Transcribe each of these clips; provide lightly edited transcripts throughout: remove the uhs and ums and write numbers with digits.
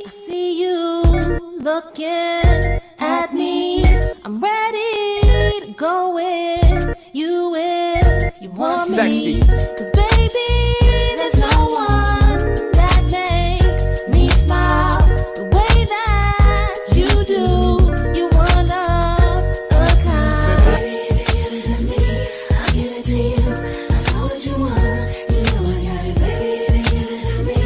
I see you looking at me. I'm ready to go with you if you want me. Cause baby, there's no one that makes me smile the way that you do. You one of a kind. Baby, if you give it to me, I'll give it to you. I know what you want, you know I got it. Baby, if you give it to me,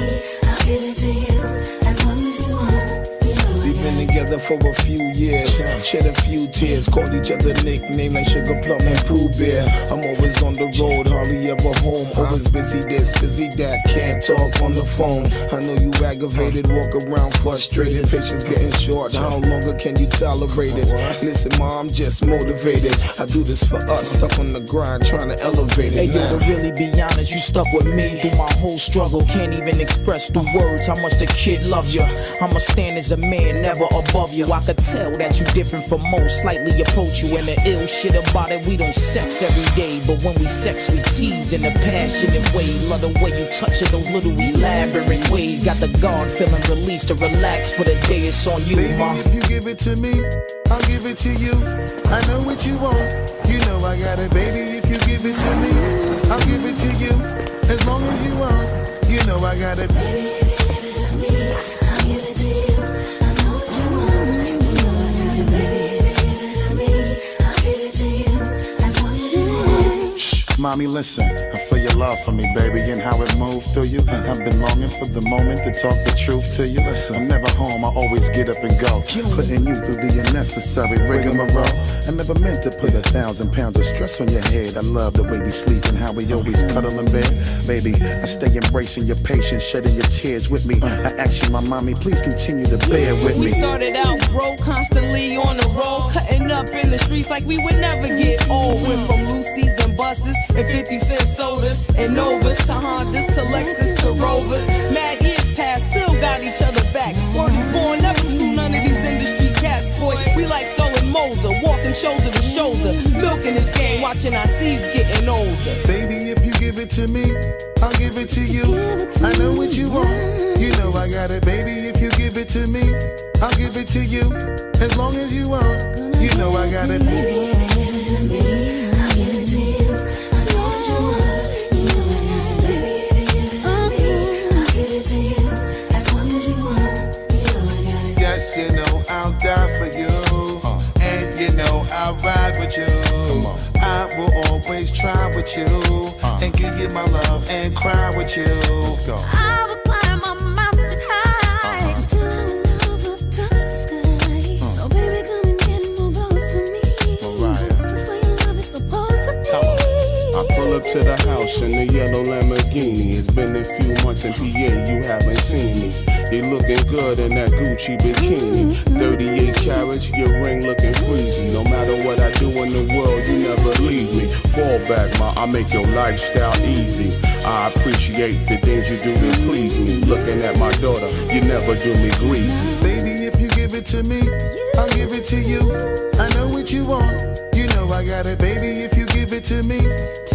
I'll give it to you. As long as you want, you know I got it. We've been together for a few years, shed a few tears, called each other nicknames like Sugar Plum and Pooh Bear. I'm always on the road, hardly ever home. Always busy this, busy that, can't talk on the phone. I know you aggravated, walk around frustrated. Patience getting short, how longer can you tolerate it? Listen, ma, I'm just motivated. I do this for us, stuck on the grind, trying to elevate it. Hey, yo, to really be honest, you stuck with me through my whole struggle. Can't even express through words how much the kid loves you. I'ma stand as a man, never above you. I could tell that you different from most, slightly approach you. And the ill shit about it, we don't sex every day, but when we sex, we tease in a passionate way. Love the way you touch it, those little elaborate ways. Got the guard feeling released to relax for the day. It's on you, baby, ma. If you give it to me, I'll give it to you. I know what you want, you know I got it. Baby, if you give it to me, I'll give it to you. As long as you want, you know I got it. Baby, if you give it to me, I'll give it to you. I know what you want, you know I got it. Baby, if you give it to me, I'll give it to you. As long as you want. Shh, mommy, listen. I feel your love for me, baby, and how it moved through you. I've been longing for the moment to talk the truth to you. I'm never home, I always get up and go, putting you through the unnecessary rigmarole. I never meant to put 1,000 pounds of stress on your head. I love the way we sleep and how we always cuddle in bed. Baby, I stay embracing your patience, shedding your tears with me. I ask you, my mommy, please continue to bear with me. We started out broke, constantly on the road, cutting up in the streets like we would never get old. Went from Lucy's and buses and 50-cent sodas and Novas to Hondas to Lexus to Rovers. Mad years past, still got each other back. Word is born, never screw none of these industry cats, boy. We like Skull and Molder, walking shoulder to shoulder, milking this game, watching our seeds getting older. Baby, if you give it to me, I'll give it to you. I know what you want, you know I got it. Baby, if you give it to me, I'll give it to you. As long as you want, you know I got it. Baby, if you give it to me, I'll give it to you. I know what you want, you know I got it. Baby, if you give it to me, I'll give it to you. As long as you want, you know I got it. Yes, you know I'll die for you, and you know I'll ride with you. I will always try with you, and give you my love and cry with you. Let's go. I will climb a mountain high Till our love will touch the sky. So baby, come and get more close to me. This is where your love is supposed to be. I pull up to the house in the yellow Lamborghini. It's been a few months in PA, you haven't seen me. You looking good in that Gucci bikini. 38 carats, your ring looking freezy. No matter what I do in the world, you never leave me. Fall back, ma, I make your lifestyle easy. I appreciate the things you do to please me. Looking at my daughter, you never do me greasy. Baby, if you give it to me, I'll give it to you. I know what you want, you know I got it. Baby, if you give it to me,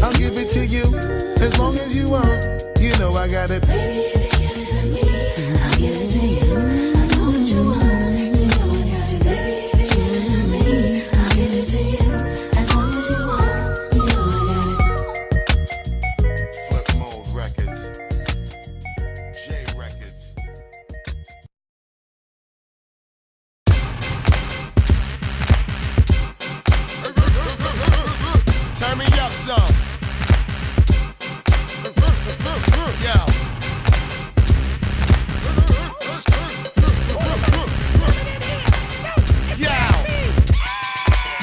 I'll give it to you. As long as you want, you know I got it. Baby, if you give it to me, I'll give it to you. I know what you want, you know I got it. Baby, if you give it to me, I'll give it to you. As long as you want, you know I got it. Flip Mode Records, J Records. Turn me up some.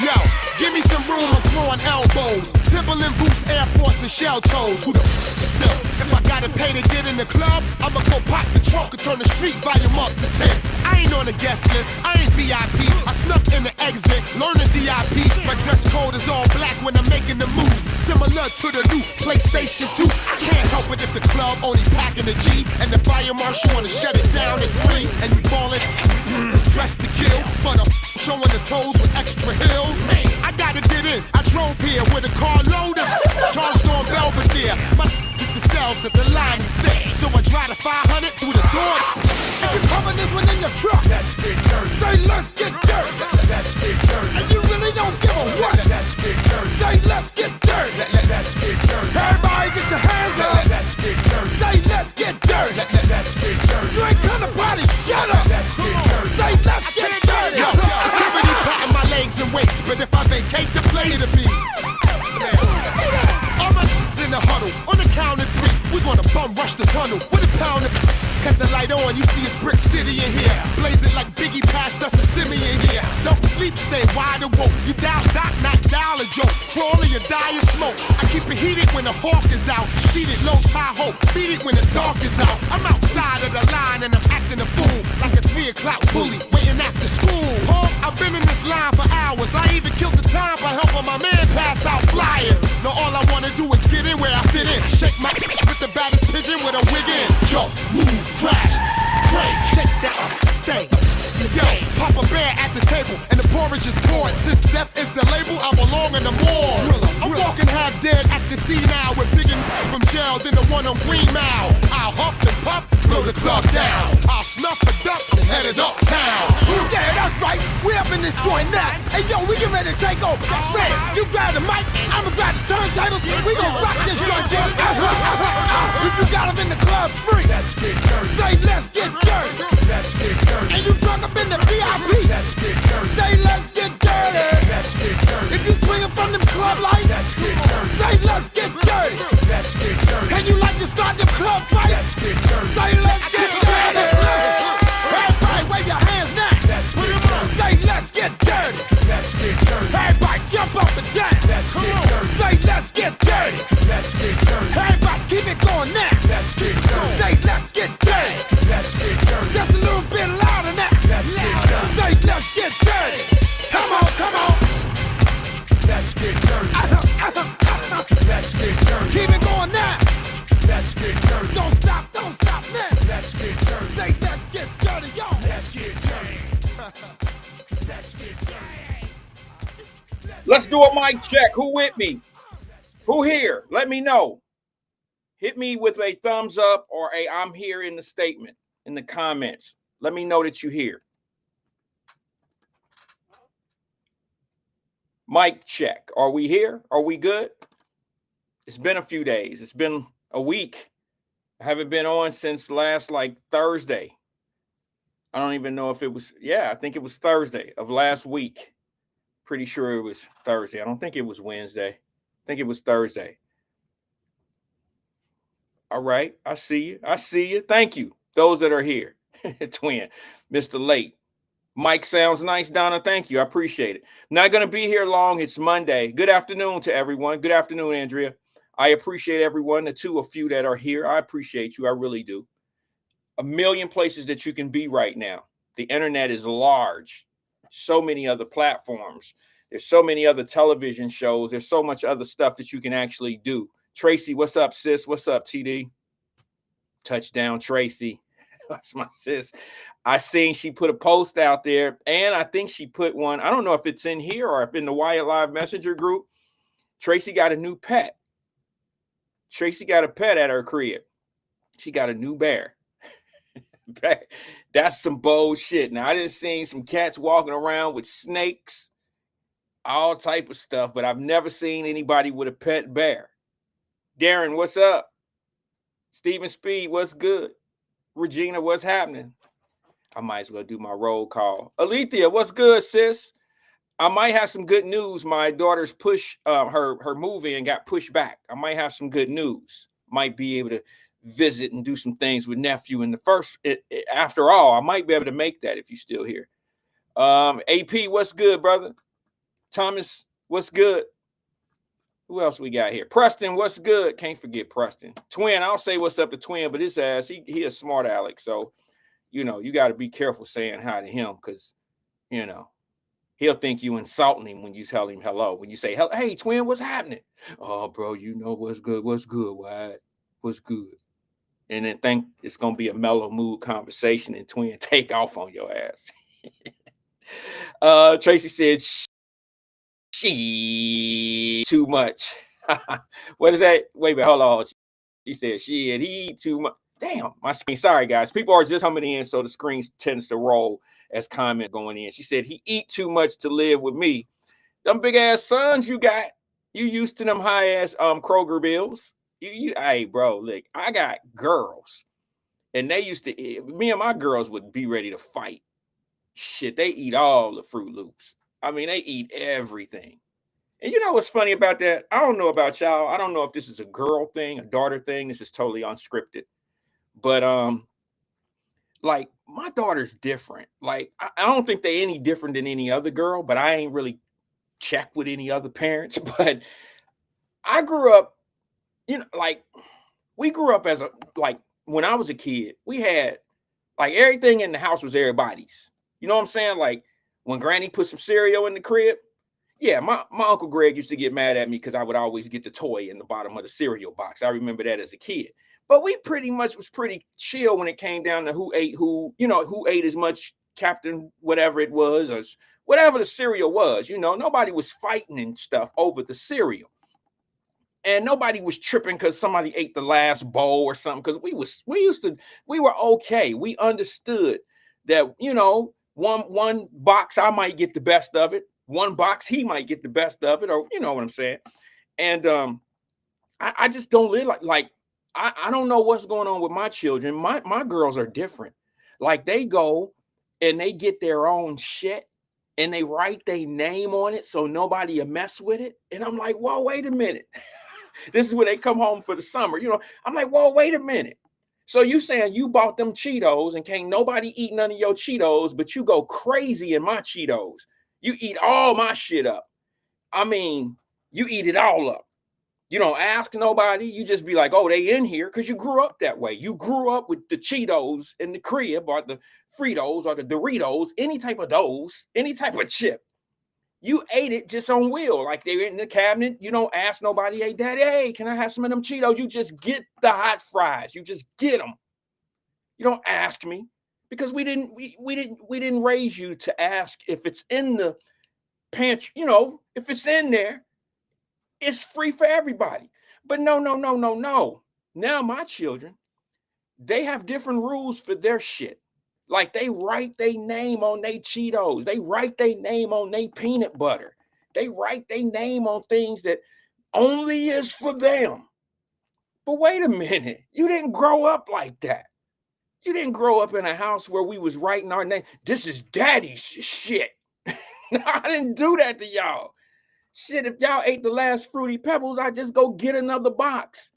Yo. Give me some room, I'm flowing elbows. Timberland boots, Air Force, and shell toes. Who the still? If I gotta pay to get in the club, I'ma go pop the trunk and turn the street volume up to 10. I ain't on the guest list, I ain't VIP. I snuck in the exit, learning DIP. My dress code is all black when I'm making the moves, similar to the new PlayStation 2. I can't help it if the club only packing a G, and the fire marshal wanna shut it down at 3. And you ballin', dressed to kill, but I'm showing the toes with extra heels. Hey, I gotta get in. I drove here with a car loaded, charged on Belvedere. My the cell said the line is thick. So I drive the 500 through the door. If you coming this one in your truck, let's get dirty. Say let's get dirty. Let's get dirty. And you really don't give a what. Let's get dirty. Say let's get dirty. Let's get dirty. Everybody get your hands up. Let's get dirty. Say let's get dirty. Let's get dirty. You ain't come to party, shut up. Let's get dirty. Say let's get dirty. Yo, security patting my legs and waist, but if I vacate the place, it'll be. All my in the huddle, on the count of 3, we're gonna bum rush the tunnel with a pound of. Cut the light on, you see it's Brick City in here. Blazing like Biggie passed us a Simeon here. Don't sleep, stay wide awoke. You dial Doc, not dial a joke. Crawl or you die in smoke. I keep it heated when the hawk is out. Seated low Tahoe, beat it when the dark is out. I'm outside of the line and I'm acting a fool. Like a 3 o'clock bully, waiting after school. I've been in this line for hours. I even killed the time by helping my man pass out flyers. Now all I wanna do is get in where I fit in. Shake my ass with the baddest pigeon with a wig in. Jump, move, crash, break, shake that, stay. Yo, Papa Bear at the table, and the porridge is poured. Since death is the label, I belong in the morgue. I'm walking half dead at the sea now, with bigger from jail than the one on Green Mile. I'll huff and puff, blow the club down. I'll snuff a duck and headed uptown. Yeah, that's right, we up in this joint now. Hey yo, we get ready to take over. Man, you grab the mic, I'ma grab the turntables. We gon' rock this joint, baby. If you got them in the club free, let's get dirty. Say let's get dirty. Let's get dirty. And you drunk up in the VIP, let's get dirty. Say let's get dirty. Let's get dirty. If you swinging from them club lights, let's get dirty. Say let's get dirty. Let's get dirty. And you like to start them club fights, let's get dirty. Say let's get dirty. Everybody wave your hands now. Let's get dirty. Say let's get dirty. Let's get dirty. Everybody jump up and down. Let's get dirty. Say let's get dirty. Let's get dirty. Everybody keep it going now. Let's get dirty. Say let's get dirty. Let's get dirty. Just a little bit louder now. Let's get dirty. Say let's get dirty. Come on, come on. Let's get dirty. Let's get dirty. Keep it going now. Let's get dirty. Don't stop now. Let's get dirty. Say let's get dirty, y'all. Let's get dirty. Let's get dirty. Let's do a mic check. Who with me? Who here? Let me know. Hit me with a thumbs up or a I'm here in the statement, in the comments. Let me know that you're here. Mic check. Are we here? Are we good? It's been a few days. It's been a week. I haven't been on since last Thursday. I don't even know if it was, I think it was Thursday of last week. Pretty sure it was Thursday. I don't think it was Wednesday. I think it was Thursday. All right. I see you. I see you. Thank you. Those that are here. Twin, Mr. Late. Mike sounds nice, Donna. Thank you. I appreciate it. Not going to be here long. It's Monday. Good afternoon to everyone. Good afternoon, Andrea. I appreciate everyone. A few that are here. I appreciate you. I really do. A million places that you can be right now. The internet is large. So many other platforms. There's so many other television shows. There's so much other stuff that you can actually do. Tracy, what's up, sis? What's up, TD? Touchdown, Tracy. That's my sis. I seen she put a post out there, and I think she put one. I don't know if it's in here or if in the Wyatt Live Messenger group. Tracy got a new pet. Tracy got a pet at her crib. She got a new bear. That's some bold shit. Now, I didn't see some cats walking around with snakes, all type of stuff, but I've never seen anybody with a pet bear. Darren, what's up? Stephen Speed, what's good? Regina, what's happening? I might as well do my roll call. Alethea, what's good, sis? I might have some good news. My daughter's her move-in got pushed back. I might have some good news. Might be able to visit and do some things with nephew in the first. After all, I might be able to make that if you're still here. AP, what's good, brother? Thomas, what's good? Who else we got here? Preston, what's good? Can't forget Preston. Twin, I'll say what's up to Twin, but his ass, he a smart aleck. So, you got to be careful saying hi to him because, he'll think you insulting him when you tell him hello. When you say, hey, Twin, what's happening? Oh, bro, what's good. What's good, Wyatt? What's good? And then think it's going to be a mellow mood conversation and Twin take off on your ass. Tracy said, she too much. What is that? Wait a minute, hold on. She said, shit, he eat too much. Damn, my screen. Sorry, guys. People are just coming in, so the screen tends to roll as comment going in. She said, he eat too much to live with me. Them big ass sons you got, you used to them high ass Kroger bills. Hey, bro, look, I got girls, and they used to, me and my girls would be ready to fight. Shit, they eat all the Fruit Loops. I mean, they eat everything. And you know what's funny about that? I don't know about y'all. I don't know if this is a girl thing, a daughter thing. This is totally unscripted. But like my daughter's different. Like I don't think they any different than any other girl, but I ain't really checked with any other parents. But I grew up, you know, like we grew up as a, like when I was a kid, we had like everything in the house was everybody's. You know what I'm saying? Like when Granny put some cereal in the crib, yeah, my Uncle Greg used to get mad at me because I would always get the toy in the bottom of the cereal box. I remember that as a kid. But we pretty much was pretty chill when it came down to who ate who, you know, who ate as much Captain whatever it was, or whatever the cereal was. You know, nobody was fighting and stuff over the cereal. And nobody was tripping because somebody ate the last bowl or something. Because we were okay. We understood that, you know, one box I might get the best of it. One box he might get the best of it, or you know what I'm saying. And I just don't live like I don't know what's going on with my children. My girls are different. Like they go and they get their own shit and they write their name on it so nobody will mess with it. And I'm like, whoa, wait a minute. This is when they come home for the summer. You know, I'm like, whoa, wait a minute. So you saying you bought them Cheetos and can't nobody eat none of your Cheetos, but you go crazy in my Cheetos. You eat all my shit up. I mean, you eat it all up. You don't ask nobody. You just be like, oh, they in here because you grew up that way. You grew up with the Cheetos in the crib or the Fritos or the Doritos, any type of those, any type of chip. You ate it just on will. Like they're in the cabinet. You don't ask nobody, hey, daddy, hey, can I have some of them Cheetos? You just get the hot fries. You just get them. You don't ask me. Because we didn't raise you to ask if it's in the pantry, you know, if it's in there, it's free for everybody. But no. Now my children, they have different rules for their shit. Like they write their name on their Cheetos. They write their name on their peanut butter. They write their name on things that only is for them. But wait a minute, you didn't grow up like that. You didn't grow up in a house where we was writing our name. This is daddy's shit. I didn't do that to y'all. Shit, if y'all ate the last Fruity Pebbles, I just go get another box.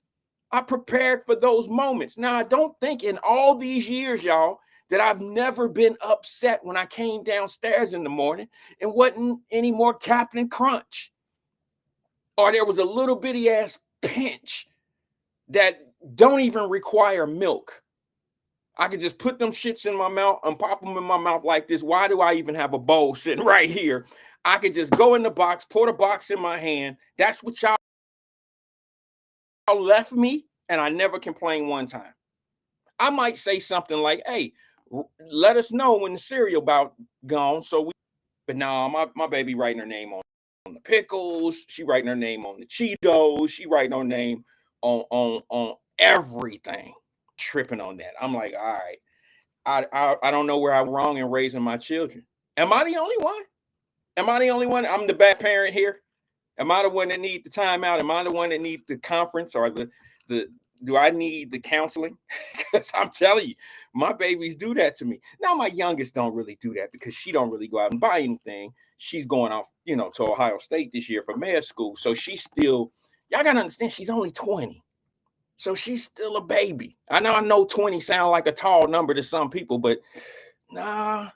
I prepared for those moments. Now, I don't think in all these years, y'all, that I've never been upset when I came downstairs in the morning and wasn't any more Captain Crunch. Or there was a little bitty ass pinch that don't even require milk. I could just put them shits in my mouth and pop them in my mouth like this. Why do I even have a bowl sitting right here? I could just go in the box, pour the box in my hand. That's what y'all left me, and I never complained one time. I might say something like, hey, let us know when the cereal about gone. But no, my baby writing her name on the pickles. She writing her name on the Cheetos. She writing her name on everything. Tripping on that. I'm like, all right, I don't know where I'm wrong in raising my children. Am I the only one? Am I the only one? I'm the bad parent here. Am I the one that need the timeout? Am I the one that need the conference or the do I need the counseling? Because I'm telling you, my babies do that to me. Now my youngest don't really do that because she don't really go out and buy anything. She's going off, you know, to Ohio State this year for med school. So she's still, y'all gotta understand, she's only 20. So she's still a baby. I know 20 sound like a tall number to some people, but nah,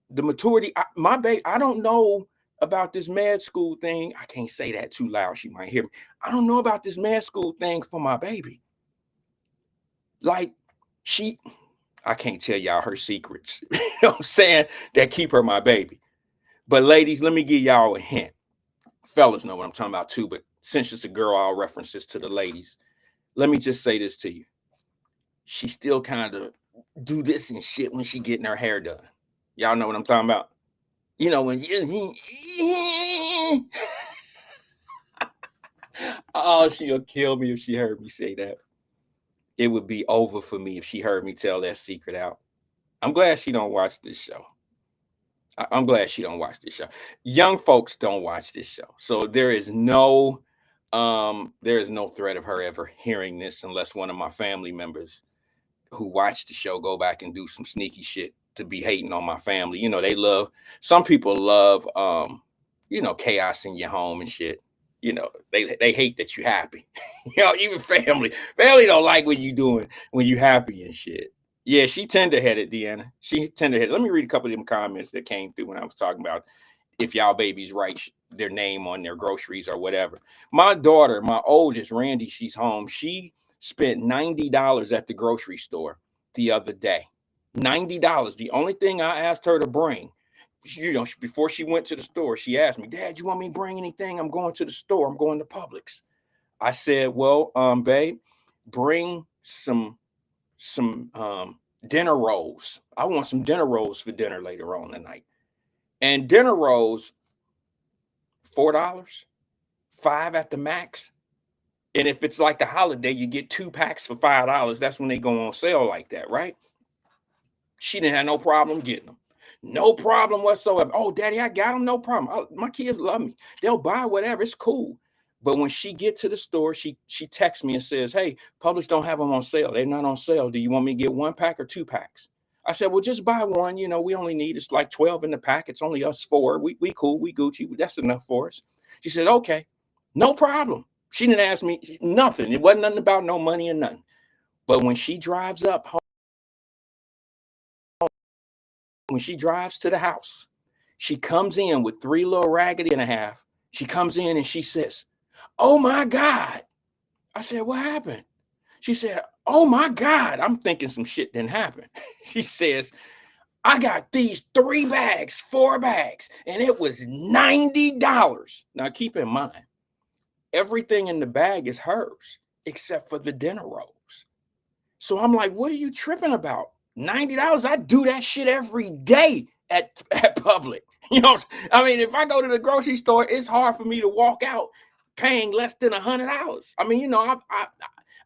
the maturity, I don't know about this med school thing. I can't say that too loud. She might hear me. I don't know about this med school thing for my baby. Like I can't tell y'all her secrets, you know what I'm saying, that keep her my baby. But ladies, let me give y'all a hint. Fellas know what I'm talking about too, but since it's a girl, I'll reference this to the ladies. Let me just say this to you. She still kind of do this and shit when she getting her hair done. Y'all know what I'm talking about? You know, when oh, she'll kill me if she heard me say that. it would be over for me if she heard me tell that secret out. I'm glad she don't watch this show. I'm glad she don't watch this show. Young folks don't watch this show, so there is no threat of her ever hearing this unless one of my family members who watch the show go back and do some sneaky shit to be hating on my family. You know, some people love chaos in your home and shit. You know, they hate that you're happy. You know, even family don't like what you doing when you happy and shit. Yeah, she tender-headed, Deanna. She tender-headed. Let me read a couple of them comments that came through when I was talking about if y'all babies write their name on their groceries or whatever. My daughter, my oldest, Randy, she's home. She spent $90 at the grocery store the other day. $90. The only thing I asked her to bring, before she went to the store, she asked me, Dad, you want me to bring anything? I'm going to the store. I'm going to Publix. I said, well, babe, bring some dinner rolls. I want some dinner rolls for dinner later on tonight. And dinner rolls, $4, $5 at the max. And if it's like the holiday, you get 2 packs for $5. That's when they go on sale like that, right? She didn't have no problem getting them. No problem whatsoever. Oh, Daddy, I got them. No problem. My kids love me. They'll buy whatever. It's cool. But when she get to the store, she texts me and says, hey, Publix don't have them on sale. They're not on sale. Do you want me to get 1 pack or 2 packs? I said, well, just buy one. You know, we only need, it's like 12 in the pack. It's only us 4. We cool. We Gucci. That's enough for us. She said, okay, no problem. She didn't ask me nothing. It wasn't nothing about no money or nothing. But when she drives up home, when she drives to the house, she comes in with 3 little raggedy and a half. She comes in and she says, oh my God. I said, what happened? She said, oh my God. I'm thinking some shit didn't happen. She says, I got these 3 bags, 4 bags, and it was $90. Now keep in mind, everything in the bag is hers except for the dinner rolls. So I'm like, what are you tripping about? $90? I do that shit every day at Publix. You know, I mean, if I go to the grocery store, it's hard for me to walk out paying less than $100. I mean, you know,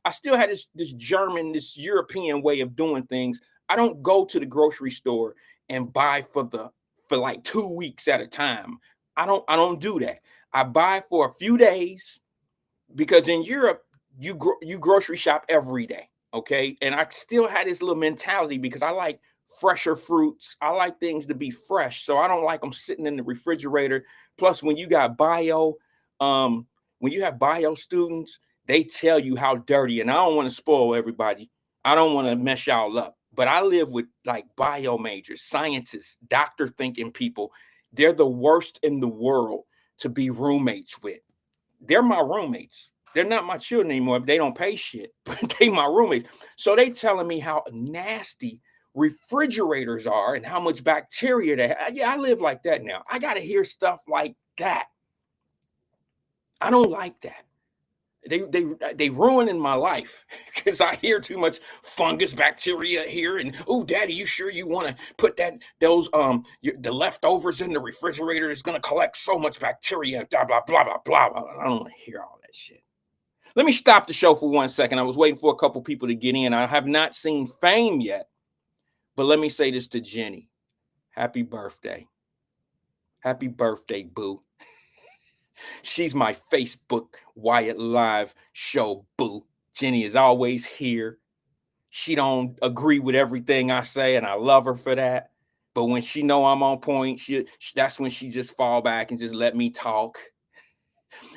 I still had this German, this European way of doing things. I don't go to the grocery store and buy for like 2 weeks at a time. I don't do that. I buy for a few days because in Europe, you grocery shop every day. Okay. And I still had this little mentality because I like fresher fruits. I like things to be fresh. So I don't like them sitting in the refrigerator. Plus, when you got when you have bio students, they tell you how dirty, and I don't want to spoil everybody. I don't want to mess y'all up, but I live with like bio majors, scientists, doctor thinking people. They're the worst in the world to be roommates with. They're my roommates. They're not my children anymore. They don't pay shit, but they my roommates. So they telling me how nasty refrigerators are and how much bacteria they have. Yeah, I live like that now. I got to hear stuff like that. I don't like that. They ruining my life because I hear too much fungus bacteria here. And oh, Daddy, you sure you want to put the leftovers in the refrigerator? It's gonna collect so much bacteria and blah blah blah blah blah. I don't want to hear all that shit. Let me stop the show for 1 second. I was waiting for a couple people to get in. I have not seen Fame yet, but let me say this to Jenny: happy birthday, happy birthday, boo. She's my Facebook Wyatt Live show boo. Jenny is always here. She don't agree with everything I say, and I love her for that. But when she know I'm on point, that's when she just fall back and just let me talk.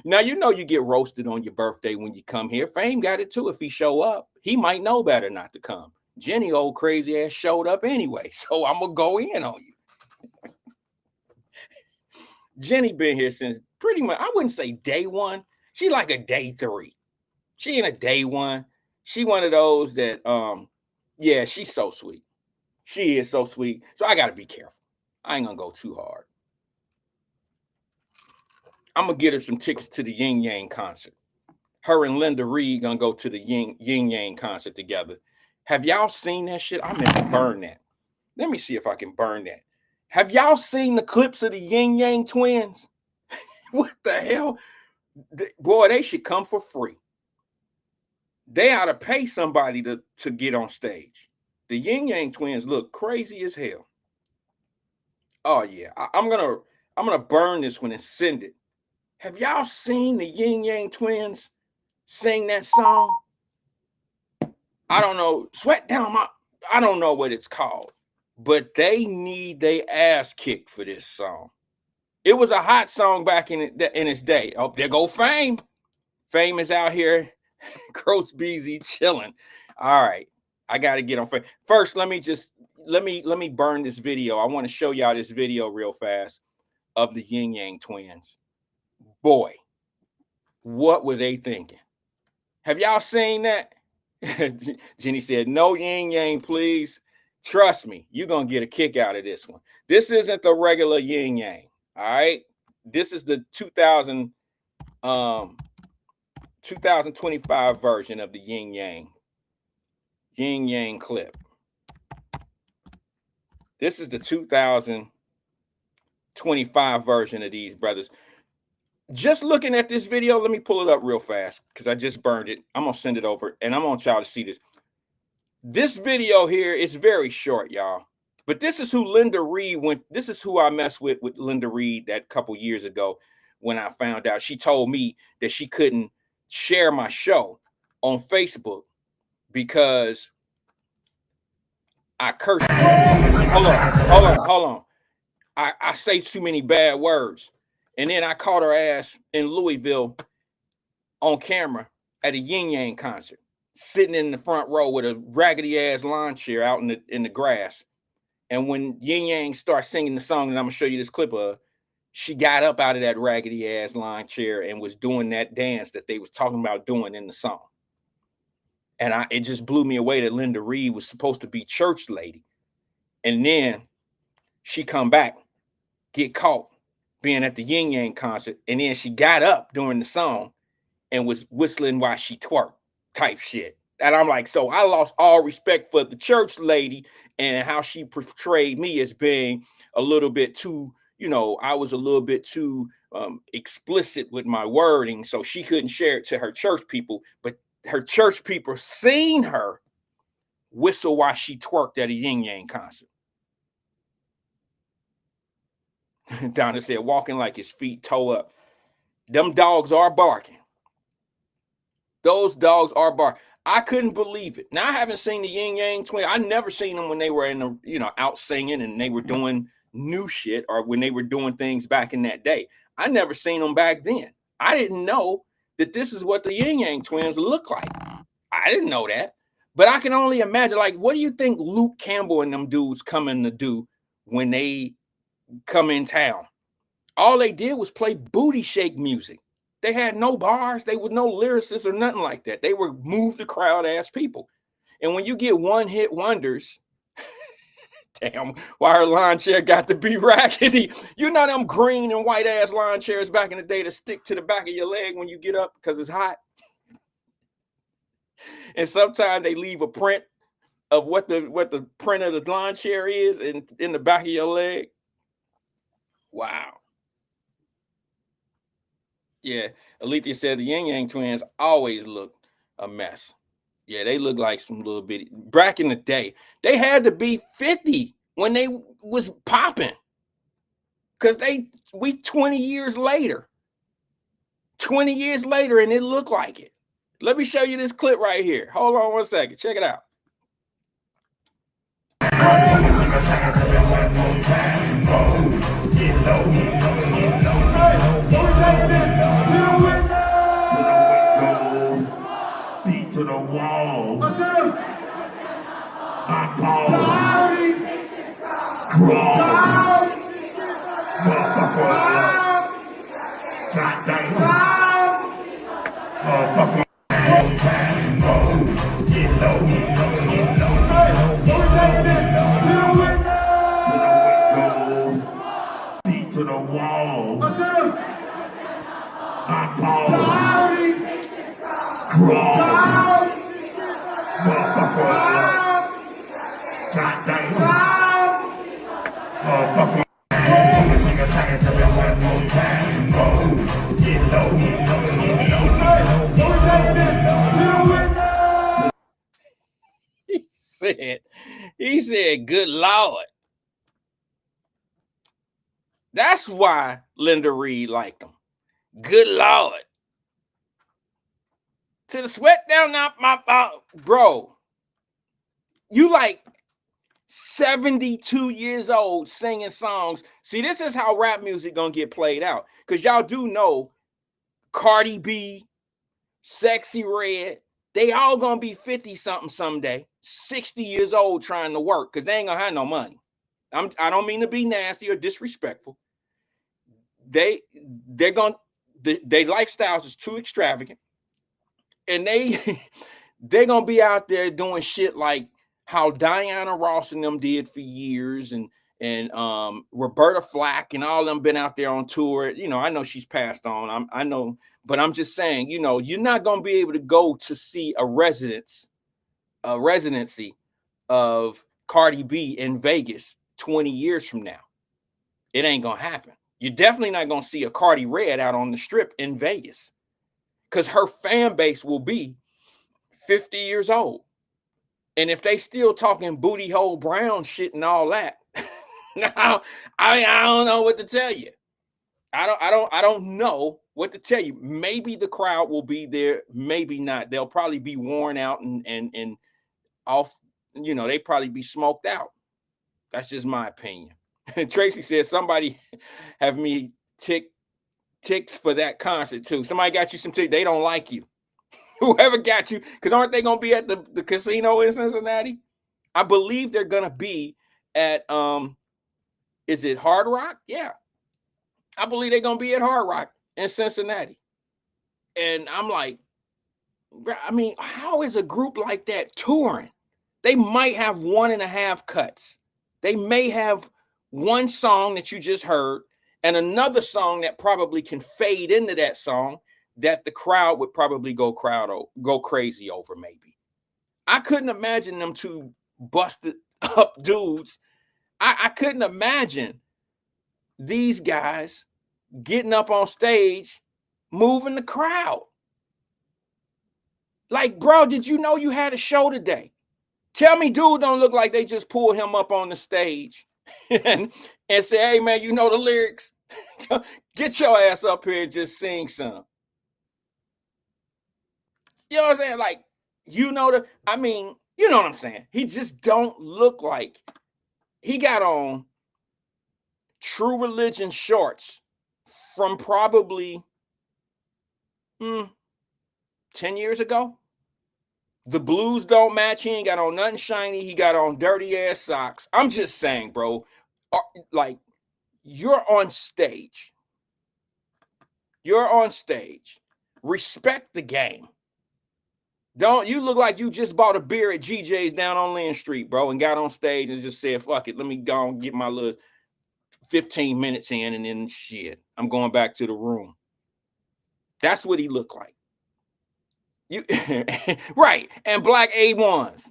Now, you know you get roasted on your birthday when you come here. Fame got it too. If he show up, he might know better not to come. Jenny, old crazy ass, showed up anyway, so I'm gonna go in on you. Jenny been here since pretty much, I wouldn't say day 1. She like a day 3. She ain't a day 1. She one of those that, yeah, she's so sweet. She is so sweet. So I got to be careful. I ain't going to go too hard. I'm going to get her some tickets to the Yin Yang concert. Her and Linda Reed going to go to the Yin Yang concert together. Have y'all seen that shit? I meant to burn that. Let me see if I can burn that. Have y'all seen the clips of the Yin Yang twins? What the hell? Boy, they should come for free. They ought to pay somebody to get on stage. The Yin Yang Twins look crazy as hell. Oh yeah, I'm gonna burn this one and send it. Have y'all seen the Yin Yang Twins sing that song? I don't know. Sweat Down My, I don't know what it's called, but they need their ass kicked for this song. It was a hot song back in its day. Oh, there go Fame. Fame is out here, Gross Beezy chilling. All right, I got to get on Fame. First, let me burn this video. I want to show y'all this video real fast of the Yin Yang Twins. Boy, what were they thinking? Have y'all seen that? Jenny said, no yin yang, please. Trust me, you're going to get a kick out of this one. This isn't the regular yin yang. All right. This is the 2025 version of the yin yang clip. This is the 2025 version of these brothers. Just looking at this video, let me pull it up real fast because I just burned it. I'm going to send it over and I'm going to y'all to see this. This video here is very short, y'all. But this is who Linda Reed went. This is who I messed with Linda Reed that couple years ago when I found out. She told me that she couldn't share my show on Facebook because I cursed. Hold on. I say too many bad words. And then I caught her ass in Louisville on camera at a Yin Yang concert, sitting in the front row with a raggedy ass lawn chair out in the grass. And when Yin Yang starts singing the song that I'm gonna show you this clip of, she got up out of that raggedy ass lawn chair and was doing that dance that they was talking about doing in the song. And it just blew me away that Linda Reed was supposed to be church lady. And then she come back, get caught being at the Yin Yang concert, and then she got up during the song and was whistling while she twerked type shit. And I'm like, so I lost all respect for the church lady and how she portrayed me as being a little bit too, I was a little bit too explicit with my wording, so she couldn't share it to her church people. But her church people seen her whistle while she twerked at a Yin Yang concert. Donna said, walking like his feet toe up. Them dogs are barking. Those dogs are barking. I couldn't believe it. Now, I haven't seen the Yin Yang Twins. I never seen them when they were in the, out singing and they were doing new shit, or when they were doing things back in that day. I never seen them back then. I didn't know that this is what the Yin Yang Twins look like. I didn't know that. But I can only imagine, like, what do you think Luke Campbell and them dudes coming to do when they come in town? All they did was play booty shake music. They had no bars. They were no lyricists or nothing like that. They were move the crowd ass people. And when you get one hit wonders, damn, why her lawn chair got to be raggedy? You know them green and white ass lawn chairs back in the day that stick to the back of your leg when you get up because it's hot. And sometimes they leave a print of what the print of the lawn chair is in the back of your leg. Wow. Yeah, Alethea said the Yin Yang Twins always look a mess. Yeah, they look like some little bitty. Back in the day, they had to be 50 when they was popping. Because we 20 years later. 20 years later, and it looked like it. Let me show you this clip right here. Hold on one second. Check it out. Beat to the wall. I call. Motherfucker. God damn. Motherfucker. Get low. Beat to the wall. I call. Crawl. Motherfucker. God damn. Motherfucker. Sing a second to me one more time. Get low. he said, good Lord. That's why Linda Reed liked him. Good Lord. To the sweat down my bro. You like 72 years old singing songs. See, this is how rap music gonna get played out. Because y'all do know Cardi B, Sexy Red, they all gonna be 50 something someday, 60 years old trying to work because they ain't gonna have no money. I don't mean to be nasty or disrespectful. Their lifestyles is too extravagant, and they're gonna be out there doing shit like how Diana Ross and them did for years, and Roberta Flack and all them been out there on tour. You know, I know she's passed on. I know, but I'm just saying, you know, you're not gonna be able to go to see a residency of Cardi B in Vegas 20 years from now. It ain't gonna happen. You're definitely not gonna see a Cardi Red out on the strip in Vegas because her fan base will be 50 years old. And if they still talking booty hole brown shit and all that, now I don't know what to tell you. I don't know what to tell you. Maybe the crowd will be there, maybe not. They'll probably be worn out and off, you know, they probably be smoked out. That's just my opinion. Tracy said somebody have me ticks for that concert too. Somebody got you some ticks. They don't like you. Whoever got you, because aren't they gonna be at the casino in Cincinnati? I believe they're gonna be at is it Hard Rock? Yeah. I believe they're gonna be at Hard Rock in Cincinnati. And I'm like, I mean, how is a group like that touring? They might have 1.5 cuts. They may have one song that you just heard and another song that probably can fade into that song that the crowd would probably go crazy over. Maybe I couldn't imagine them two busted up dudes. I couldn't imagine these guys getting up on stage, moving the crowd. Like, bro, did you know you had a show today? Tell me, dude, don't look like they just pulled him up on the stage and say, hey, man, you know the lyrics? Get your ass up here and just sing some. You know what I'm saying? Like, you know you know what I'm saying? He just don't look like he got on True Religion shorts from probably 10 years ago. The blues don't match. He ain't got on nothing shiny. He got on dirty ass socks. I'm just saying, bro, like, you're on stage. You're on stage. Respect the game. Don't you look like you just bought a beer at GJ's down on Lynn Street, bro, and got on stage and just said, fuck it, let me go and get my little 15 minutes in, and then shit, I'm going back to the room. That's what he looked like. You right, and black A1s.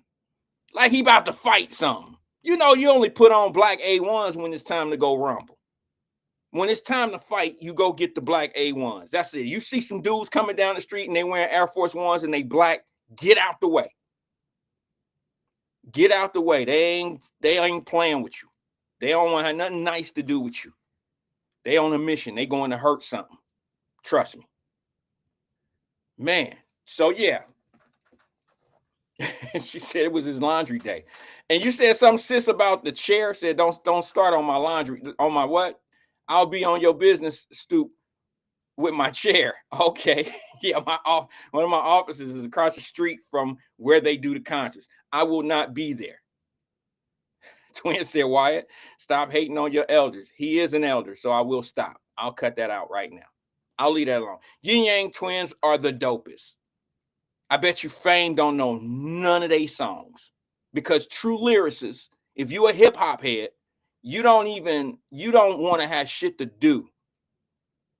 Like he about to fight something. You know, you only put on black A1s when it's time to go rumble. When it's time to fight, you go get the black A1s. That's it. You see some dudes coming down the street and they wearing Air Force Ones and they black, get out the way. Get out the way. They ain't playing with you. They don't want to have nothing nice to do with you. They on a mission. They going to hurt something. Trust me. Man. So yeah. She said it was his laundry day. And you said something, sis, about the chair. Said don't start on my laundry. On my what? I'll be on your business stoop with my chair. Okay. Yeah, one of my offices is across the street from where they do the concerts. I will not be there. Twin said, Wyatt, stop hating on your elders. He is an elder, so I will stop. I'll cut that out right now. I'll leave that alone. Yin Yang Twins are the dopest. I bet you Fame don't know none of their songs, because true lyricists, if you a hip hop head, you don't want to have shit to do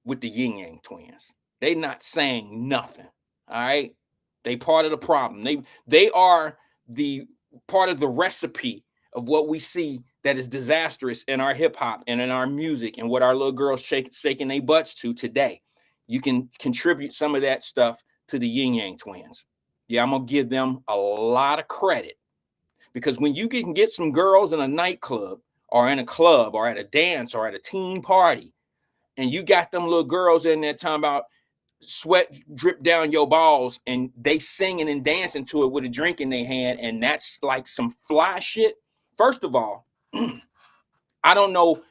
with the Yin Yang Twins. They not saying nothing. All right. They part of the problem. They are the part of the recipe of what we see that is disastrous in our hip hop and in our music and what our little girls shaking their butts to today. You can contribute some of that stuff to the Yin Yang Twins. Yeah, I'm gonna give them a lot of credit, Because when you can get some girls in a nightclub or in a club or at a dance or at a teen party, and you got them little girls in there talking about sweat drip down your balls, and they singing and dancing to it with a drink in their hand, and that's like some fly shit. First of all, I don't know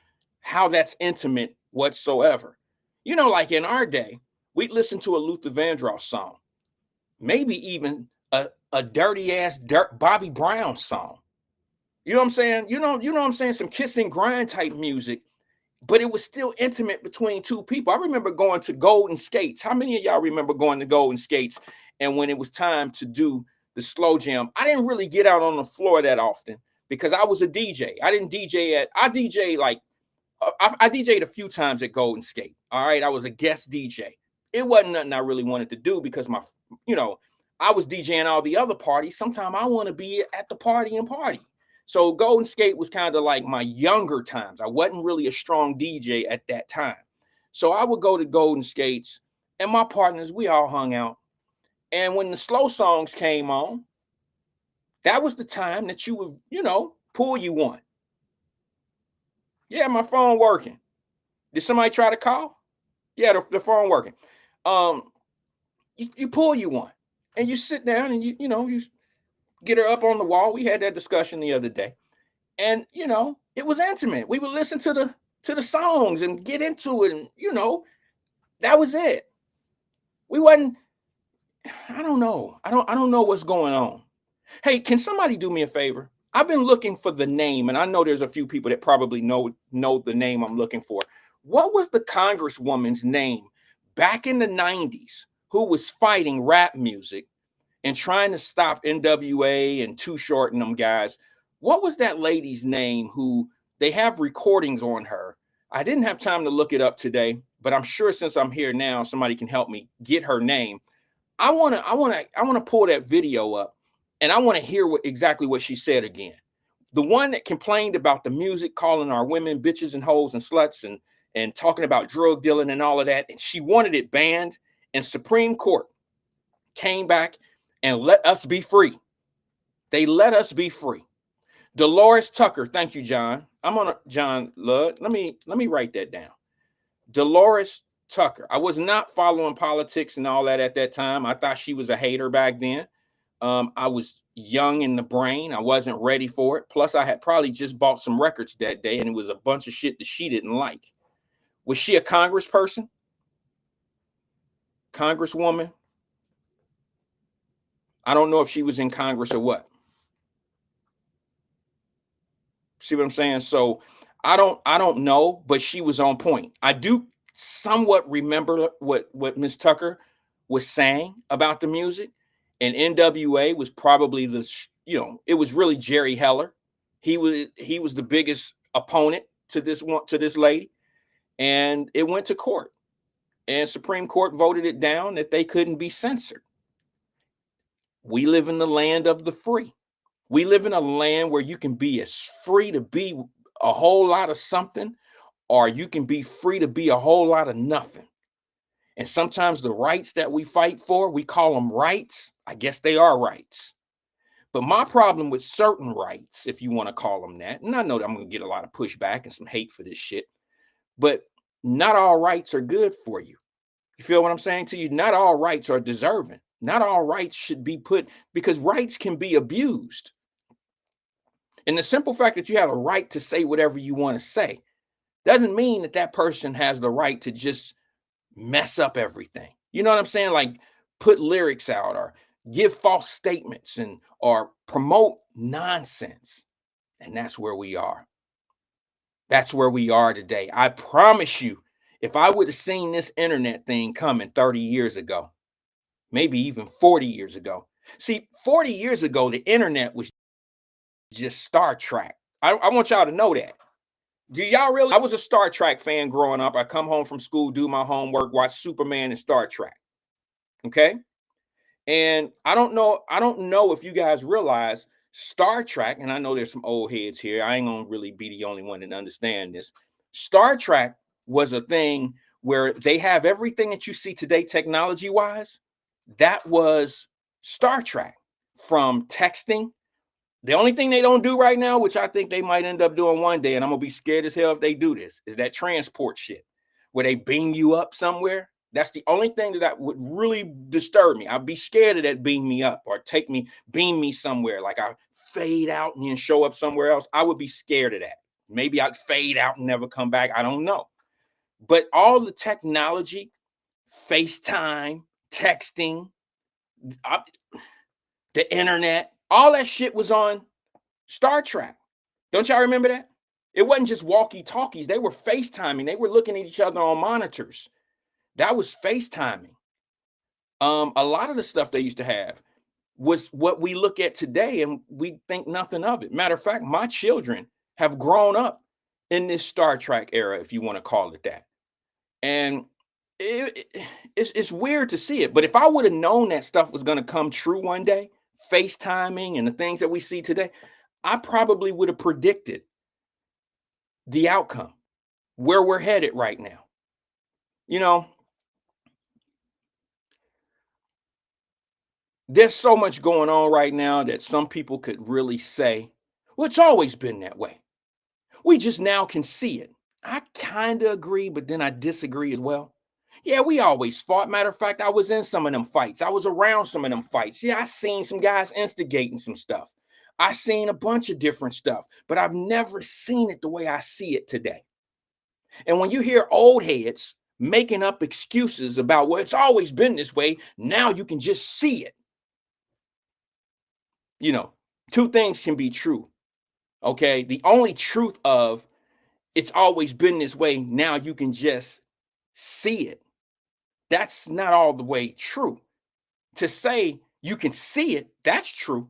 how that's intimate whatsoever. You know, like in our day, we'd listen to a Luther Vandross song, maybe even a dirty ass Bobby Brown song. You know what I'm saying? You know what I'm saying? Some kiss and grind type music, but it was still intimate between two people. I remember going to Golden Skates. How many of y'all remember going to Golden Skates? And when it was time to do the slow jam, I didn't really get out on the floor that often because I was a DJ. I DJ like, I DJ'd a few times at Golden Skate. All right. I was a guest DJ. It wasn't nothing I really wanted to do because I was DJing all the other parties. Sometimes I want to be at the party. So Golden Skate was kind of like my younger times. I wasn't really a strong DJ at that time. So I would go to Golden Skates and my partners, we all hung out. And when the slow songs came on, that was the time that you would, pull you one. Yeah, my phone working. Did somebody try to call? Yeah, the phone working. You pull you one and you sit down and you get her up on the wall. We had that discussion the other day. And it was intimate. We would listen to the songs and get into it, and that was it. We wasn't, I don't know. I don't know what's going on. Hey, can somebody do me a favor? I've been looking for the name, and I know there's a few people that probably know the name I'm looking for. What was the congresswoman's name back in the 90s who was fighting rap music and trying to stop NWA and Too Short and them guys? What was that lady's name who they have recordings on her? I didn't have time to look it up today, but I'm sure since I'm here now, somebody can help me get her name. I want to pull that video up, and I want to hear exactly what she said again. The one that complained about the music, calling our women bitches and hoes and sluts and talking about drug dealing and all of that. And she wanted it banned, and Supreme Court came back and let us be free. They let us be free. Dolores Tucker. Thank you, John. John Ludd. Let me write that down. Dolores Tucker. I was not following politics and all that at that time. I thought she was a hater back then. I was young in the brain. I wasn't ready for it. Plus, I had probably just bought some records that day, and it was a bunch of shit that she didn't like. Was she a congressperson? Congresswoman? I don't know if she was in Congress or what. See what I'm saying? So I don't know, but she was on point. I do somewhat remember what Miss Tucker was saying about the music. And NWA was probably it was really Jerry Heller. He was the biggest opponent to this lady, and it went to court, and Supreme Court voted it down that they couldn't be censored. We live in the land of the free. We live in a land where you can be as free to be a whole lot of something, or you can be free to be a whole lot of nothing. And sometimes the rights that we fight for, we call them rights. I guess they are rights. But my problem with certain rights, if you want to call them that, and I know that I'm going to get a lot of pushback and some hate for this shit, but not all rights are good for you. You feel what I'm saying to you? Not all rights are deserving. Not all rights should be put, because rights can be abused. And the simple fact that you have a right to say whatever you want to say doesn't mean that person has the right to just mess up everything. You know what I'm saying? Like put lyrics out or give false statements or promote nonsense. And that's where we are. That's where we are today. I promise you, if I would have seen this internet thing coming 30 years ago, maybe even 40 years ago. See, 40 years ago, the internet was just Star Trek. I want y'all to know that. Do y'all really? I was a Star Trek fan growing up. I come home from school, do my homework, watch Superman and Star Trek. Okay. And I don't know if you guys realize Star Trek, and I know there's some old heads here. I ain't gonna really be the only one that understand this. Star Trek was a thing where they have everything that you see today technology-wise. That was Star Trek, from texting The only thing they don't do right now, which I think they might end up doing one day, and I'm gonna be scared as hell if they do this, is that transport shit where they beam you up somewhere. That's the only thing that would really disturb me. I'd be scared of that beam me up or beam me somewhere. Like I fade out and then show up somewhere else. I would be scared of that. Maybe I'd fade out and never come back. I don't know. But all the technology, FaceTime, texting, the internet, all that shit was on Star Trek. Don't y'all remember that? It wasn't just walkie-talkies. They were FaceTiming. They were looking at each other on monitors. That was FaceTiming. A lot of the stuff they used to have was what we look at today, and we think nothing of it. Matter of fact, my children have grown up in this Star Trek era, if you want to call it that. And it's weird to see it. But if I would have known that stuff was going to come true one day, FaceTiming and the things that we see today, I probably would have predicted the outcome, where we're headed right now. You know, there's so much going on right now that some people could really say, well, it's always been that way. We just now can see it. I kind of agree, but then I disagree as well. Yeah, we always fought. Matter of fact, I was in some of them fights. I was around some of them fights. Yeah, I seen some guys instigating some stuff. I seen a bunch of different stuff, but I've never seen it the way I see it today. And when you hear old heads making up excuses about, well, it's always been this way, now you can just see it. You know, two things can be true. Okay. The only truth of it's always been this way, now you can just see it. That's not all the way true. To say you can see it, that's true.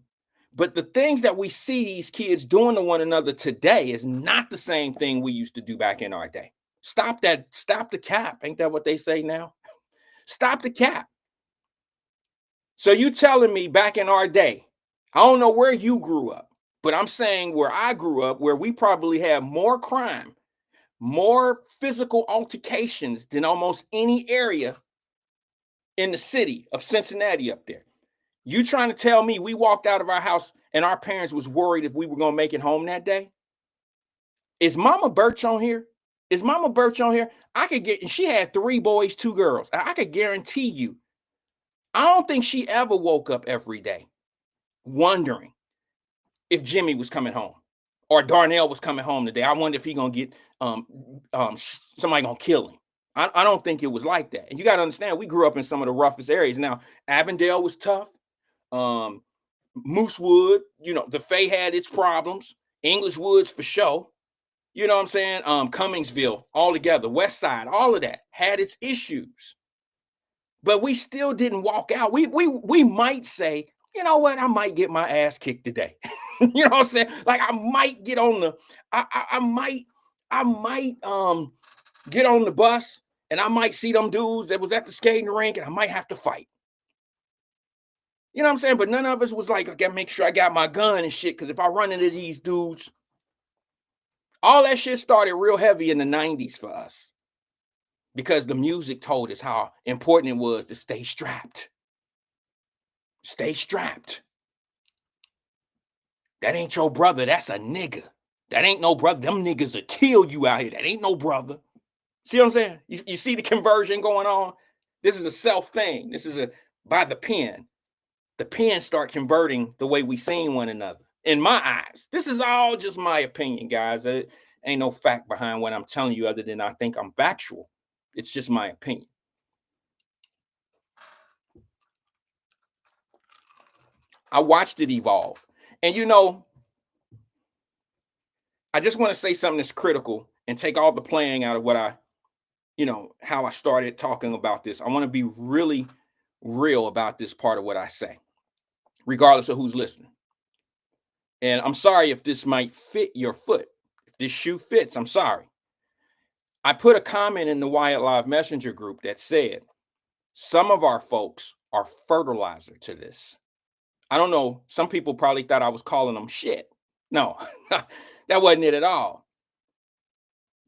But the things that we see these kids doing to one another today is not the same thing we used to do back in our day. Stop that. Stop the cap. Ain't that what they say now? Stop the cap. So you telling me back in our day, I don't know where you grew up, but I'm saying where I grew up, where we probably have more crime, more physical altercations than almost any area in the city of Cincinnati up there. You trying to tell me we walked out of our house and our parents was worried if we were going to make it home that day? Is Mama Birch on here? Is Mama Birch on here? I could get, and she had 3 boys, 2 girls. I could guarantee you, I don't think she ever woke up every day wondering if Jimmy was coming home or Darnell was coming home today. I wonder if he going to get somebody going to kill him. I don't think it was like that. And you got to understand, we grew up in some of the roughest areas. Now, Avondale was tough. Moosewood, you know, the Fay had its problems. English Woods for sure. You know what I'm saying? Cummingsville, all together, West Side, all of that had its issues. But we still didn't walk out. We might say, you know what? I might get my ass kicked today. You know what I'm saying? Like I might get on the, I might get on the bus and I might see them dudes that was at the skating rink and I might have to fight. You know what I'm saying? But none of us was like, I gotta make sure I got my gun and shit. Cause if I run into these dudes, all that shit started real heavy in the 90s for us. Because the music told us how important it was to stay strapped. Stay strapped. That ain't your brother. That's a nigga. That ain't no brother. Them niggas will kill you out here. That ain't no brother. See what I'm saying? You see the conversion going on? This is a self thing. This is a by the pen. The pen start converting the way we seen one another. In my eyes. This is all just my opinion, guys. There ain't no fact behind what I'm telling you other than I think I'm factual. It's just my opinion. I watched it evolve. And you know, I just want to say something that's critical and take all the playing out of what I, you know, how I started talking about this. I want to be really real about this part of what I say, regardless of who's listening. And I'm sorry if this might fit your foot. If this shoe fits, I'm sorry. I put a comment in the Wyatt Live Messenger group that said, some of our folks are fertilizer to this. I don't know. Some people probably thought I was calling them shit. No, that wasn't it at all.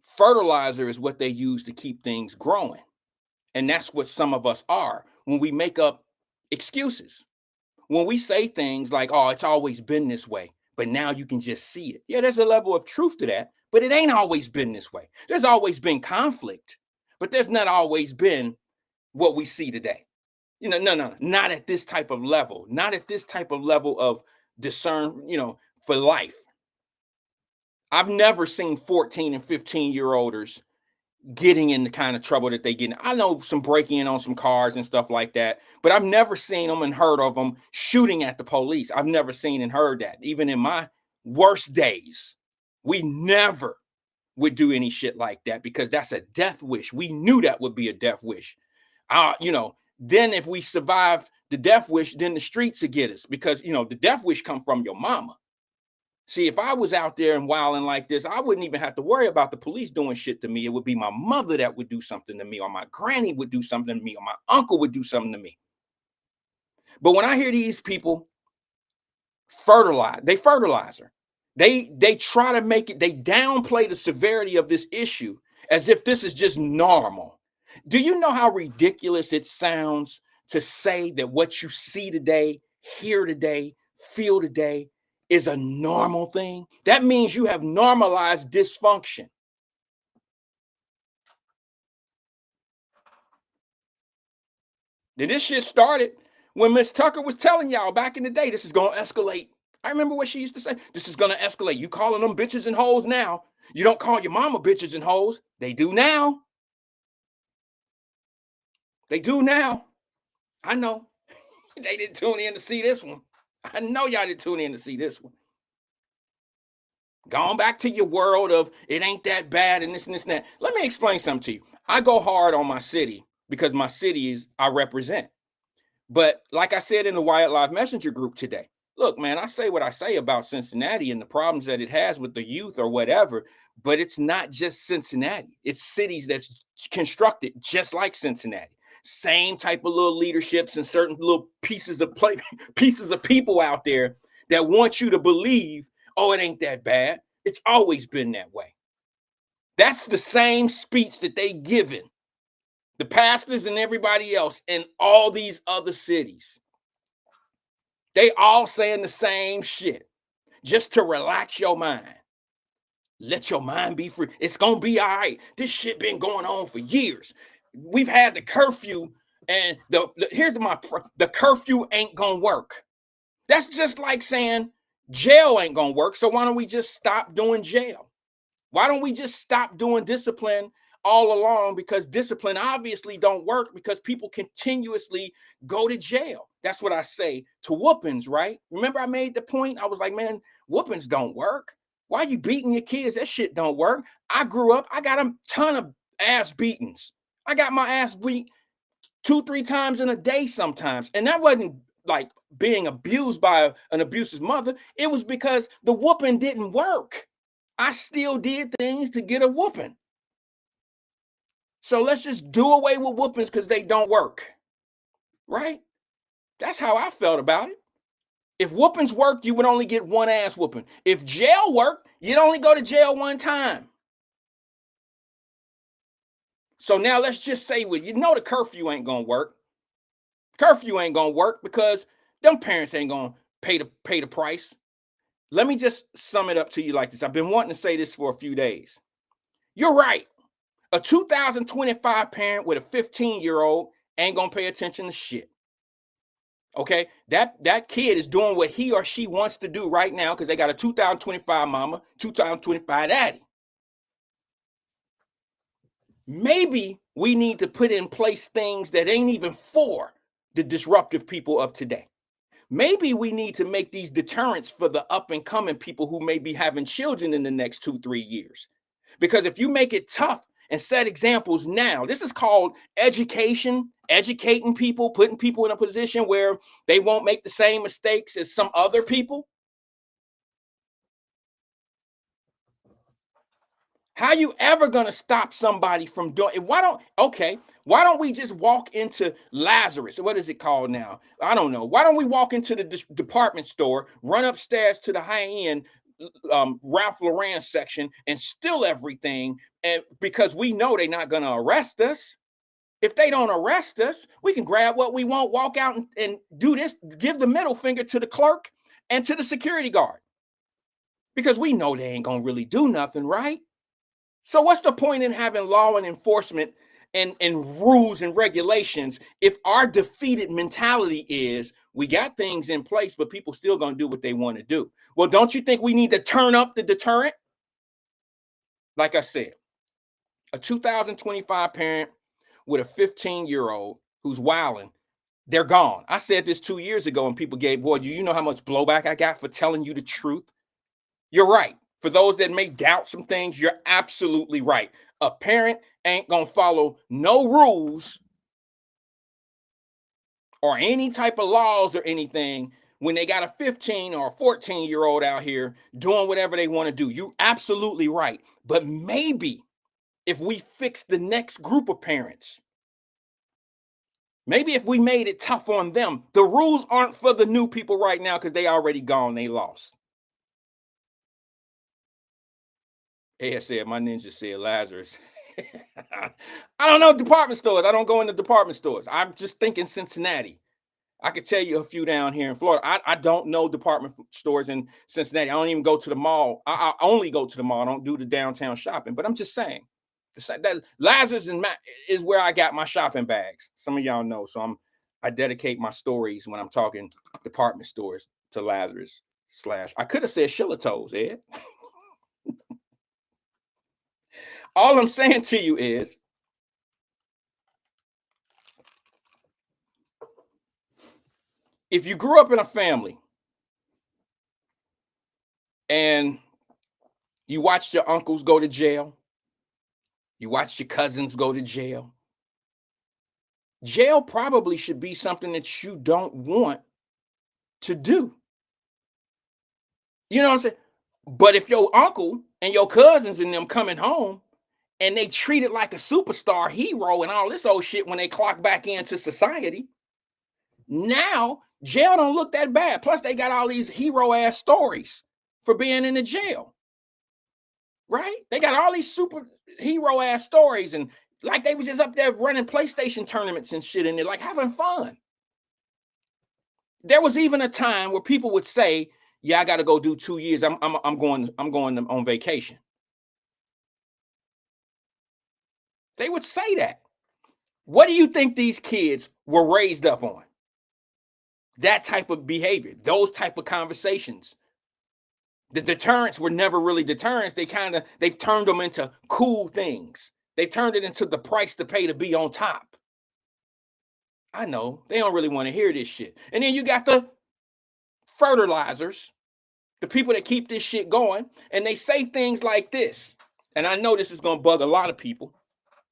Fertilizer is what they use to keep things growing. And that's what some of us are when we make up excuses. When we say things like, oh, it's always been this way. but now you can just see it. Yeah, there's a level of truth to that, but it ain't always been this way. There's always been conflict, but there's not always been what we see today. No, not at this type of level, not at this type of level of discern, for life. I've never seen 14 and 15-year-olders getting in the kind of trouble that they get in. I know some breaking in on some cars and stuff like that, but I've never seen them and heard of them shooting at the police. I've never seen and heard that. Even in my worst days, we never would do any shit like that because that's a death wish. We knew that would be a death wish. Then if we survive the death wish, then the streets would get us because, the death wish come from your mama. See, if I was out there and wilding like this, I wouldn't even have to worry about the police doing shit to me. It would be my mother that would do something to me, or my granny would do something to me, or my uncle would do something to me. But when I hear these people fertilize her. They try to make it, they downplay the severity of this issue as if this is just normal. Do you know how ridiculous it sounds to say that what you see today, hear today, feel today is a normal thing? That means you have normalized dysfunction. Then this shit started when Miss Tucker was telling y'all back in the day, this is going to escalate. I remember what she used to say. This is going to escalate. You calling them bitches and hoes now. You don't call your mama bitches and hoes. They do now. They do now. I know. They didn't tune in to see this one. I know y'all didn't tune in to see this one. Going back to your world of it ain't that bad and this and this and that. Let me explain something to you. I go hard on my city because my city is I represent. But like I said in the Wyatt Live Messenger group today, look, man, I say what I say about Cincinnati and the problems that it has with the youth or whatever, but it's not just Cincinnati. It's cities that's constructed just like Cincinnati. Same type of little leaderships and certain little pieces of people out there that want you to believe, oh, it ain't that bad. It's always been that way. That's the same speech that they given the pastors and everybody else in all these other cities. They all saying the same shit just to relax your mind. Let your mind be free. It's going to be all right. This shit been going on for years. We've had the curfew and the curfew ain't going to work. That's just like saying jail ain't going to work. So why don't we just stop doing jail? Why don't we just stop doing discipline all along? Because discipline obviously don't work because people continuously go to jail. That's what I say to whoopings, right? Remember I made the point? I was like, man, whoopings don't work. Why are you beating your kids? That shit don't work. I grew up, I got a ton of ass beatings. I got my ass beat 2-3 times in a day sometimes. And that wasn't like being abused by an abusive mother. It was because the whooping didn't work. I still did things to get a whooping. So let's just do away with whoopings because they don't work, right? That's how I felt about it. If whoopings worked, you would only get one ass whooping. If jail worked, you'd only go to jail one time. So now let's just say, well, the curfew ain't going to work. Curfew ain't going to work because them parents ain't going to pay the price. Let me just sum it up to you like this. I've been wanting to say this for a few days. You're right. A 2025 parent with a 15-year-old ain't going to pay attention to shit. Okay? That kid is doing what he or she wants to do right now because they got a 2025 mama, 2025 daddy. Maybe we need to put in place things that ain't even for the disruptive people of today. Maybe we need to make these deterrents for the up and coming people who may be having children in the next 2-3 years. Because if you make it tough and set examples now, this is called education, educating people, putting people in a position where they won't make the same mistakes as some other people. How you ever going to stop somebody from doing it? Why don't we just walk into Lazarus? What is it called now? I don't know. Why don't we walk into the department store, run upstairs to the high-end Ralph Lauren section and steal everything? And because we know they're not going to arrest us. If they don't arrest us, we can grab what we want, walk out and do this, give the middle finger to the clerk and to the security guard. because we know they ain't gonna really do nothing, right? So what's the point in having law and enforcement and rules and regulations if our defeated mentality is we got things in place, but people still gonna do what they want to do? Well, don't you think we need to turn up the deterrent? Like I said, a 2025 parent with a 15-year-old who's wilding, they're gone. I said this 2 years ago, and people gave, boy, do you know how much blowback I got for telling you the truth? You're right. For those that may doubt some things, you're absolutely right. A parent ain't gonna follow no rules or any type of laws or anything when they got a 15 or a 14-year-old out here doing whatever they want to do. You absolutely right. But maybe if we fix the next group of parents, maybe if we made it tough on them, the rules aren't for the new people right now because they already gone, they lost. Ed said, my ninja said Lazarus. I don't know department stores. I don't go into department stores. I'm just thinking Cincinnati. I could tell you a few down here in Florida. I don't know department stores in Cincinnati. I don't even go to the mall. I only go to the mall. I don't do the downtown shopping. But I'm just saying, that Lazarus is where I got my shopping bags. Some of y'all know. So I dedicate my stories when I'm talking department stores to Lazarus / I could have said Shillitoes, Ed. All I'm saying to you is, if you grew up in a family and you watched your uncles go to jail, you watched your cousins go to jail, jail probably should be something that you don't want to do. You know what I'm saying? But if your uncle and your cousins and them coming home and they treat it like a superstar hero and all this old shit when they clock back into society, now jail don't look that bad. Plus, they got all these hero-ass stories for being in the jail, right? They got all these superhero-ass stories, and like they was just up there running PlayStation tournaments and shit, and they're like having fun. There was even a time where people would say, "Yeah, I got to go do 2 years. I'm going on vacation." They would say that. What do you think these kids were raised up on? That type of behavior, those type of conversations. The deterrents were never really deterrents. They've turned them into cool things. They turned it into the price to pay to be on top. I know they don't really want to hear this shit. And then you got the fertilizers, the people that keep this shit going, and they say things like this. And I know this is going to bug a lot of people,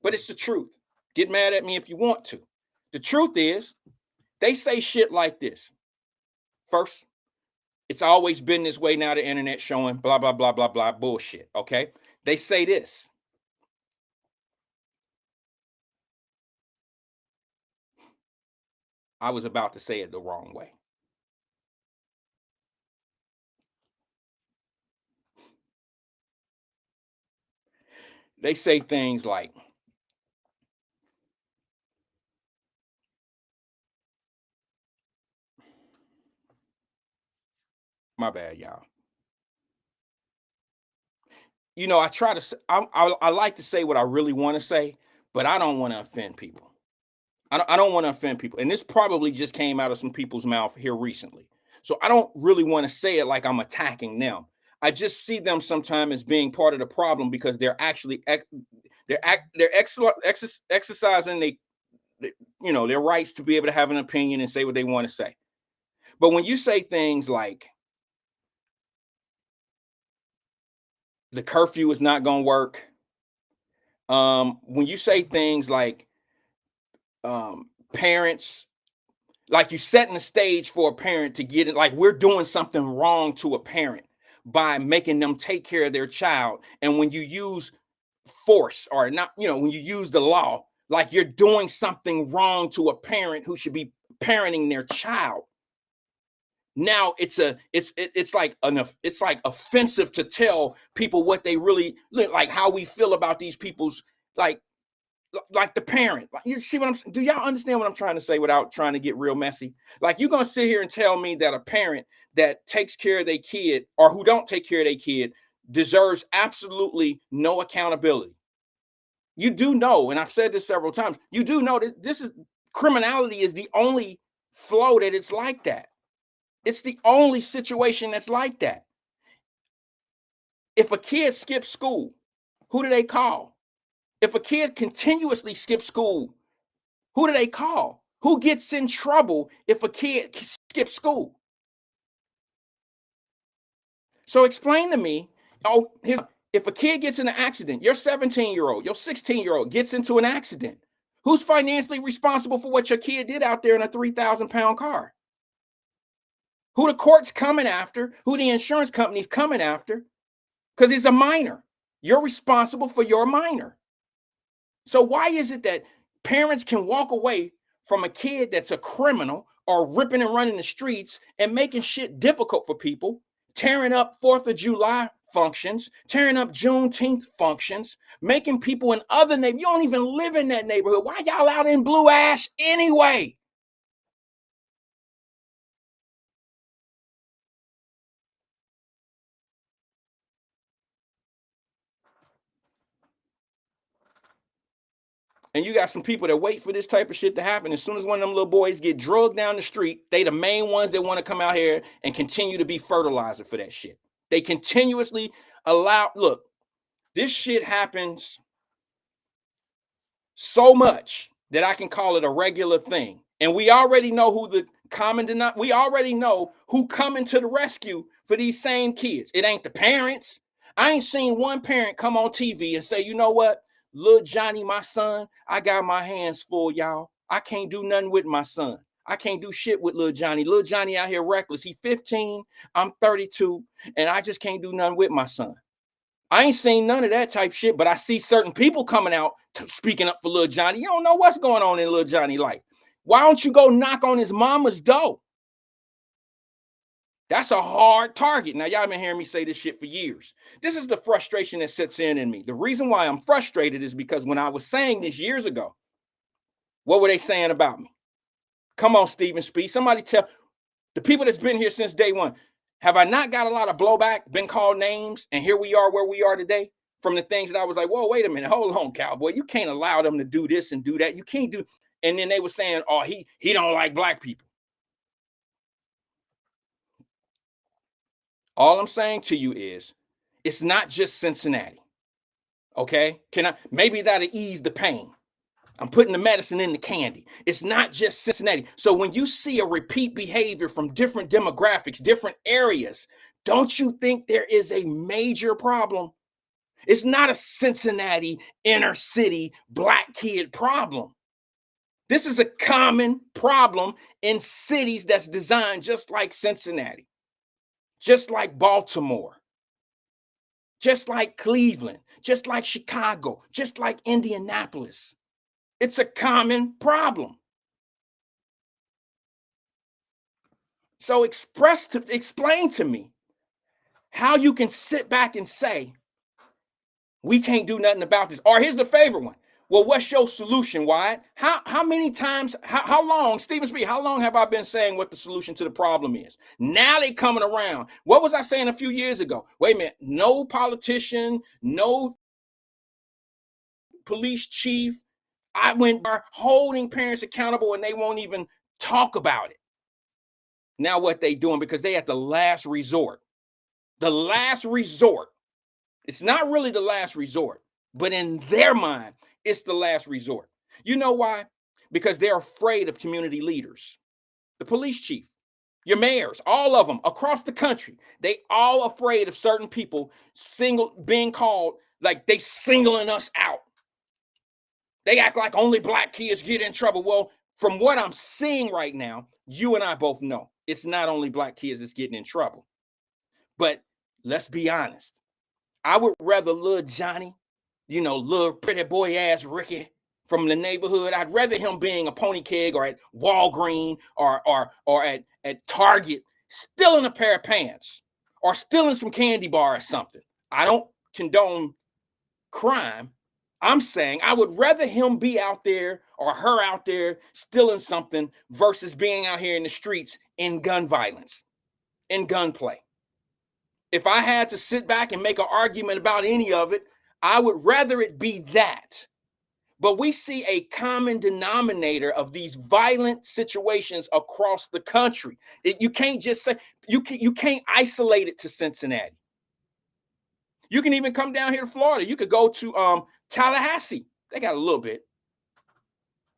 but it's the truth. Get mad at me if you want to. The truth is, they say shit like this. First, it's always been this way. Now the internet showing blah, blah, blah, blah, blah, bullshit, okay? They say this. I was about to say it the wrong way. They say things like, my bad, y'all. You know, I try to, I like to say what I really want to say, but I don't want to offend people. I don't want to offend people. And this probably just came out of some people's mouth here recently. So I don't really want to say it like I'm attacking them. I just see them sometimes as being part of the problem because they're actually exercising their rights to be able to have an opinion and say what they want to say. But when you say things like the curfew is not going to work, when you say things like parents, like you setting the stage for a parent to get it, like we're doing something wrong to a parent by making them take care of their child. And when you use force or not, when you use the law, like you're doing something wrong to a parent who should be parenting their child. Now it's like offensive to tell people what they really like, how we feel about these people's like like the parent. You see what I'm? Do y'all understand what I'm trying to say without trying to get real messy? Like you're gonna sit here and tell me that a parent that takes care of their kid or who don't take care of their kid deserves absolutely no accountability. You do know, and I've said this several times, you do know that this is criminality is the only flow that it's like that. It's the only situation that's like that. If a kid skips school, who do they call? If a kid continuously skips school, who do they call? Who gets in trouble if a kid skips school? So explain to me, if a kid gets in an accident, your 17-year-old, your 16-year-old gets into an accident, who's financially responsible for what your kid did out there in a 3,000-pound car? Who the court's coming after, who the insurance company's coming after, because he's a minor. You're responsible for your minor. So why is it that parents can walk away from a kid that's a criminal or ripping and running the streets and making shit difficult for people, tearing up 4th of July functions, tearing up Juneteenth functions, making people in other neighborhoods, you don't even live in that neighborhood. Why y'all out in Blue Ash anyway? And you got some people that wait for this type of shit to happen. As soon as one of them little boys get drugged down the street, they the main ones that want to come out here and continue to be fertilizer for that shit. They continuously look, this shit happens so much that I can call it a regular thing. And we already know who the we already know who coming to the rescue for these same kids. It ain't the parents. I ain't seen one parent come on TV and say, you know what? Little Johnny, my son, I got my hands full, y'all. I can't do nothing with my son. I can't do shit with little Johnny. Little Johnny out here reckless. He 15, I'm 32, and I just can't do nothing with my son. I ain't seen none of that type shit, but I see certain people coming out speaking up for little Johnny. You don't know what's going on in little Johnny's life. Why don't you go knock on his mama's door? That's a hard target. Now, y'all been hearing me say this shit for years. This is the frustration that sets in me. The reason why I'm frustrated is because when I was saying this years ago, what were they saying about me? Come on, Stephen Speed. Somebody tell the people that's been here since day one. Have I not got a lot of blowback, been called names, and here we are where we are today? From the things that I was like, whoa, wait a minute, hold on, cowboy. You can't allow them to do this and do that. You can't do. And then they were saying, oh, he don't like black people. All I'm saying to you is, it's not just Cincinnati. Okay? Maybe that'll ease the pain. I'm putting the medicine in the candy. It's not just Cincinnati. So when you see a repeat behavior from different demographics, different areas, don't you think there is a major problem? It's not a Cincinnati inner city black kid problem. This is a common problem in cities that's designed just like Cincinnati, just like Baltimore, just like Cleveland, just like Chicago, just like Indianapolis. It's a common problem. So explain to me how you can sit back and say, we can't do nothing about this. Or here's the favorite one. Well, what's your solution, Wyatt? How many times, how long, Stephen Speed, how long have I been saying what the solution to the problem is? Now they coming around. What was I saying a few years ago? Wait a minute, no politician, no police chief. I went holding parents accountable and they won't even talk about it. Now what they doing, because they at the last resort. The last resort. It's not really the last resort, but in their mind, it's the last resort. You know why? Because they're afraid of community leaders. The police chief, your mayors, all of them across the country, they all afraid of certain people being called like they singling us out. They act like only black kids get in trouble. Well, from what I'm seeing right now, you and I both know it's not only black kids that's getting in trouble. But let's be honest. I would rather little Johnny, little pretty boy ass Ricky from the neighborhood. I'd rather him being a pony keg or at Walgreens or at Target, stealing a pair of pants or stealing some candy bar or something. I don't condone crime. I'm saying I would rather him be out there or her out there stealing something versus being out here in the streets in gun violence, in gunplay. If I had to sit back and make an argument about any of it, I would rather it be that. But we see a common denominator of these violent situations across the country. You can't just say, you can't isolate it to Cincinnati. You can even come down here to Florida. You could go to Tallahassee. They got a little bit.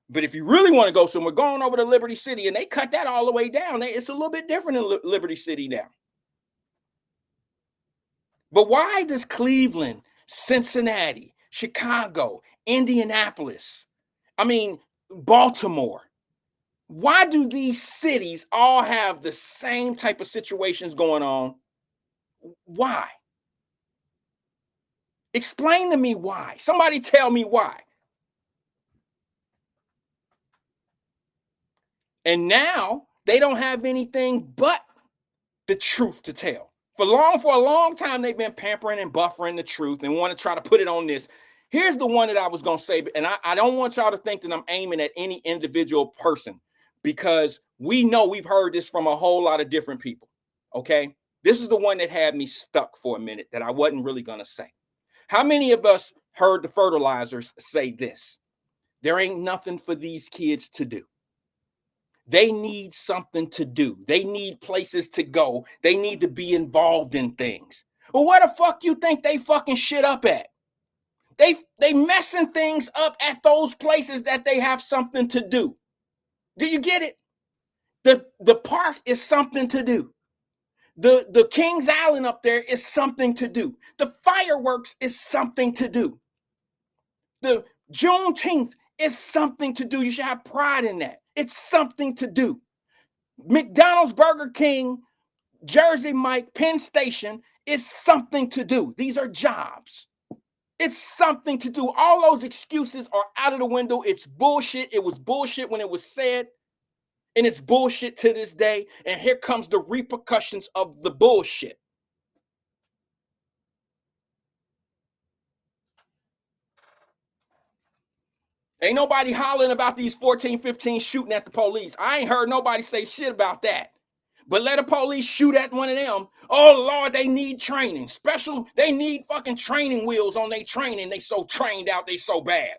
But if you really want to go somewhere, going over to Liberty City, and they cut that all the way down. It's a little bit different in Liberty City now. But why does Cleveland, Cincinnati, Chicago, Indianapolis, Baltimore, why do these cities all have the same type of situations going on? Why? Explain to me why. Somebody tell me why. And now they don't have anything but the truth to tell. For a long time, they've been pampering and buffering the truth and want to try to put it on this. Here's the one that I was going to say, and I don't want y'all to think that I'm aiming at any individual person, because we know we've heard this from a whole lot of different people, okay? This is the one that had me stuck for a minute that I wasn't really going to say. How many of us heard the fertilizers say this? There ain't nothing for these kids to do. They need something to do. They need places to go. They need to be involved in things. Well, where the fuck you think they fucking shit up at? They messing things up at those places that they have something to do. Do you get it? The park is something to do. The Kings Island up there is something to do. The fireworks is something to do. The Juneteenth is something to do. You should have pride in that. It's something to do. McDonald's, Burger King, Jersey Mike, Penn Station is something to do. These are jobs. It's something to do. All those excuses are out of the window. It's bullshit. It was bullshit when it was said, and it's bullshit to this day. And here comes the repercussions of the bullshit. Ain't nobody hollering about these 14, 15 shooting at the police. I ain't heard nobody say shit about that. But let a police shoot at one of them. Oh, Lord, they need training. They need fucking training wheels on their training. They so trained out, they so bad.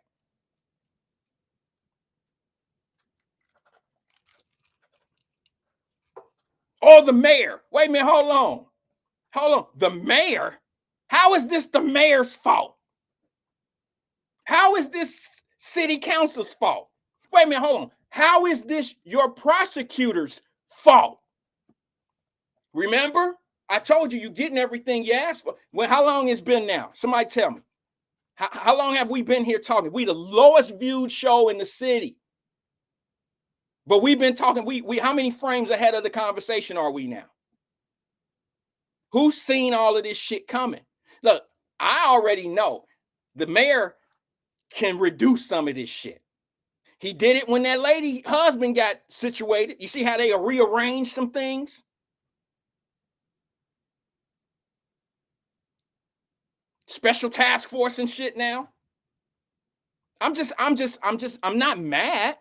Or the mayor. Wait a minute, hold on. The mayor? How is this the mayor's fault? How is this city council's fault? Wait a minute, hold on. How is this your prosecutor's fault? Remember, I told you, you're getting everything you asked for. Well, how long it's been now? Somebody tell me. How long have we been here talking? We the lowest viewed show in the city. But we've been talking, we how many frames ahead of the conversation are we now? Who's seen all of this shit coming? Look, I already know the mayor can reduce some of this shit. He did it when that lady husband got situated. You see how they rearranged some things? Special task force and shit now. I'm not mad.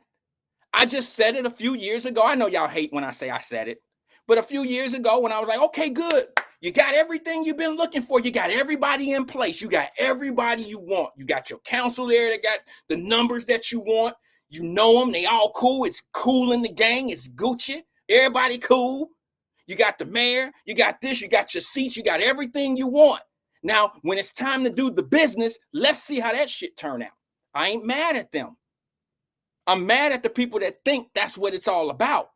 I just said it a few years ago. I know y'all hate when I say I said it, but a few years ago when I was like, okay, good. You got everything you've been looking for. You got everybody in place. You got everybody you want. You got your council there that got the numbers that you want. You know them. They all cool. It's cool in the gang. It's Gucci. Everybody cool. You got the mayor. You got this. You got your seats. You got everything you want. Now, when it's time to do the business, let's see how that shit turn out. I ain't mad at them. I'm mad at the people that think that's what it's all about.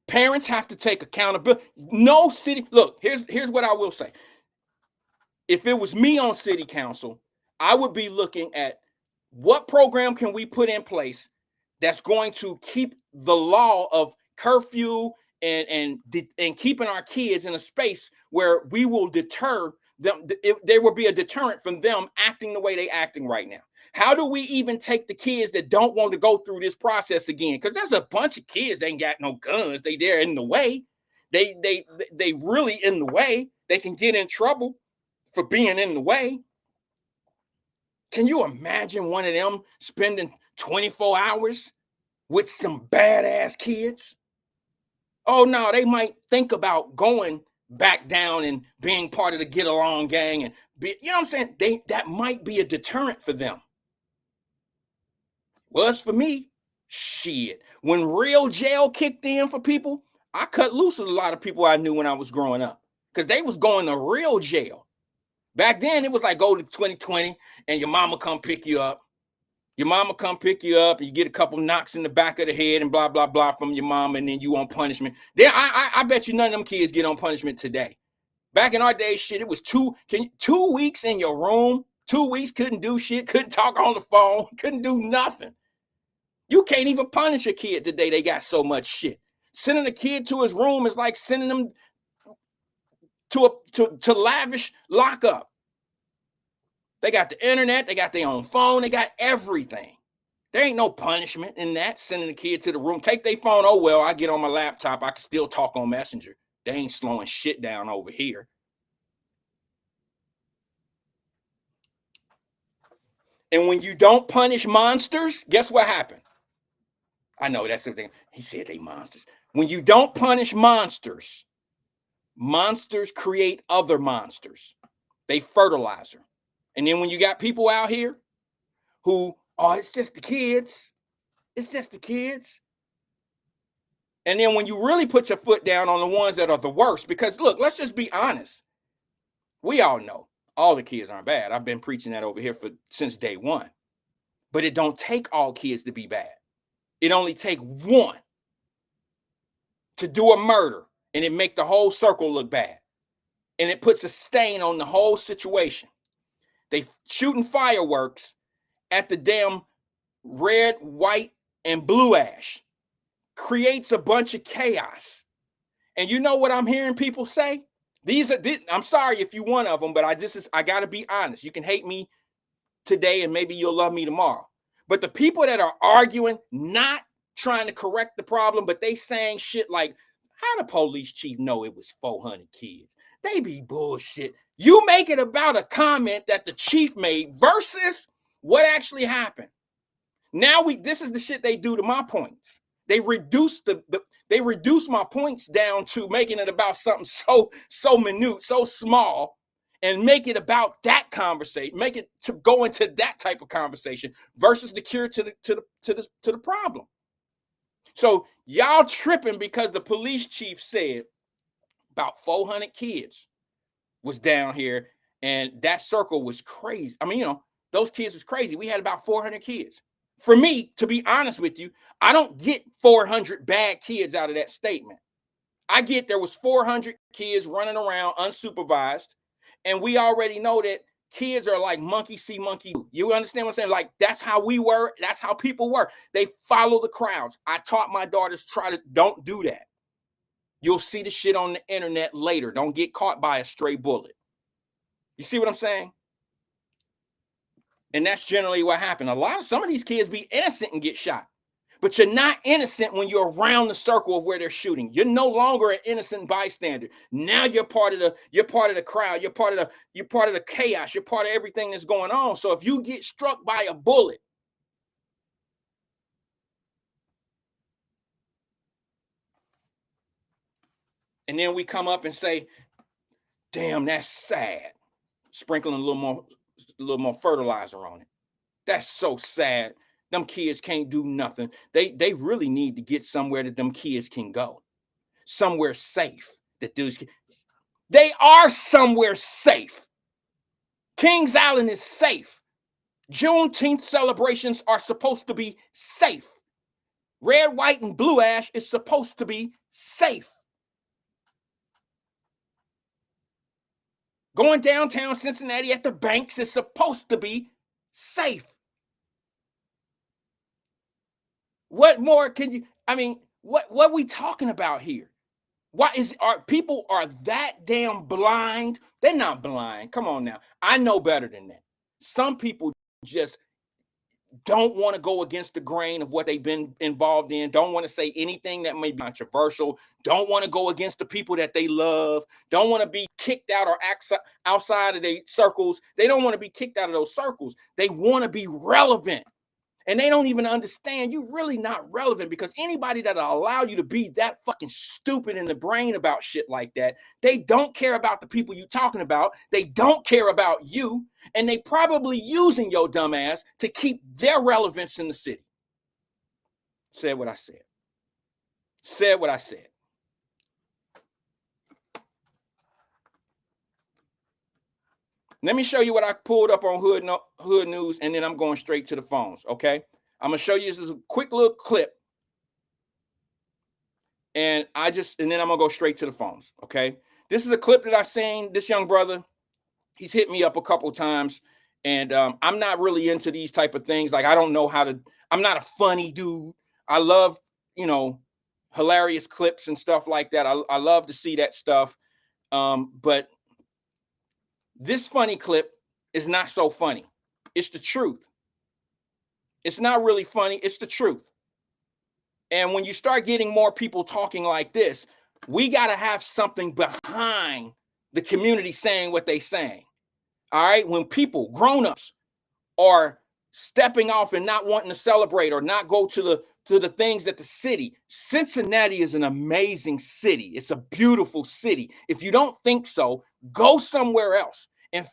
Parents have to take accountability. No city, look, here's what I will say. If it was me on city council, I would be looking at what program can we put in place that's going to keep the law of curfew and keeping our kids in a space where we will deter them. There will be a deterrent from them acting the way they're acting right now. How do we even take the kids that don't want to go through this process again? Because there's a bunch of kids that ain't got no guns. They're in the way. They really in the way. they can get in trouble for being in the way. Can you imagine one of them spending 24 hours with some badass kids? Oh no, they might think about going back down and being part of the get along gang and be, you know what I'm saying? That might be a deterrent for them. Was for me. Shit. When real jail kicked in for people, I cut loose with a lot of people I knew when I was growing up because they was going to real jail. Back then, it was like go to 2020 and your mama come pick you up. Your mama come pick you up and you get a couple knocks in the back of the head and blah, blah, blah from your mom, and then you on punishment. Then I bet you none of them kids get on punishment today. Back in our day, shit, it was 2 weeks in your room. 2 weeks, couldn't do shit, couldn't talk on the phone, couldn't do nothing. You can't even punish a kid today. They got so much shit. Sending a kid to his room is like sending them to lavish lockup. They got the internet, they got their own phone, they got everything. There ain't no punishment in that, sending the kid to the room. Take their phone, oh well, I get on my laptop, I can still talk on Messenger. They ain't slowing shit down over here. And when you don't punish monsters, guess what happened? I know that's the thing. He said they monsters. When you don't punish monsters, monsters create other monsters. They fertilize her. And then when you got people out here who, oh, it's just the kids. It's just the kids. And then when you really put your foot down on the ones that are the worst, because look, let's just be honest. We all know all the kids aren't bad. I've been preaching that over here since day one. But it don't take all kids to be bad. It only take one to do a murder and it make the whole circle look bad. And it puts a stain on the whole situation. They shooting fireworks at the damn red, white, and blue ash. Creates a bunch of chaos. And you know what I'm hearing people say? I'm sorry if you one of them, but I gotta be honest. You can hate me today and maybe you'll love me tomorrow. But the people that are arguing, not trying to correct the problem, but they saying shit like, how the police chief know it was 400 kids? They be bullshit. You make it about a comment that the chief made versus what actually happened. Now this is the shit they do to my points. They reduce they reduce my points down to making it about something so minute, so small, and make it about that conversation, make it to go into that type of conversation versus the cure to the problem. So y'all tripping because the police chief said about 400 kids was down here and that circle was crazy. I mean, those kids was crazy. We had about 400 kids. For me, to be honest with you, I don't get 400 bad kids out of that statement. I get there was 400 kids running around unsupervised. And we already know that kids are like monkey see, monkey do. You understand what I'm saying? Like, that's how we were. That's how people were. They follow the crowds. I taught my daughters, don't do that. You'll see the shit on the internet later. Don't get caught by a stray bullet. You see what I'm saying? And that's generally what happened. Some of these kids be innocent and get shot. But you're not innocent when you're around the circle of where they're shooting. You're no longer an innocent bystander. Now you're part of the crowd. You're part of the chaos. You're part of everything that's going on. So if you get struck by a bullet, and then we come up and say, damn, that's sad. Sprinkling a little more fertilizer on it. That's so sad. Them kids can't do nothing. They really need to get somewhere that them kids can go. Somewhere safe. They are somewhere safe. Kings Island is safe. Juneteenth celebrations are supposed to be safe. Red, white, and blue ash is supposed to be safe. Going downtown Cincinnati at the banks is supposed to be safe. What more can you, what are we talking about here? People are that damn blind? They're not blind. Come on now. I know better than that. Some people just don't want to go against the grain of what they've been involved in, don't want to say anything that may be controversial, don't want to go against the people that they love, don't want to be kicked out or outside of their circles. They don't want to be kicked out of those circles. They want to be relevant. And they don't even understand you're really not relevant, because anybody that'll allow you to be that fucking stupid in the brain about shit like that, they don't care about the people you're talking about. They don't care about you. And they probably using your dumb ass to keep their relevance in the city. Said what I said. Said what I said. Let me show you what I pulled up on Hood News, and then I'm going straight to the phones, okay? I'm going to show you this is a quick little clip, and then I'm going to go straight to the phones, okay? This is a clip that I seen. This young brother, he's hit me up a couple times, and I'm not really into these type of things. Like, I don't know how to, I'm not a funny dude. I love, hilarious clips and stuff like that. I love to see that stuff, but this funny clip is not so funny. It's the truth. It's not really funny. It's the truth. And when you start getting more people talking like this, we got to have something behind the community saying what they saying. All right. When people, grown-ups, are stepping off and not wanting to celebrate or not go to the things that the city. Cincinnati is an amazing city. It's a beautiful city. If you don't think so, go somewhere else and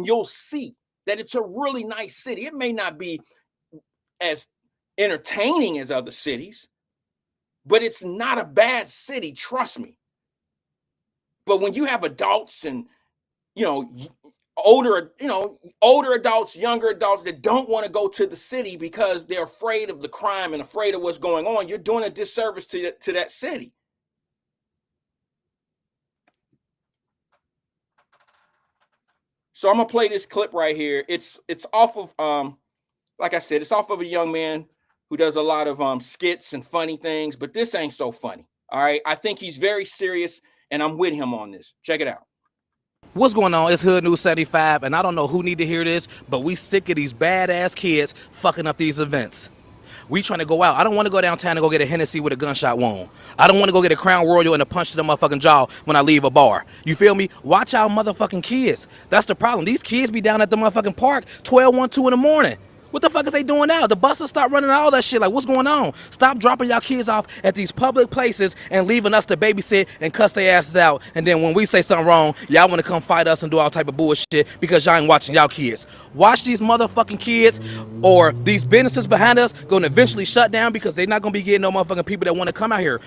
you'll see that it's a really nice city. It may not be as entertaining as other cities, but it's not a bad city, trust me. But when you have adults and older adults, younger adults that don't want to go to the city because they're afraid of the crime and afraid of what's going on, you're doing a disservice to that city. So I'm gonna play this clip right here. It's off of like I said, it's off of a young man who does a lot of skits and funny things, but this ain't so funny. All right, I think he's very serious, and I'm with him on this. Check it out. What's going on? It's Hood News 75, and I don't know who need to hear this, but we sick of these badass kids fucking up these events. We trying to go out. I don't want to go downtown and go get a Hennessy with a gunshot wound. I don't want to go get a Crown Royal and a punch to the motherfucking jaw when I leave a bar. You feel me? Watch out motherfucking kids. That's the problem. These kids be down at the motherfucking park 12, 1, 2 in the morning. What the fuck is they doing now? The buses stop running all that shit. Like, what's going on? Stop dropping y'all kids off at these public places and leaving us to babysit and cuss their asses out. And then when we say something wrong, y'all want to come fight us and do all type of bullshit because y'all ain't watching y'all kids. Watch these motherfucking kids, or these businesses behind us going to eventually shut down because they're not going to be getting no motherfucking people that want to come out here.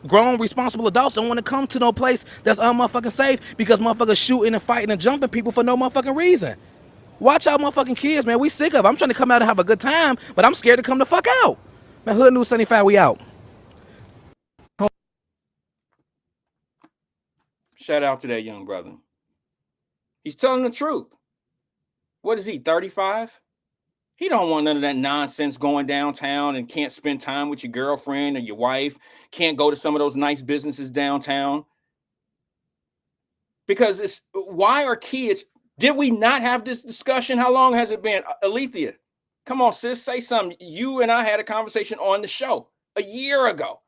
Grown, responsible adults don't want to come to no place that's unmotherfucking safe because motherfuckers shooting and fighting and jumping people for no motherfucking reason. Watch out motherfucking kids, man. We sick of it. I'm trying to come out and have a good time, but I'm scared to come the fuck out. Man, Hood News 75, we out. Shout out to that young brother. He's telling the truth. What is he, 35? He don't want none of that nonsense going downtown and can't spend time with your girlfriend or your wife, can't go to some of those nice businesses downtown. Because why are kids... Did we not have this discussion? How long has it been? Alethea, come on, sis, say something. You and I had a conversation on the show a year ago.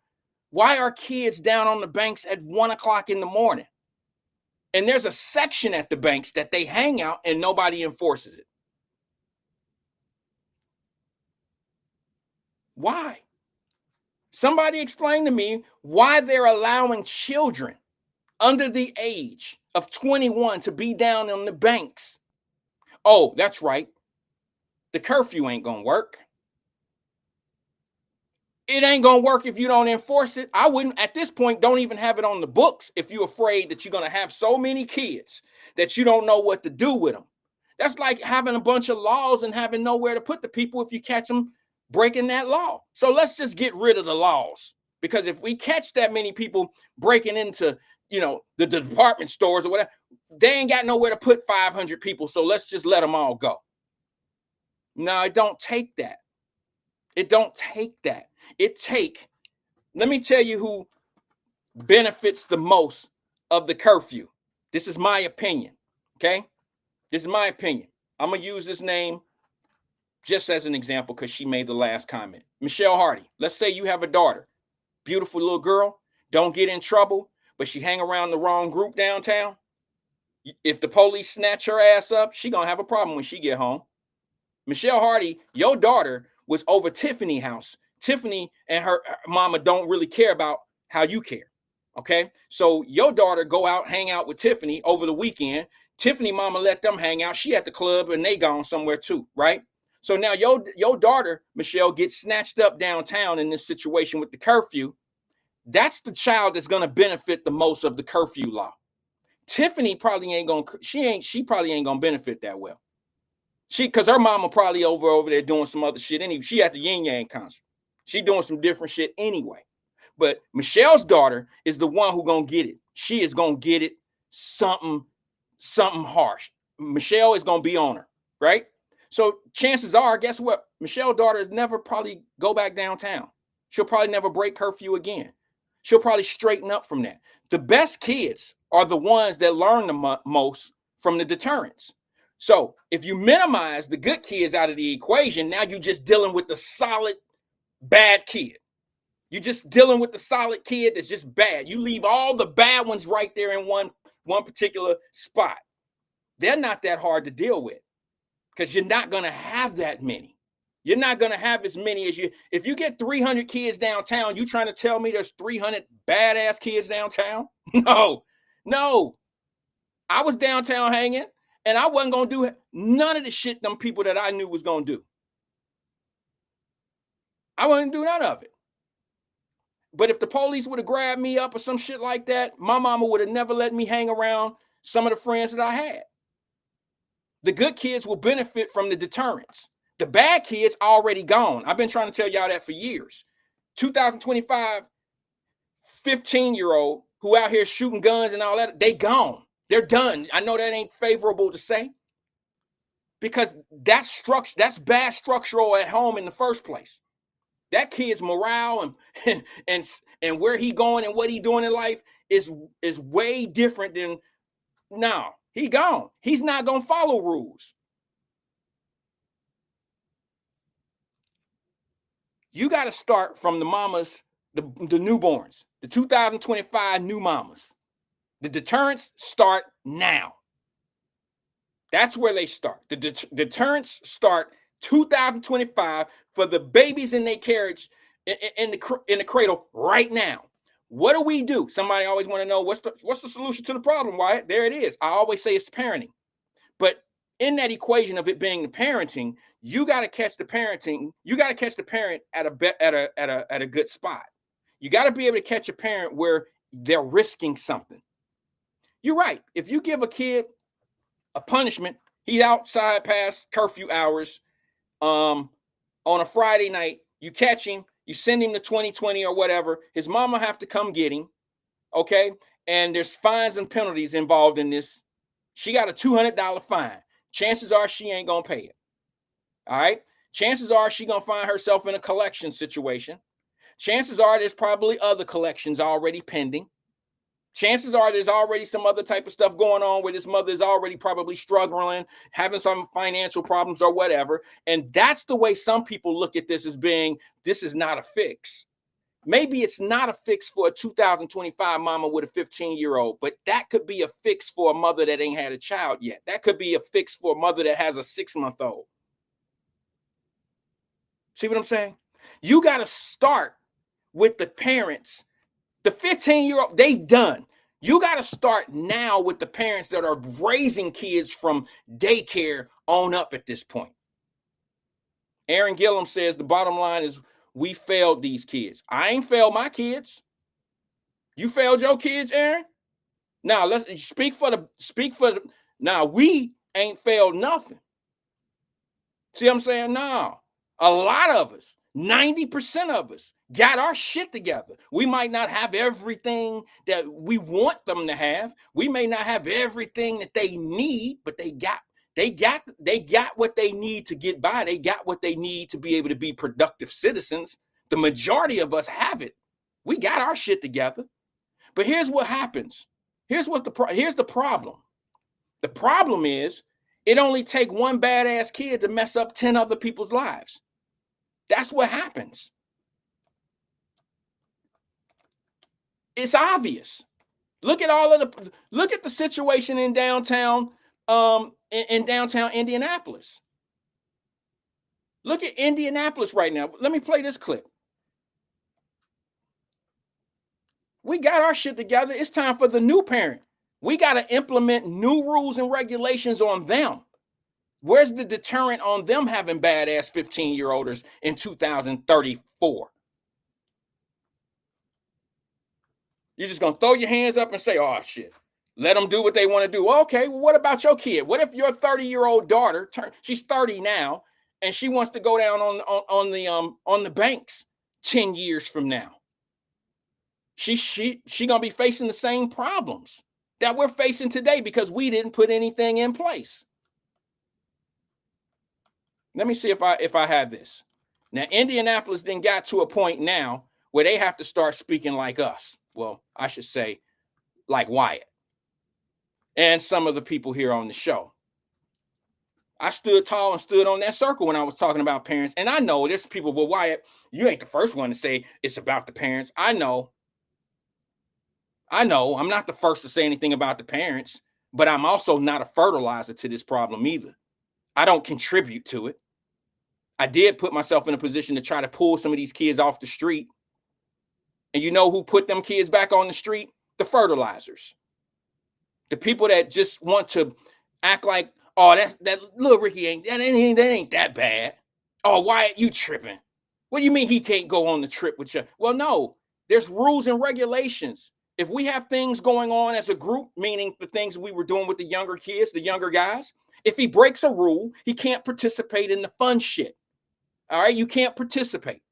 Why are kids down on the banks at 1 o'clock in the morning? And there's a section at the banks that they hang out and nobody enforces it. Why? Somebody explain to me why they're allowing children under the age of 21 to be down on the banks. Oh, that's right. The curfew ain't gonna work. It ain't gonna work if you don't enforce it. I wouldn't, at this point, don't even have it on the books if you're afraid that you're gonna have so many kids that you don't know what to do with them. That's like having a bunch of laws and having nowhere to put the people if you catch them breaking that law. So let's just get rid of the laws, because if we catch that many people breaking into the department stores or whatever, they ain't got nowhere to put 500 people. So let's just let them all go. No, it don't take that. It don't take that. Let me tell you who benefits the most of the curfew. This is my opinion. Okay. This is my opinion. I'm going to use this name just as an example, because she made the last comment. Michelle Hardy, let's say you have a daughter, beautiful little girl, don't get in trouble, but she hang around the wrong group downtown. If the police snatch her ass up, she gonna have a problem when she get home. Michelle Hardy, your daughter was over Tiffany house. Tiffany and her mama don't really care about how you care. Okay, so your daughter go out, hang out with Tiffany over the weekend. Tiffany mama let them hang out. She at the club and they gone somewhere too, right? So now your daughter, Michelle, gets snatched up downtown in this situation with the curfew. That's the child that's gonna benefit the most of the curfew law. Tiffany probably ain't gonna, she probably ain't gonna benefit that well. Because her mama probably over there doing some other shit anyway. She at the Yin Yang concert. She doing some different shit anyway. But Michelle's daughter is the one who gonna get it. She is gonna get it something harsh. Michelle is gonna be on her, right? So chances are, guess what? Michelle's daughter is never probably go back downtown. She'll probably never break curfew again. She'll probably straighten up from that. The best kids are the ones that learn the most from the deterrents. So if you minimize the good kids out of the equation, now you're just dealing with the solid bad kid. You're just dealing with the solid kid that's just bad. You leave all the bad ones right there in one particular spot. They're not that hard to deal with because you're not going to have that many. You're not going to have as many as you. If you get 300 kids downtown, you trying to tell me there's 300 badass kids downtown? No. I was downtown hanging. And I wasn't going to do none of the shit them people that I knew was going to do. I wouldn't do none of it. But if the police would have grabbed me up or some shit like that, my mama would have never let me hang around some of the friends that I had. The good kids will benefit from the deterrence. The bad kids already gone. I've been trying to tell y'all that for years. 2025, 15-year-old who out here shooting guns and all that, they gone. They're done. I know that ain't favorable to say because that's bad structural at home in the first place. That kid's morale and where he going and what he doing in life is way different than no, he gone. He's not gonna follow rules. You got to start from the mamas, the newborns, the 2025 new mamas. The deterrents start now. That's where they start. The deterrents start 2025 for the babies in their carriage in the cradle right now. What do we do? Somebody always want to know what's the solution to the problem, Wyatt? There it is. I always say it's parenting. But in that equation of it being the parenting, you got to catch the parenting. You got to catch the parent at a good spot. You got to be able to catch a parent where they're risking something. You're right. If you give a kid a punishment, he's outside past curfew hours on a Friday night, you catch him, you send him to 2020 or whatever, his mama have to come get him, okay? And there's fines and penalties involved in this. She got a $200 fine. Chances are she ain't going to pay it, all right? Chances are she going to find herself in a collection situation. Chances are there's probably other collections already pending. Chances are there's already some other type of stuff going on where this mother is already probably struggling, having some financial problems or whatever. And that's the way some people look at this as being, this is not a fix. Maybe it's not a fix for a 2025 mama with a 15-year-old, but that could be a fix for a mother that ain't had a child yet. That could be a fix for a mother that has a 6-month-old. See what I'm saying? You got to start with the parents. The 15-year-old, they done. You got to start now with the parents that are raising kids from daycare on up at this point. Aaron Gillum says the bottom line is we failed these kids. I ain't failed my kids. You failed your kids, Aaron? Now let's speak for the now we ain't failed nothing. See what I'm saying? No. A lot of us, 90% of us, got our shit together. We might not have everything that we want them to have. We may not have everything that they need, but they got what they need to get by. They got what they need to be able to be productive citizens. The majority of us have it. We got our shit together. But here's what happens. Here's the problem. The problem is It only take one badass kid to mess up 10 other people's lives. That's what happens. It's obvious. Look at the situation in downtown Indianapolis. Look at Indianapolis right now. Let me play this clip. We got our shit together. It's time for the new parent. We got to implement new rules and regulations on them. Where's the deterrent on them having badass 15-year-olders in 2034? You're just going to throw your hands up and say, oh, shit. Let them do what they want to do. Okay, well, what about your kid? What if your 30-year-old daughter, she's 30 now, and she wants to go down on the banks 10 years from now? She gonna be facing the same problems that we're facing today because we didn't put anything in place. Let me see if I have this. Now, Indianapolis then got to a point now where they have to start speaking like us. Well, I should say like Wyatt and some of the people here on the show. I stood tall and stood on that circle when I was talking about parents. And I know there's people, well, Wyatt, you ain't the first one to say it's about the parents. I know. I'm not the first to say anything about the parents, but I'm also not a fertilizer to this problem either. I don't contribute to it. I did put myself in a position to try to pull some of these kids off the street. And you know who put them kids back on the street? The fertilizers. The people that just want to act like, oh, that little Ricky ain't that bad. Oh, Wyatt, you tripping. What do you mean he can't go on the trip with you? Well, no, there's rules and regulations. If we have things going on as a group, meaning the things we were doing with the younger kids, the younger guys, if he breaks a rule, he can't participate in the fun shit. All right, you can't participate.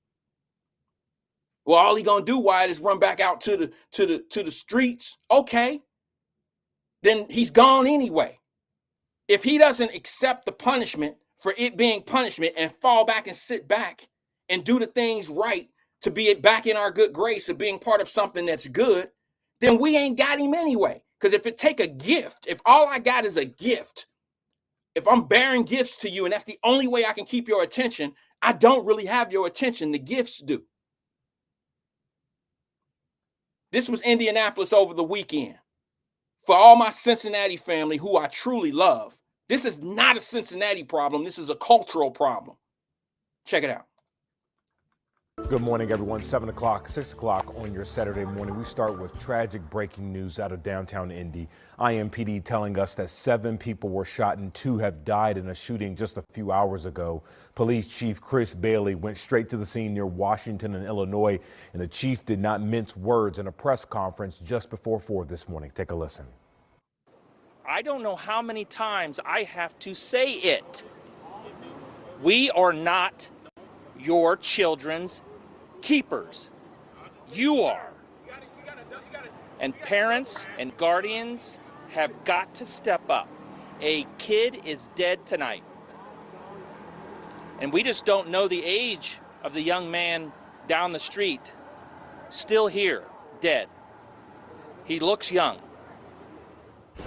Well, all he gonna do, Wyatt, is run back out to the streets. Okay, then he's gone anyway. If he doesn't accept the punishment for it being punishment and fall back and sit back and do the things right to be back in our good grace of being part of something that's good, then we ain't got him anyway. Because if it take a gift, if all I got is a gift, if I'm bearing gifts to you and that's the only way I can keep your attention, I don't really have your attention. The gifts do. This was Indianapolis over the weekend. For all my Cincinnati family who I truly love, this is not a Cincinnati problem. This is a cultural problem. Check it out. Good morning, everyone. 7 o'clock, 6 o'clock on your Saturday morning. We start with tragic breaking news out of downtown Indy. IMPD telling us that 7 people were shot and 2 have died in a shooting just a few hours ago. Police Chief Chris Bailey went straight to the scene near Washington and Illinois, and the chief did not mince words in a press conference just before 4 this morning. Take a listen. I don't know how many times I have to say it. We are not your children's keepers. You are. And parents and guardians have got to step up. A kid is dead tonight. And we just don't know the age of the young man down the street, still here, dead. He looks young.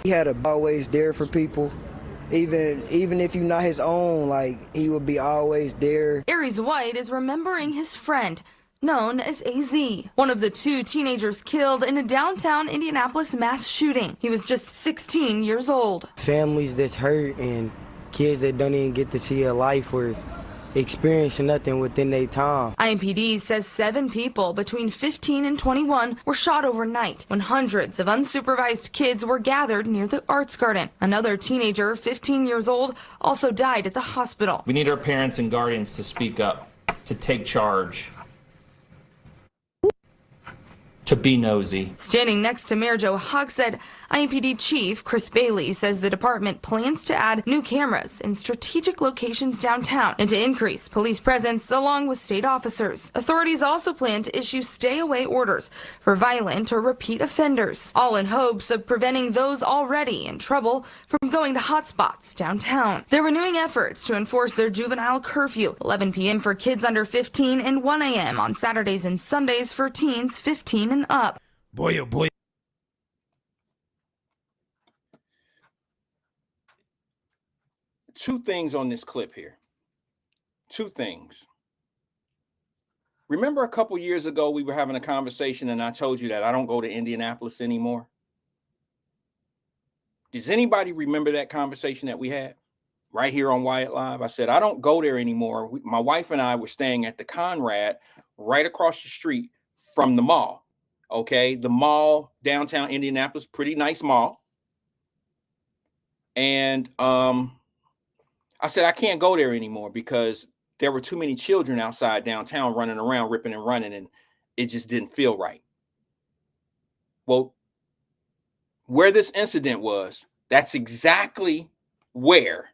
He had always there for people. Even if you're not his own, like, he would be always there. Aries White is remembering his friend, known as AZ, one of the 2 teenagers killed in a downtown Indianapolis mass shooting. He was just 16 years old. Families that's hurt and kids that don't even get to see a life or experience nothing within their time. IMPD says 7 people between 15 and 21 were shot overnight when hundreds of unsupervised kids were gathered near the Arts Garden. Another teenager, 15 years old, also died at the hospital. We need our parents and guardians to speak up, to take charge, to be nosy. Standing next to Mayor Joe Hogsett, IMPD Chief Chris Bailey says the department plans to add new cameras in strategic locations downtown and to increase police presence along with state officers. Authorities also plan to issue stay-away orders for violent or repeat offenders, all in hopes of preventing those already in trouble from going to hotspots downtown. They're renewing efforts to enforce their juvenile curfew, 11 p.m. for kids under 15 and 1 a.m. on Saturdays and Sundays for teens 15 and up. Boy, oh boy. two things on this clip here. Two things. Remember a couple years ago, we were having a conversation and I told you that I don't go to Indianapolis anymore? Does anybody remember that conversation that we had right here on Wyatt Live? I said, I don't go there anymore. My wife and I were staying at the Conrad right across the street from the mall. Okay. The mall, downtown Indianapolis, pretty nice mall. And I said, I can't go there anymore because there were too many children outside downtown running around, ripping and running, and it just didn't feel right. Well, where this incident was, that's exactly where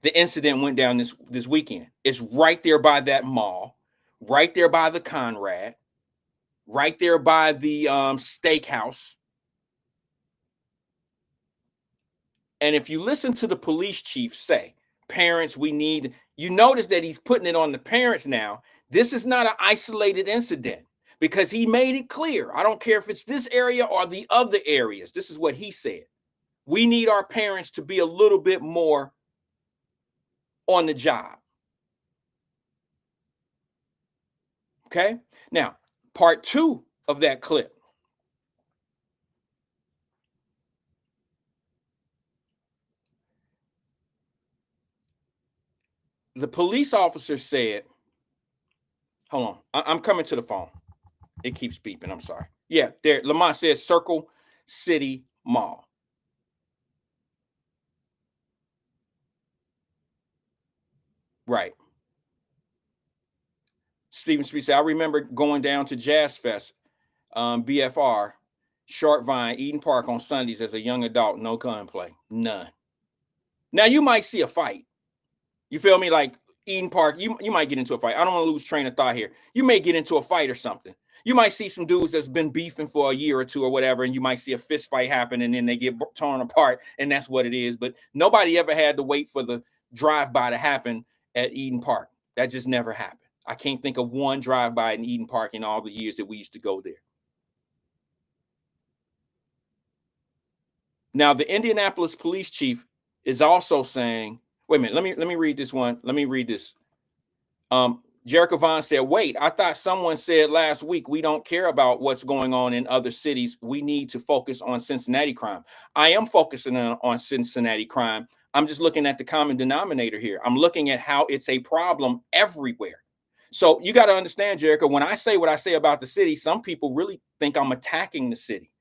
the incident went down this weekend. It's right there by that mall, right there by the Conrad, right there by the steakhouse. And if you listen to the police chief say, parents, we need, you notice that he's putting it on the parents now. This is not an isolated incident because he made it clear. I don't care if it's this area or the other areas. This is what he said. We need our parents to be a little bit more on the job. Okay. Now, part two of that clip. The police officer said, hold on, I'm coming to the phone. It keeps beeping. I'm sorry. Yeah, there. Lamont says Circle City Mall. Right. Stephen Street said, I remember going down to Jazz Fest, BFR, Short Vine, Eden Park on Sundays as a young adult. No gunplay. None. Now, you might see a fight. You feel me? Like Eden Park, you might get into a fight. I don't want to lose train of thought here. You may get into a fight or something. You might see some dudes that's been beefing for a year or two or whatever, and you might see a fist fight happen, and then they get torn apart, and that's what it is. But nobody ever had to wait for the drive-by to happen at Eden Park. That just never happened. I can't think of one drive-by in Eden Park in all the years that we used to go there. Now, the Indianapolis police chief is also saying, wait a minute, let me read this one. Let me read this. Jericho Vaughn said, wait, I thought someone said last week we don't care about what's going on in other cities. We need to focus on Cincinnati crime. I am focusing on Cincinnati crime. I'm just looking at the common denominator here. I'm looking at how it's a problem everywhere. So you got to understand, Jericho, when I say what I say about the city, some people really think I'm attacking the city.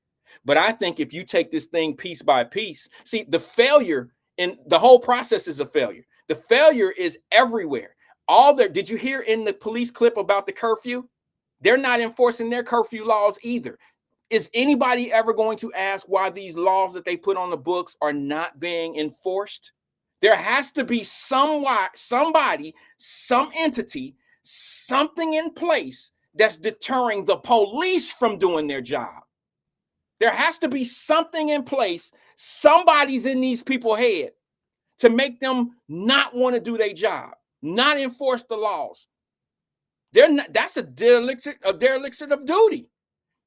But I think if you take this thing piece by piece, see, the failure in the whole process is a failure. The failure is everywhere. Did you hear in the police clip about the curfew? They're not enforcing their curfew laws either. Is anybody ever going to ask why these laws that they put on the books are not being enforced? There has to be somebody, some entity, something in place that's deterring the police from doing their job. There has to be something in place. Somebody's in these people's head to make them not want to do their job, not enforce the laws. That's a dereliction of duty.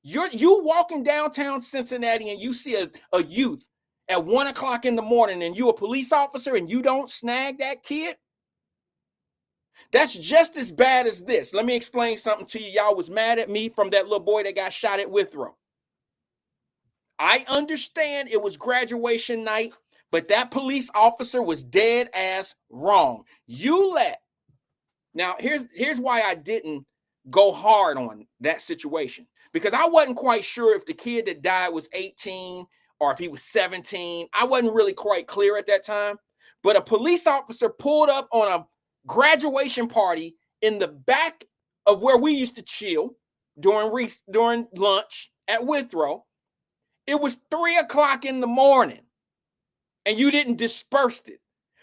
You walking downtown Cincinnati and you see a youth at 1 o'clock in the morning and you a police officer and you don't snag that kid. That's just as bad as this. Let me explain something to you. Y'all was mad at me from that little boy that got shot at Withrow. I understand it was graduation night, but that police officer was dead ass wrong. Now here's why I didn't go hard on that situation, because I wasn't quite sure if the kid that died was 18 or if he was 17. I wasn't really quite clear at that time, but a police officer pulled up on a graduation party in the back of where we used to chill during lunch at Withrow. It was 3 o'clock in the morning and you didn't disperse it.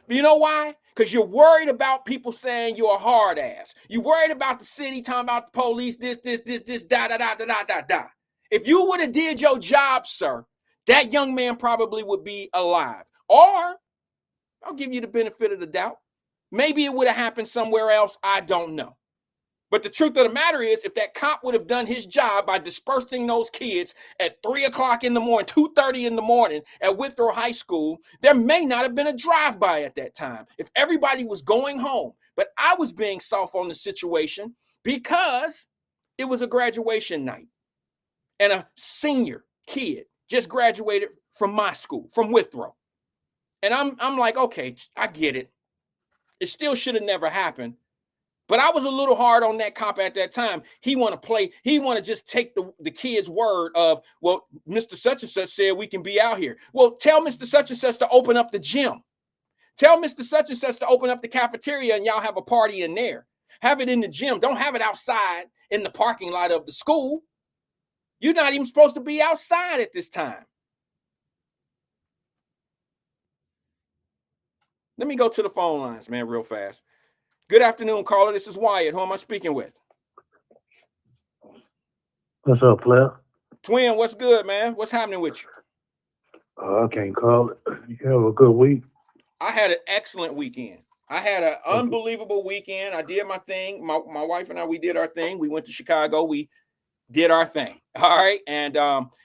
You know why? Because you're worried about people saying you're a hard ass. You're worried about the city talking about the police, this, da, da, da, da, da, da, da. If you would have did your job, sir, that young man probably would be alive. Or, I'll give you the benefit of the doubt, maybe it would have happened somewhere else. I don't know. But the truth of the matter is, if that cop would have done his job by dispersing those kids at 3 o'clock in the morning, 2:30 in the morning at Withrow High School, there may not have been a drive-by at that time if everybody was going home. But I was being soft on the situation because it was a graduation night and a senior kid just graduated from my school, from Withrow. And I'm like, okay, I get it. It still should have never happened. But I was a little hard on that cop at that time. He want to just take the kid's word of, well, Mr. Such and Such said we can be out here. Well, tell Mr. Such and Such to open up the gym. Tell Mr. Such and Such to open up the cafeteria and y'all have a party in there. Have it in the gym. Don't have it outside in the parking lot of the school. You're not even supposed to be outside at this time. Let me go to the phone lines, man, real fast. Good afternoon, caller. This is Wyatt. Who am I speaking with? What's up, player? Twin, what's good, man? What's happening with you? I can't call it. You have a good week? I had an excellent weekend. I had an unbelievable weekend. I did my thing. My wife and I, we did our thing. We went to Chicago. We did our thing. All right. And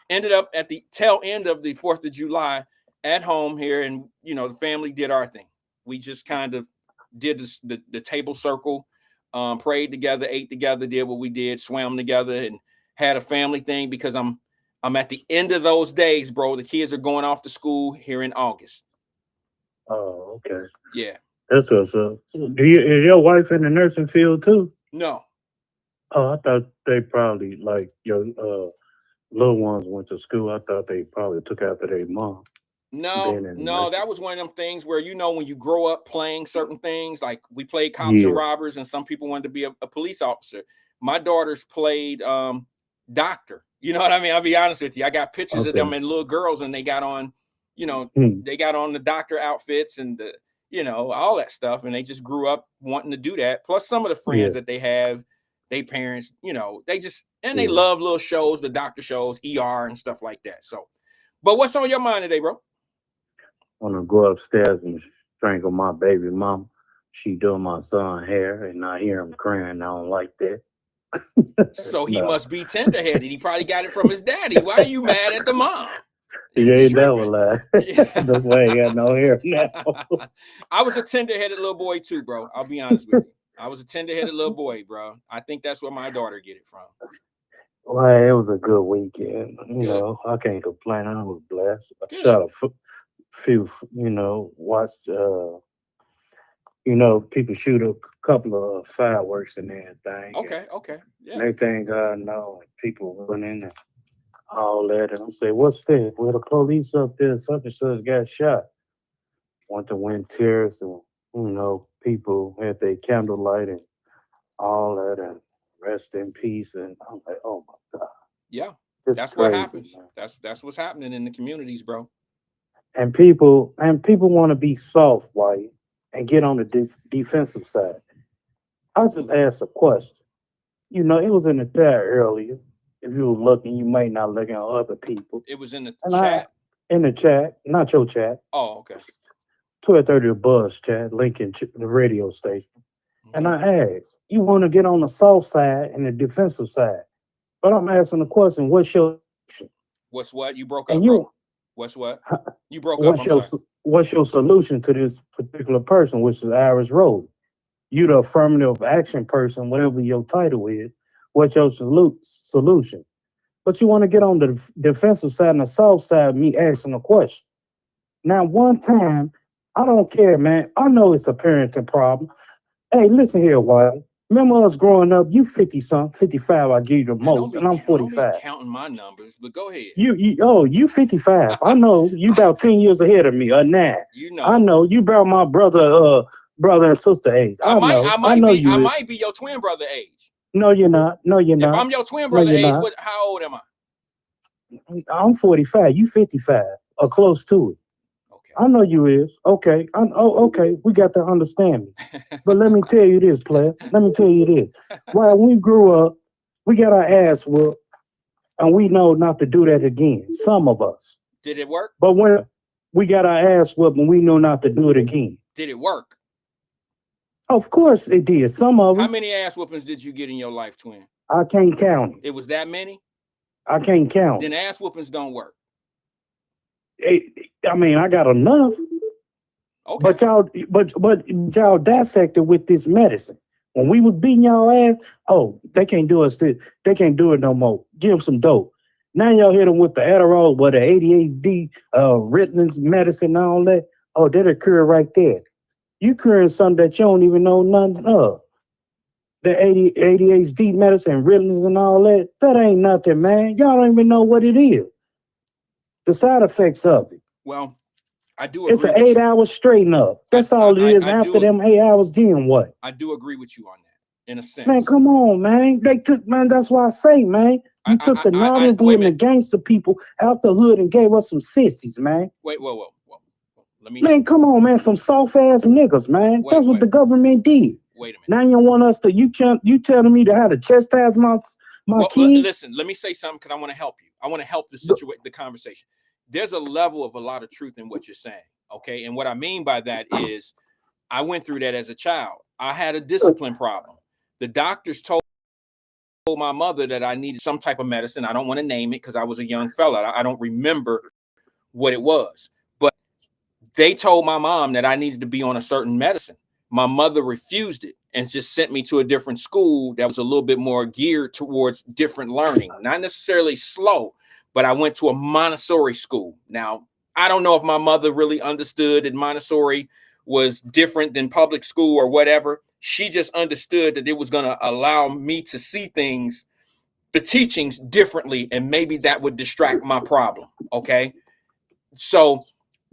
ended up at the tail end of the 4th of July at home here. And, the family did our thing. We just kind of did the table circle, prayed together, ate together, did what we did, swam together, and had a family thing because I'm at the end of those days, bro. The kids are going off to school here in August. Oh, okay. Yeah. That's what's up. Is your wife in the nursing field too? No. Oh, I thought they probably, like, your little ones went to school. I thought they probably took after their mom. No, that was one of them things where, when you grow up playing certain things, like we played cops and robbers, and some people wanted to be a police officer. My daughters played doctor. You know what I mean? I'll be honest with you. I got pictures of them and little girls, and they got on, they got on the doctor outfits and all that stuff, and they just grew up wanting to do that. Plus, some of the friends that they have, they parents, they just they love little shows, the doctor shows, ER and stuff like that. So, but what's on your mind today, bro? I want to go upstairs and strangle my baby mom. She doing my son's hair, and I hear him crying. I don't like that. So he must be tender-headed. He probably got it from his daddy. Why are you mad at the mom? He ain't never lied. That's why he got no hair now. I was a tender-headed little boy too, bro. I'll be honest with you. I was a tender-headed little boy, bro. I think that's where my daughter get it from. Well, it was a good weekend. I can't complain. I was blessed. I shot a few, watched, people shoot a couple of fireworks and everything. Okay. Yeah. Next thing God know, people running and all that. And I'm saying, what's this? Well, the police up there, such and such got shot. Went to win tears and, people had their candlelight and all that and rest in peace. And I'm like, oh my God. Yeah. It's that's crazy, what happens. Man. That's what's happening in the communities, bro. And people want to be soft, Wyatt, and get on the defensive side. I just asked a question. It was in the chat earlier. If you were looking, you might not look at other people. It was in the chat? In the chat, not your chat. Oh, okay. 1230 Buzz chat, linking the radio station. Mm-hmm. And I asked, you want to get on the soft side and the defensive side. But I'm asking the question, what's your... What's what? You broke up, bro. What's what? You broke up. What's your solution to this particular person, which is Iris Road? You the affirmative action person, whatever your title is. What's your solution? But you want to get on the defensive side and the soft side, me asking a question. Now, one time, I don't care, man. I know it's a parenting problem. Hey, listen here, Wyatt. Remember us growing up? You 50-something, 55, I give you the most, and I'm 45. Don't be counting my numbers, but go ahead. You 55. I know you about 10 years ahead of me, or 9. I know you about my brother and sister age. I might be your twin brother age. No, you're not. If I'm your twin brother age, how old am I? I'm 45. You 55, or close to it. I know you is. Okay. Okay. We got to understand me. But let me tell you this, player. Let me tell you this. While we grew up, we got our ass whooped, and we know not to do that again. Some of us. Did it work? But when we got our ass whooped and we know not to do it again. Did it work? Of course it did. Some of How us. many ass whoopings did you get in your life, twin? I can't count it. It was that many? I can't count. Then ass whoopings don't work. I mean, I got enough. Okay. But y'all dissected with this medicine. When we was beating y'all ass, oh, they can't do us this. They can't do it no more. Give them some dope. Now y'all hit them with the Adderall, with the ADHD, Ritalin medicine and all that. Oh, that occur right there. You curing something that you don't even know nothing of. The ADHD medicine, Ritalin and all that, that ain't nothing, man. Y'all don't even know what it is. The side effects of it. Well, I do agree. It's an 8 hours straighten up. That's all it is. After them 8 hours, then what? I do agree with you on that, in a sense. Man, come on, man. They took, man, that's why I say, man. You took the Nollywood and the gangster people out the hood and gave us some sissies, man. Wait, whoa. Let me. Man, come on, man. Some soft ass niggas, man. That's what the government did. Wait a minute. Now you want us to, you telling me to how to chastise my kid? Listen, let me say something because I want to help you. I want to help the conversation. There's a level of a lot of truth in what you're saying, okay? And what I mean by that is I went through that as a child. I had a discipline problem. The doctors told my mother that I needed some type of medicine. I don't want to name it because I was a young fella. I don't remember what it was. But they told my mom that I needed to be on a certain medicine. My mother refused it and just sent me to a different school that was a little bit more geared towards different learning, not necessarily slow, but I went to a Montessori school. Now, I don't know if my mother really understood that Montessori was different than public school or whatever. She just understood that it was going to allow me to see things, the teachings differently, and maybe that would distract my problem, okay? So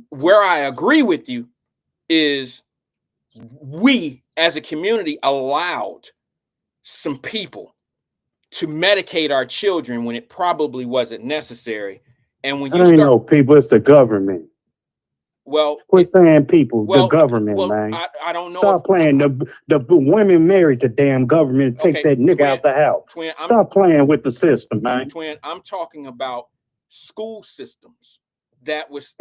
where I agree with you is we as a community allowed some people to medicate our children when it probably wasn't necessary. And when you ain't no people, it's the government. Well, quit saying people, the government, man. I don't know. Stop playing. The women married the damn government. Take that nigga out the house. Stop playing with the system, man. Twin, I'm talking about school systems that was.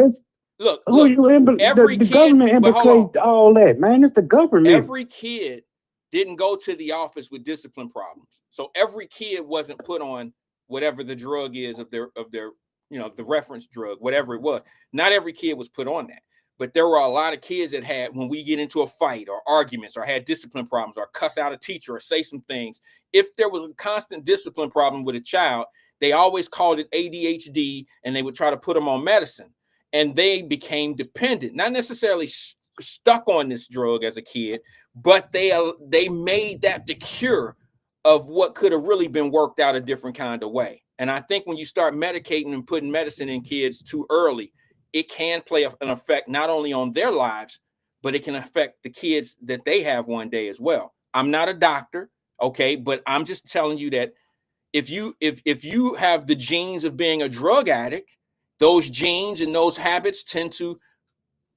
Look, every the kid, government implicates all that, man. It's the government. Every kid didn't go to the office with discipline problems. So every kid wasn't put on whatever the drug is of their, the reference drug, whatever it was. Not every kid was put on that. But there were a lot of kids that had, when we get into a fight or arguments or had discipline problems or cuss out a teacher or say some things, if there was a constant discipline problem with a child, they always called it ADHD and they would try to put them on medicine. And they became dependent, not necessarily stuck on this drug as a kid, but they made that the cure of what could have really been worked out a different kind of way. And I think when you start medicating and putting medicine in kids too early, it can play an effect not only on their lives, but it can affect the kids that they have one day as well. I'm not a doctor, okay, but I'm just telling you that if you have the genes of being a drug addict, those genes and those habits tend to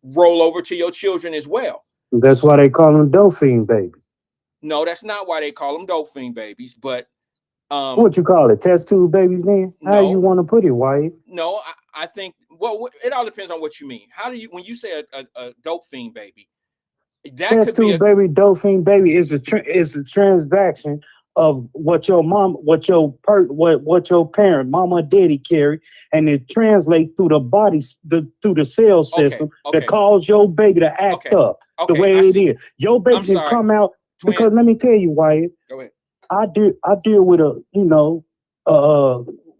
roll over to your children as well. That's why they call them dope fiend babies. No, that's not why they call them dope fiend babies. But what you call it? Test tube babies? Then how you want to put it, Wyatt? No, I think it all depends on what you mean. How do you when you say a dope fiend baby? That test could be tube baby, dope fiend baby is the transaction of what your mom, what your parent, mama or daddy carry, and it translates through the body, through the cell system that cause your baby to act up the way it is. Your baby can come out because let me tell you, Wyatt. Go ahead. I deal with a,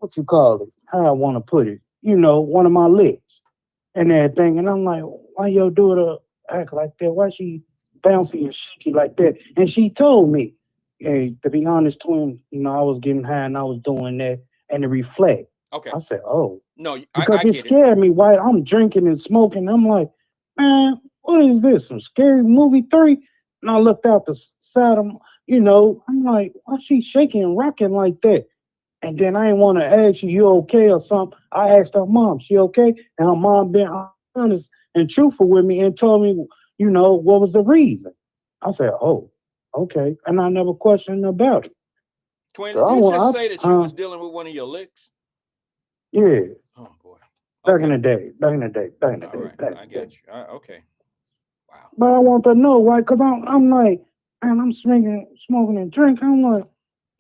what you call it? How I want to put it? One of my legs and everything, and I'm like, why your daughter act like that? Why she bouncy and shaky like that? And she told me. Hey, to be honest, twin, I was getting high and I was doing that, and to reflect. Okay. I said, oh. No, because it scared me, Wyatt. I'm drinking and smoking. I'm like, man, what is this? Some scary movie 3? And I looked out the side of, I'm like, why she shaking and rocking like that? And then I didn't want to ask you okay or something. I asked her mom, she okay? And her mom been honest and truthful with me and told me, what was the reason? I said, oh. Okay, and I never questioned about it. Twin, did you just say that you was dealing with one of your licks? Yeah. Oh boy. Back in the day. All right, I got you. Okay. Wow. But I want to know why, because I'm like, man, I'm smoking and drinking. I'm like,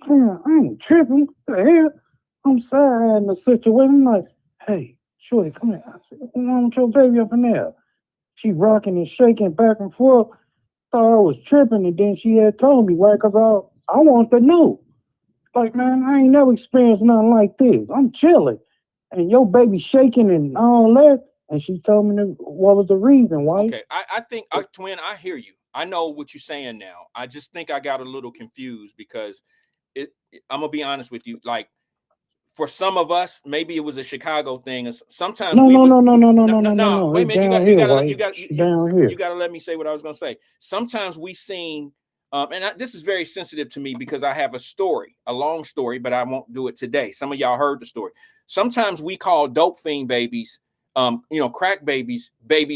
man, I ain't tripping. What the hell? I'm sad in the situation. I'm like, hey, shorty, come here. I said, what's wrong with your baby up in there? She rocking and shaking back and forth. Thought I was tripping, and then she had told me why, because I want to know. Like, man, I ain't never experienced nothing like this. I'm chilling, and your baby shaking and all that. And she told me what was the reason why. Okay, I think, twin, I hear you. I know what you're saying now. I just think I got a little confused because I'm gonna be honest with you. Like, for some of us, maybe it was a Chicago thing. Sometimes No. Wait a It's minute, down here, you got to let me say what I was gonna say. Sometimes we seen, this is very sensitive to me because I have a long story, but I won't do it today. Some of y'all heard the story. Sometimes we call dope fiend babies, crack babies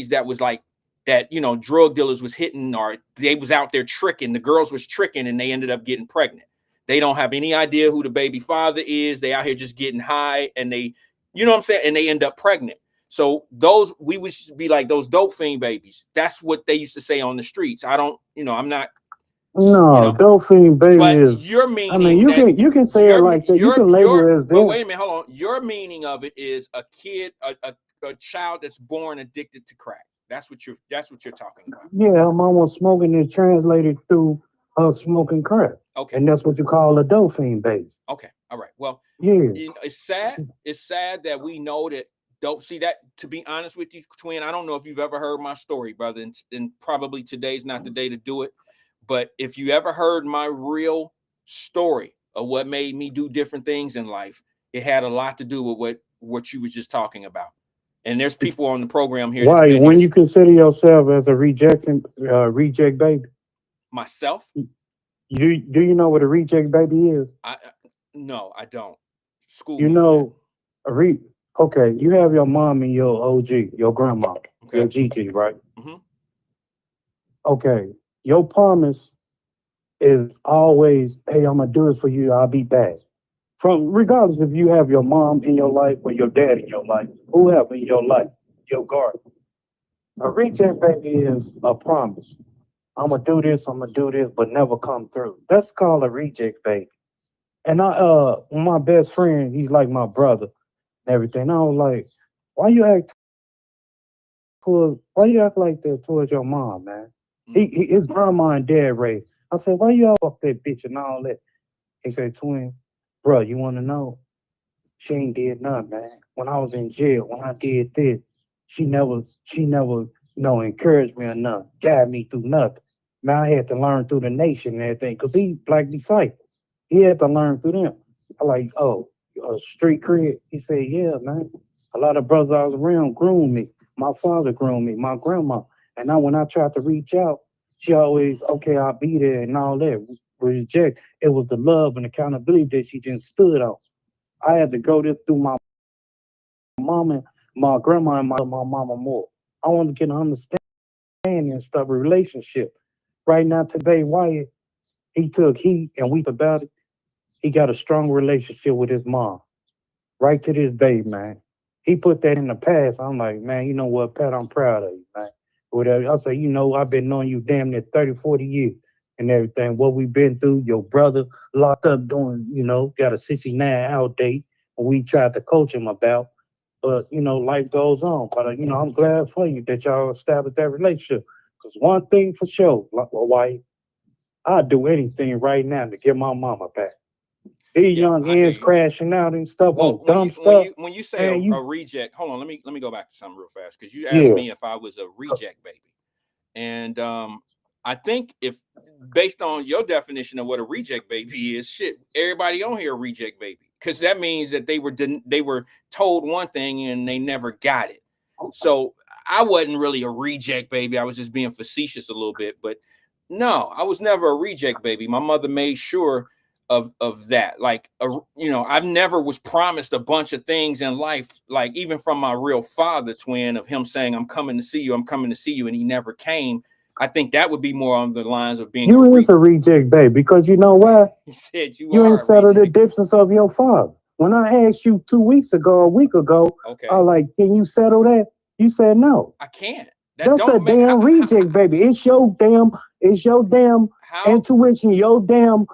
that was like that, drug dealers was hitting, or they was out there tricking. The girls was tricking, and they ended up getting pregnant. They don't have any idea who the baby father is. They out here just getting high, and they, you know what I'm saying? And they end up pregnant. So we would be like those dope fiend babies. That's what they used to say on the streets. I don't, I'm not. No, dope fiend baby but is. you're meaning, I mean, you can say it like that. You can label it as that. But wait a minute, hold on. Your meaning of it is a kid, a child that's born addicted to crack. That's what you're talking about. Yeah, her mom was smoking and translated through her smoking crack. Okay. And that's what you call a dope fiend baby. Okay. All right. Well, yeah. It's sad. It's sad that we know that dope. See that, to be honest with you, twin, I don't know if you've ever heard my story, brother, and probably today's not the day to do it. But if you ever heard my real story of what made me do different things in life, it had a lot to do with what you was just talking about. And there's people on the program here. Why? When you consider yourself as a reject baby? Myself? Do you know what a reject baby is? No, I don't. School. You know, okay, you have your mom and your OG, your grandma, your GG, right? Mm-hmm. Okay, your promise is always, hey, I'm gonna do it for you. I'll be back. Regardless if you have your mom in your life or your dad in your life, whoever in your life, your guardian. A reject baby is a promise. I'm gonna do this, but never come through. That's called a reject baby. And my best friend, he's like my brother and everything. I was like, why you act like that towards your mom, man? His grandma and dad raised. I said, why you all fuck that bitch and all that? He said, twin, bro, you want to know? She ain't did nothing, man. When I was in jail, when I did this, she never, encouraged me or nothing, guided me through nothing. Man, I had to learn through the nation and everything, because he black disciple. He had to learn through them. I like, street cred. He said, yeah, man. A lot of brothers all around groomed me. My father groomed me, my grandma. And now when I tried to reach out, she always, okay, I'll be there and all that. Reject. It was the love and accountability that she just stood on. I had to go this through my mama, my grandma, and my mama more. I want to get an understanding and start a relationship. Right now, today, Wyatt, he took heat and weep about it. He got a strong relationship with his mom. Right to this day, man. He put that in the past. I'm like, man, you know what, Pat, I'm proud of you, man. Whatever. I say, I've been knowing you damn near 30, 40 years and everything. What we've been through, your brother locked up doing, got a 69 out date. We tried to coach him about. But, life goes on. But, I'm glad for you that y'all established that relationship. Because one thing for sure, Wyatt, I'd do anything right now to get my mama back. These young ends crashing out and stuff on dumb stuff. When you say a reject, hold on, let me go back to something real fast, because you asked me if I was a reject baby. And I think if based on your definition of what a reject baby is, shit, everybody on here a reject baby, because that means that they were told one thing and they never got it. So I wasn't really a reject baby. I was just being facetious a little bit, but no, I was never a reject baby. My mother made sure of that. Like, I've never was promised a bunch of things in life, like even from my real father, twin, of him saying, I'm coming to see you, and he never came. I think that would be more on the lines of being a reject baby, because you know what? He said you ain't settled the difference of your father. When I asked you a week ago, I like, can you settle that? You said no. I can't. That's a damn reject, baby. It's your damn intuition, your damn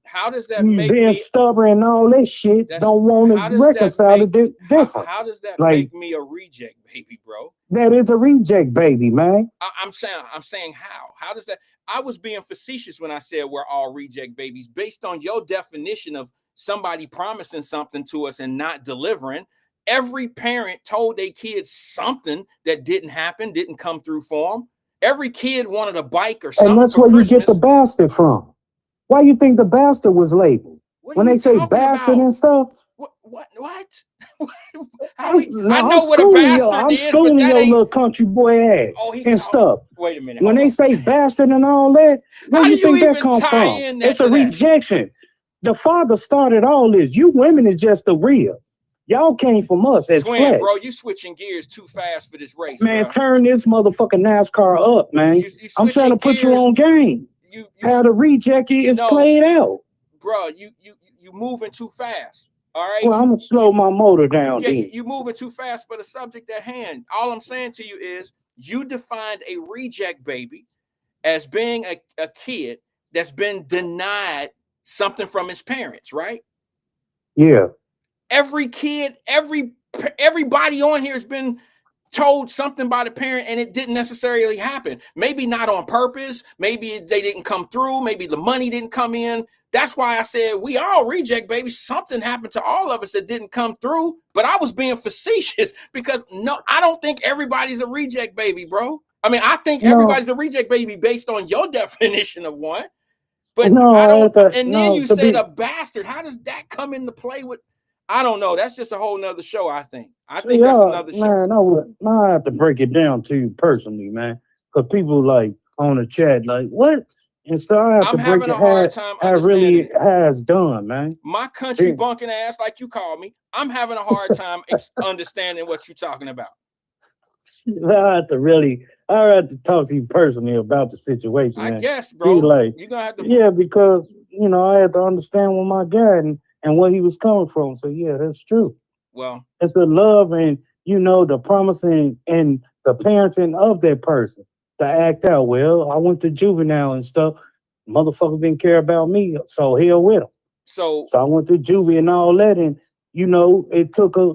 how does that make being me stubborn and all that shit. Don't want to reconcile it different. how does that Like, make me a reject baby, bro? that is a reject baby, man. I'm saying how does that? I was being facetious when I said we're all reject babies based on your definition of somebody promising something to us and not delivering. Every parent told their kids something that didn't happen, didn't come through for them. Every kid wanted a bike or something. And that's for where Christmas. you get the bastard from. Why you think the bastard was labeled? When they say bastard and stuff. What? I know what a bastard is, but that your ain't little country boy ass and stuff. Wait a minute. When they say bastard and all that, where How do you do you think that even comes tie from? in that It's a to that? rejection. The father started all this. You women is just the real. Y'all came from us as Twin, flesh. bro, you switching gears too fast for this race, Man, bro. turn this motherfucking NASCAR up, man. You I'm trying to put you gears. on game. How the reject is played out. Bro, you moving too fast. All right. Well, I'm gonna slow my motor down. Yeah, then. you moving too fast for the subject at hand. All I'm saying to you is you defined a reject baby as being a kid that's been denied something from his parents, right? Yeah. Every kid, everybody on here has been told something by the parent and it didn't necessarily happen. Maybe not on purpose. Maybe they didn't come through. Maybe the money didn't come in. That's why I said we all reject, baby. Something happened to all of us that didn't come through. But I was being facetious because no, I don't think everybody's a reject baby, bro. I mean, I think everybody's a reject baby based on your definition of one. But no, I don't. And then no, you to said be- a bastard. How does that come into play with? I don't know. That's just a whole nother show. I think that's another show. Man, I have to break it down to you personally, man. Because people like on the chat, like, what? And so I have I'm to break having it a hard time how it really has done, man. My country bunking ass, like you call me, I'm having a hard time understanding what you're talking about. I have to talk to you personally about the situation, man. I guess, bro. Like, you're gonna have to. Yeah, because I had to understand where my guy and where he was coming from. So yeah, that's true. Well, it's the love and the promising and the parenting of that person to act out. Well, I went to juvenile and stuff. Motherfuckers didn't care about me, so hell with them. So I went to juvie and all that, and it took a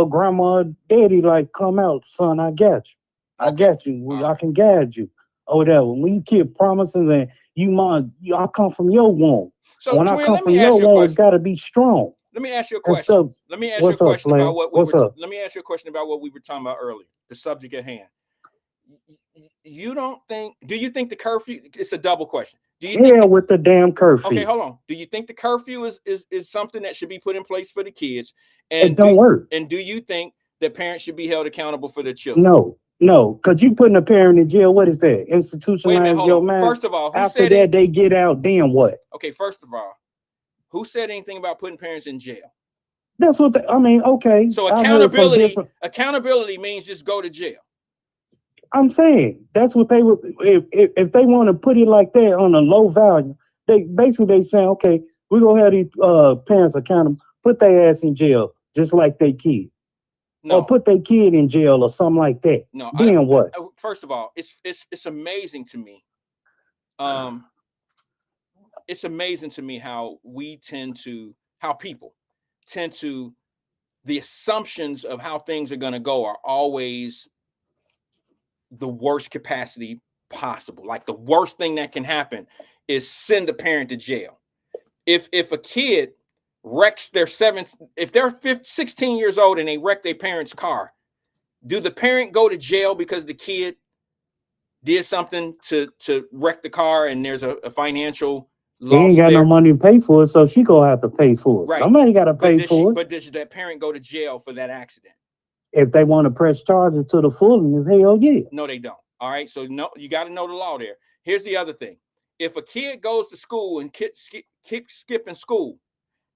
grandma, daddy, like, come out, son. I got you. I got you. I can guide you. Or whatever. When you keep promising that I come from your womb. So when twin, I come let from me your ask you a womb, it's question. got to be strong. Let me ask you a And question. stuff. Let me ask you a What's up, question player? about what What's up? Let me ask you a question about what we were talking about earlier. The subject at hand. Do you think the curfew? It's a double question. Do you think with the damn curfew? Okay, hold on. Do you think the curfew is something that should be put in place for the kids? And it don't work. And do you think that parents should be held accountable for their children? No, because you putting a parent in jail. What is that? Institutionalize your mind. First of all, after that they get out, then what? Okay, first of all, who said anything about putting parents in jail? That's what okay. So accountability means just go to jail. I'm saying that's what they would if they want to put it like that on a low value. They saying, okay, we're gonna have these parents accountable, put their ass in jail just like they kid. No. Or put their kid in jail or something like that. No. Then what? First of all, it's amazing to me. It's amazing to me how people tend to the assumptions of how things are going to go are always the worst capacity possible. Like the worst thing that can happen is send a parent to jail. If a kid wrecks if they're 16 years old and they wreck their parent's car, do the parent go to jail because the kid did something to wreck the car and there's a financial loss? They ain't got no money to pay for it, so she gonna have to pay for it. Right. Somebody got to pay for it. But does that parent go to jail for that accident? If they want to press charges to the fullness, hell yeah. No, they don't. All right. So no, you got to know the law there. Here's the other thing. If a kid goes to school and keep skipping school,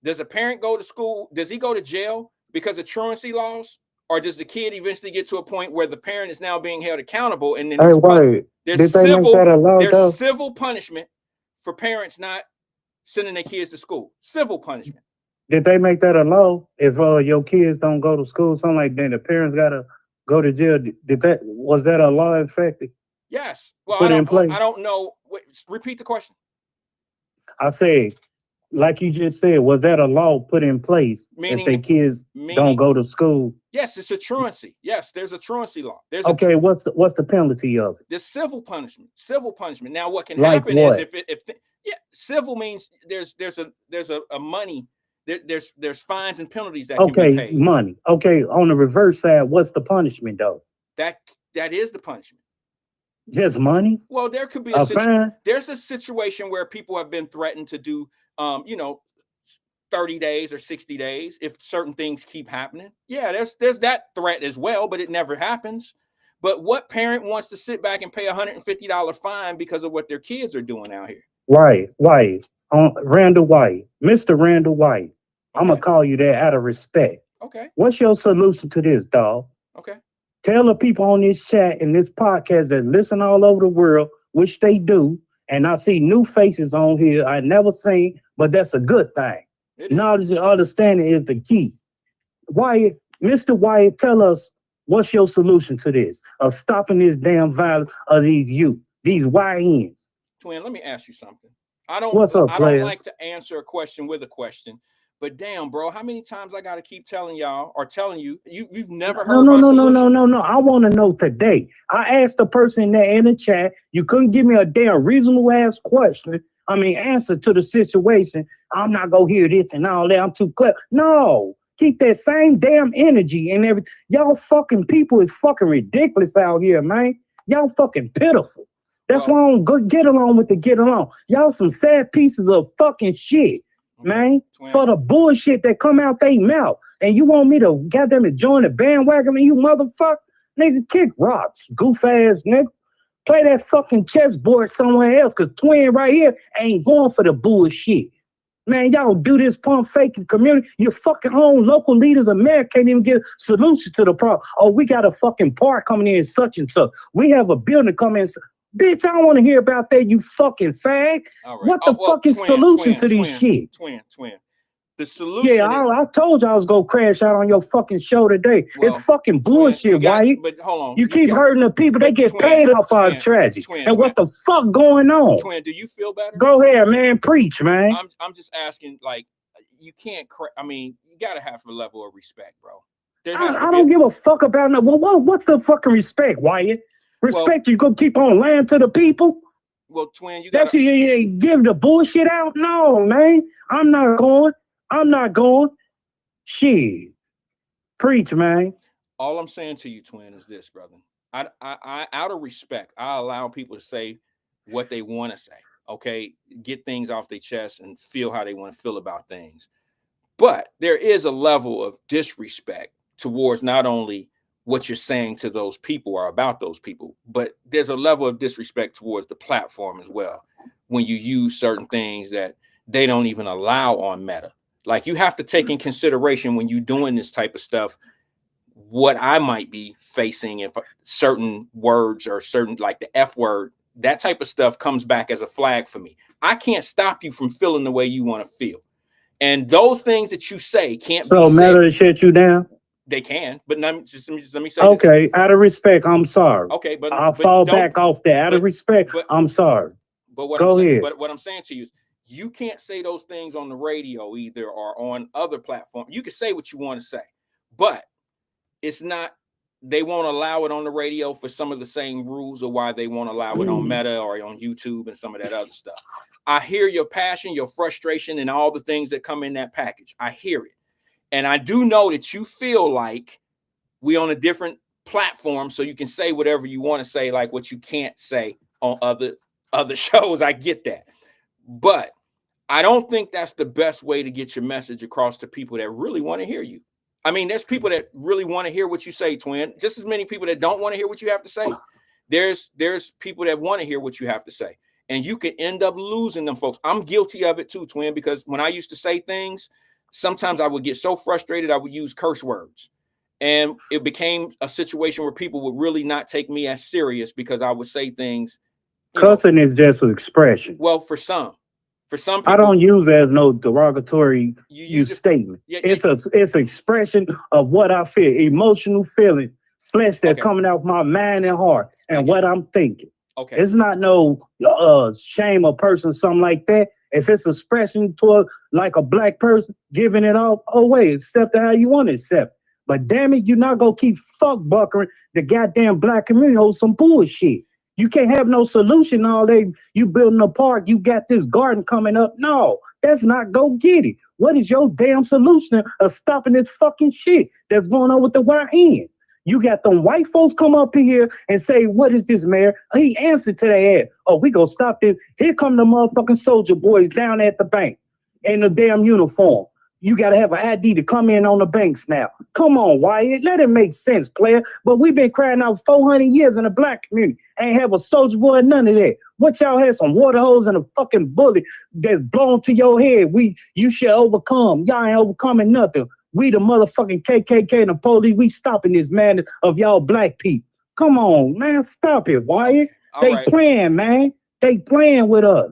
does a parent go to school? Does he go to jail because of truancy laws? Or does the kid eventually get to a point where the parent is now being held accountable? And then there's civil punishment for parents not sending their kids to school. Civil punishment. Did they make that a law? If your kids don't go to school, something like that, the parents gotta go to jail. Was that a law effective? Yes. Well, Put in place? I don't know. Wait, repeat the question. I said, like you just said, was that a law put in place if their kids don't go to school? Yes, it's a truancy. Yes, there's a truancy law. There's Okay, what's the penalty of it? There's civil punishment. Civil punishment. Now, what can Like happen what? is civil means there's a money. There's fines and penalties that can be paid. Money. Okay, on the reverse side, what's the punishment though? That is the punishment. Just money? Well, there could be a fine. There's a situation where people have been threatened to do 30 days or 60 days if certain things keep happening. Yeah, there's that threat as well, but it never happens. But what parent wants to sit back and pay $150 fine because of what their kids are doing out here? Right. Randall White, Mr. Randall White. I'm gonna call you that out of respect. Okay. What's your solution to this, dog? Okay. Tell the people on this chat and this podcast that listen all over the world, which they do, and I see new faces on here I never seen, but that's a good thing. Knowledge and understanding is the key. Wyatt, Mr. Wyatt, tell us what's your solution to this of stopping this damn violence of these youth, these YNs. Twin, let me ask you something. I don't like to answer a question with a question, but damn, bro, how many times I gotta keep telling y'all or telling you, you've never heard my solution? No. I want to know today. I asked the person there in the chat, you couldn't give me a damn reasonable ass question. Answer to the situation. I'm not gonna hear this and all that. I'm too clever. No, keep that same damn energy and everything. Y'all fucking people is fucking ridiculous out here, man. Y'all fucking pitiful. That's why I don't get along with the get along. Y'all some sad pieces of fucking shit, man. For the bullshit that come out they mouth. And you want me to goddamn join the bandwagon, you motherfucker? Nigga, kick rocks, goof ass nigga. Play that fucking chessboard somewhere else, because Twin right here ain't going for the bullshit. Man, y'all do this pump faking community. Your fucking own local leaders of America can't even get a solution to the problem. Oh, we got a fucking park coming in such and such. We have a building coming in. Bitch, I don't want to hear about that, you fucking fag. Right. What the fuck is solution to these shit? Twin. The solution. Yeah, I told you I was gonna crash out on your fucking show today. Well, it's fucking bullshit, Wyatt. But hold on. You keep hurting the people. They get paid off our tragedy. And what the fuck going on? Twin, do you feel better? Go ahead, man. Preach, man. I'm just asking, like, you can't. You gotta have a level of respect, bro. I don't give a fuck about no. Well, what's the fucking respect, Wyatt? Respect, you gonna keep on lying to the people? Well, Twin, you gotta... you give the bullshit out? No, man. I'm not going. Shit. Preach, man. All I'm saying to you, Twin, is this, brother. I out of respect, I allow people to say what they want to say. Okay, get things off their chest and feel how they want to feel about things. But there is a level of disrespect towards not only what you're saying to those people or about those people, but there's a level of disrespect towards the platform as well when you use certain things that they don't even allow on Meta. Like, you have to take in consideration when you're doing this type of stuff, what I might be facing if certain words or certain, like the F word, that type of stuff comes back as a flag for me. I can't stop you from feeling the way you want to feel. And those things that you say can't be so said. Meta to shut you down? They can, but let me say okay, this. Out of respect, I'm sorry. Okay, but I'll fall back off that. Out of respect, I'm sorry. But what I'm saying to you is, you can't say those things on the radio either or on other platforms. You can say what you want to say, but it's not. They won't allow it on the radio for some of the same rules of why they won't allow it on Meta or on YouTube and some of that other stuff. I hear your passion, your frustration, and all the things that come in that package. I hear it. And I do know that you feel like we on a different platform, so you can say whatever you want to say, like what you can't say on other shows. I get that. But I don't think that's the best way to get your message across to people that really want to hear you. I mean, there's people that really want to hear what you say, Twin. Just as many people that don't want to hear what you have to say. There's people that want to hear what you have to say. And you can end up losing them folks. I'm guilty of it too, Twin, because when I used to say things, sometimes I would get so frustrated, I would use curse words. And it became a situation where people would really not take me as serious because I would say things. Cussing is just an expression. Well, for some people, I don't use it as no derogatory statement. Yeah, it's an expression of what I feel, emotional feeling flesh that's Okay. coming out my mind and heart and what I'm thinking. Okay. It's not no shame a person, something like that. If it's expression toward like a black person, giving it all away, accept it how you want to accept. But damn it, you're not gonna keep fuck buckering the goddamn black community over some bullshit. You can't have no solution all day. You building a park, you got this garden coming up. No, that's not go get it. What is your damn solution of stopping this fucking shit that's going on with the YN? You got them white folks come up here and say, what is this, mayor? He answered to their ass. Oh, we gonna stop this. Here come the motherfucking soldier boys down at the bank in the damn uniform. You gotta have an ID to come in on the banks now. Come on, Wyatt. Let it make sense, player. But we've been crying out 400 years in the black community. Ain't have a soldier boy, none of that. What y'all had some water hose and a fucking bullet that's blown to your head. You should overcome. Y'all ain't overcoming nothing. We the motherfucking KKK and the police, we stopping this madness of y'all black people. Come on, man, stop it, Wyatt. They playing, man. They playing with us.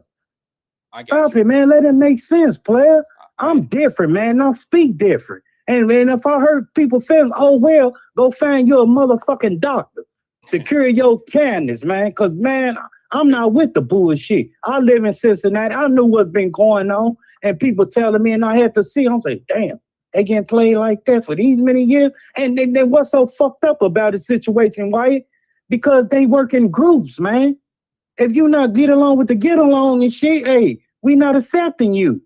Stop it, man. Let it make sense, player. I'm different, man. I speak different. And if I hurt people feeling, oh, well, go find you a motherfucking doctor to cure your kindness, man. Because, man, I'm not with the bullshit. I live in Cincinnati. I knew what's been going on. And people telling me, and I had to see. I'm saying, damn. They getting played like that for these many years. And then what's so fucked up about the situation, Wyatt? Because they work in groups, man. If you not get along with the get along and shit, hey, we not accepting you.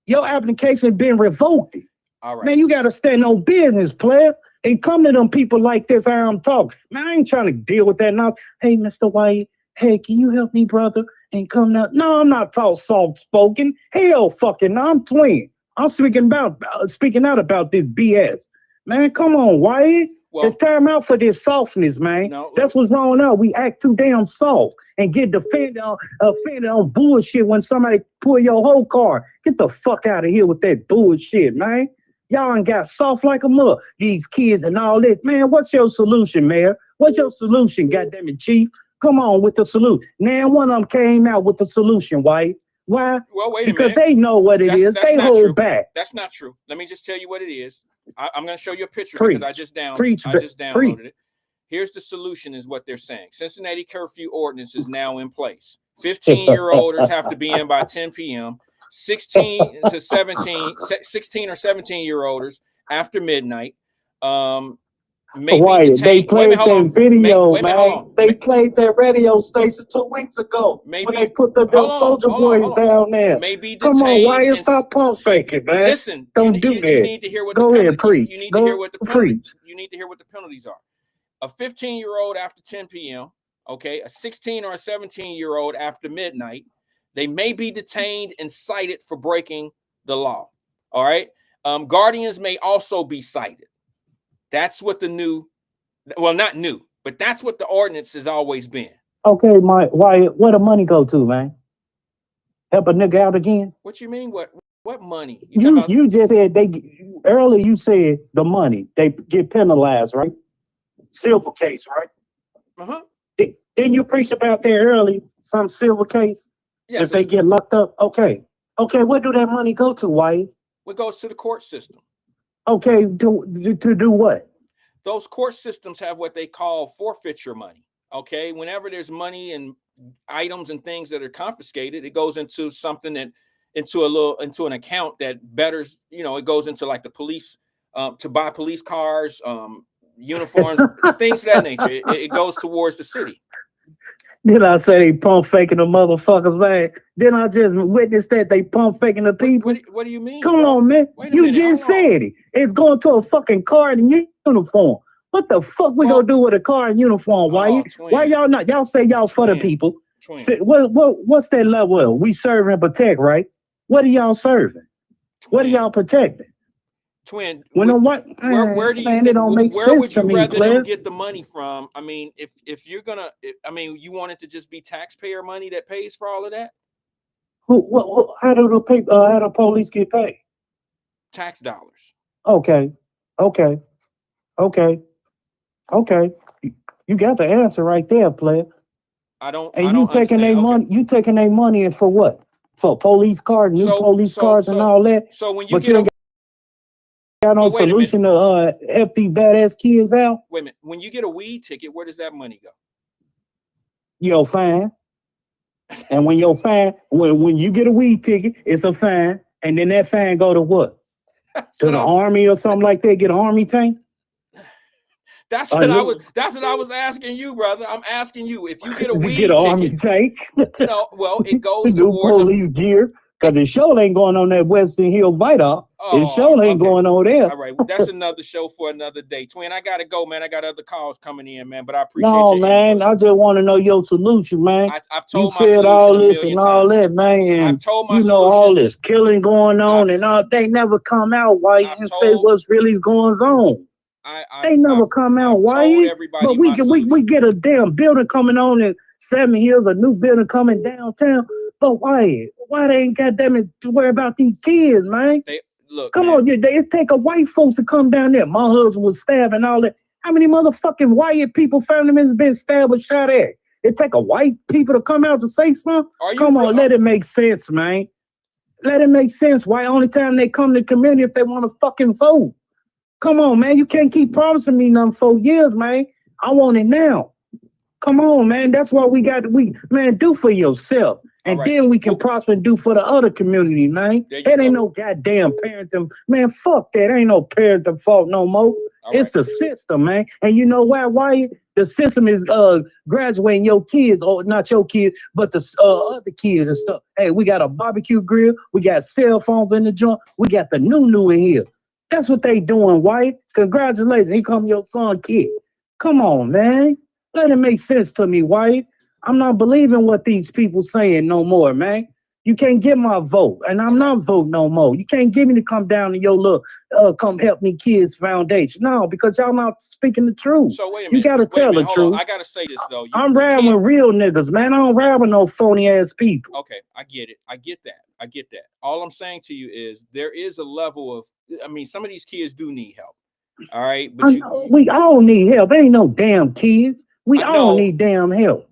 Your application been revoked. All right. Man, you got to stand on business, player. And come to them people like this, how I'm talking. Man, I ain't trying to deal with that now. Hey, Mr. Wyatt, hey, can you help me, brother? And come now. No, I'm not soft-spoken. Hell fucking no, I'm twin. I'm speaking out about this BS. Man, come on, Wyatt. It's time out for this softness, man. That's what's wrong now. We act too damn soft and get offended on bullshit when somebody pull your whole car. Get the fuck out of here with that bullshit, man. Y'all ain't got soft like a mother. These kids and all this. Man, what's your solution, Mayor? What's your solution, goddammit, Chief? Come on with the solution. Now one of them came out with the solution, Wyatt. Why? Well, wait a minute. Because they know what it is. They hold back. That's not true. Let me just tell you what it is. I'm going to show you a picture because I just downloaded it. Here's the solution is what they're saying. Cincinnati curfew ordinance is now in place. 15-year-olders have to be in by 10 p.m. 16 or 17-year-olders after midnight. Wyatt, they played that video, man. They played that radio station 2 weeks ago when they put the soldier boys down there. Come on, Wyatt, stop pump faking, man. Listen, don't do that. You need to hear what Go ahead, preach. You need to hear what the penalties. You need to hear what the penalties are. A 15-year-old after 10 p.m. Okay, a 16 or a 17-year-old after midnight. They may be detained and cited for breaking the law. All right. Guardians may also be cited. That's what the new, well, not new, but that's what the ordinance has always been. Okay, Wyatt, where the money go to, man? Help a nigga out again? What you mean? What money? You just said earlier you said the money. They get penalized, right? Silver case, right? Uh-huh. Didn't you preach about that earlier? Some silver case? Yes. If they get locked up? Okay, where do that money go to, Wyatt? It goes to the court system. Okay, to do what? Those court systems have what they call forfeiture money. Okay, whenever there's money and items and things that are confiscated, it goes into something that into an account that betters. It goes into like the police to buy police cars, uniforms, things of that nature. It goes towards the city. Then I say they pump faking the motherfuckers, man. Then I just witnessed that they pump faking the people. What do you mean? Come on, man. You just said it. It's going to a fucking car in uniform. What the fuck we gonna do with a car in uniform? Why y'all not? Y'all say y'all for the people. What's that level? We serve and protect, right? What are y'all serving? What are y'all protecting? Twin, where do you it don't make where would you rather them get the money from? I mean, if you're gonna, you want it to just be taxpayer money that pays for all of that? How do the police get paid? Tax dollars. Okay. You got the answer right there, player. You taking their money and for what? For police cars, new police cars, and all that. So when you get got no wait a minute. solution to help these badass kids out. Wait a minute. When you get a weed ticket, where does that money go? Your fine. And when your fine, when you get a weed ticket, it's a fine, and then that fine go to what? To the army or something like that? Get an army tank? That's what I was asking you, brother. I'm asking you if you get a weed get an army ticket. tank. No, well, it goes New towards police gear. Because it sure ain't going on that Western Hill Vita. Oh, it sure ain't going on there. All right, well, that's another show for another day. Twin, I gotta go, man. I got other calls coming in, man. But I appreciate No, your man. input. I just want to know your solution, man. I've told you my said solution all a this million and all times. that, man. And I've told my you know solution. all this killing going on and all. They never come out, Wyatt, and say what's really going on. They never come out, Wyatt. But we get a damn building coming on in 7 Hills, a new building coming downtown. But Wyatt, why they ain't got them to worry about these kids, man? Come on, it take a white folks to come down there. My husband was stabbed and all that. How many motherfucking Wyatt people, family members been stabbed or shot at? It take a white people to come out to say something? Come on, let it make sense, man. Let it make sense. Why only time they come to the community if they want to fucking vote? Come on, man. You can't keep promising me nothing for years, man. I want it now. Come on, man. That's what we got to do for yourself. And then we can prosper and do for the other community, man. That ain't no goddamn parenting. Man, fuck that. Ain't no parenting fault no more. It's the system, man. And you know why? The system is graduating your kids, or not your kids, but the other kids and stuff. Hey, we got a barbecue grill. We got cell phones in the joint. We got the new in here. That's what they doing, Wyatt. Congratulations. Here come your son, kid. Come on, man. Let it make sense to me, Wyatt. I'm not believing what these people saying no more, man. You can't get my vote, and I'm not voting no more. You can't get me to come down to your little come help me kids foundation. No, because y'all not speaking the truth. So wait a minute. You gotta tell the truth. I gotta say this though. I'm riding with real niggas, man. I don't ride with no phony ass people. Okay, I get it. I get that. All I'm saying to you is there is a level of, I mean, some of these kids do need help. All right, but we all need help. Ain't no damn kids. We all need damn help.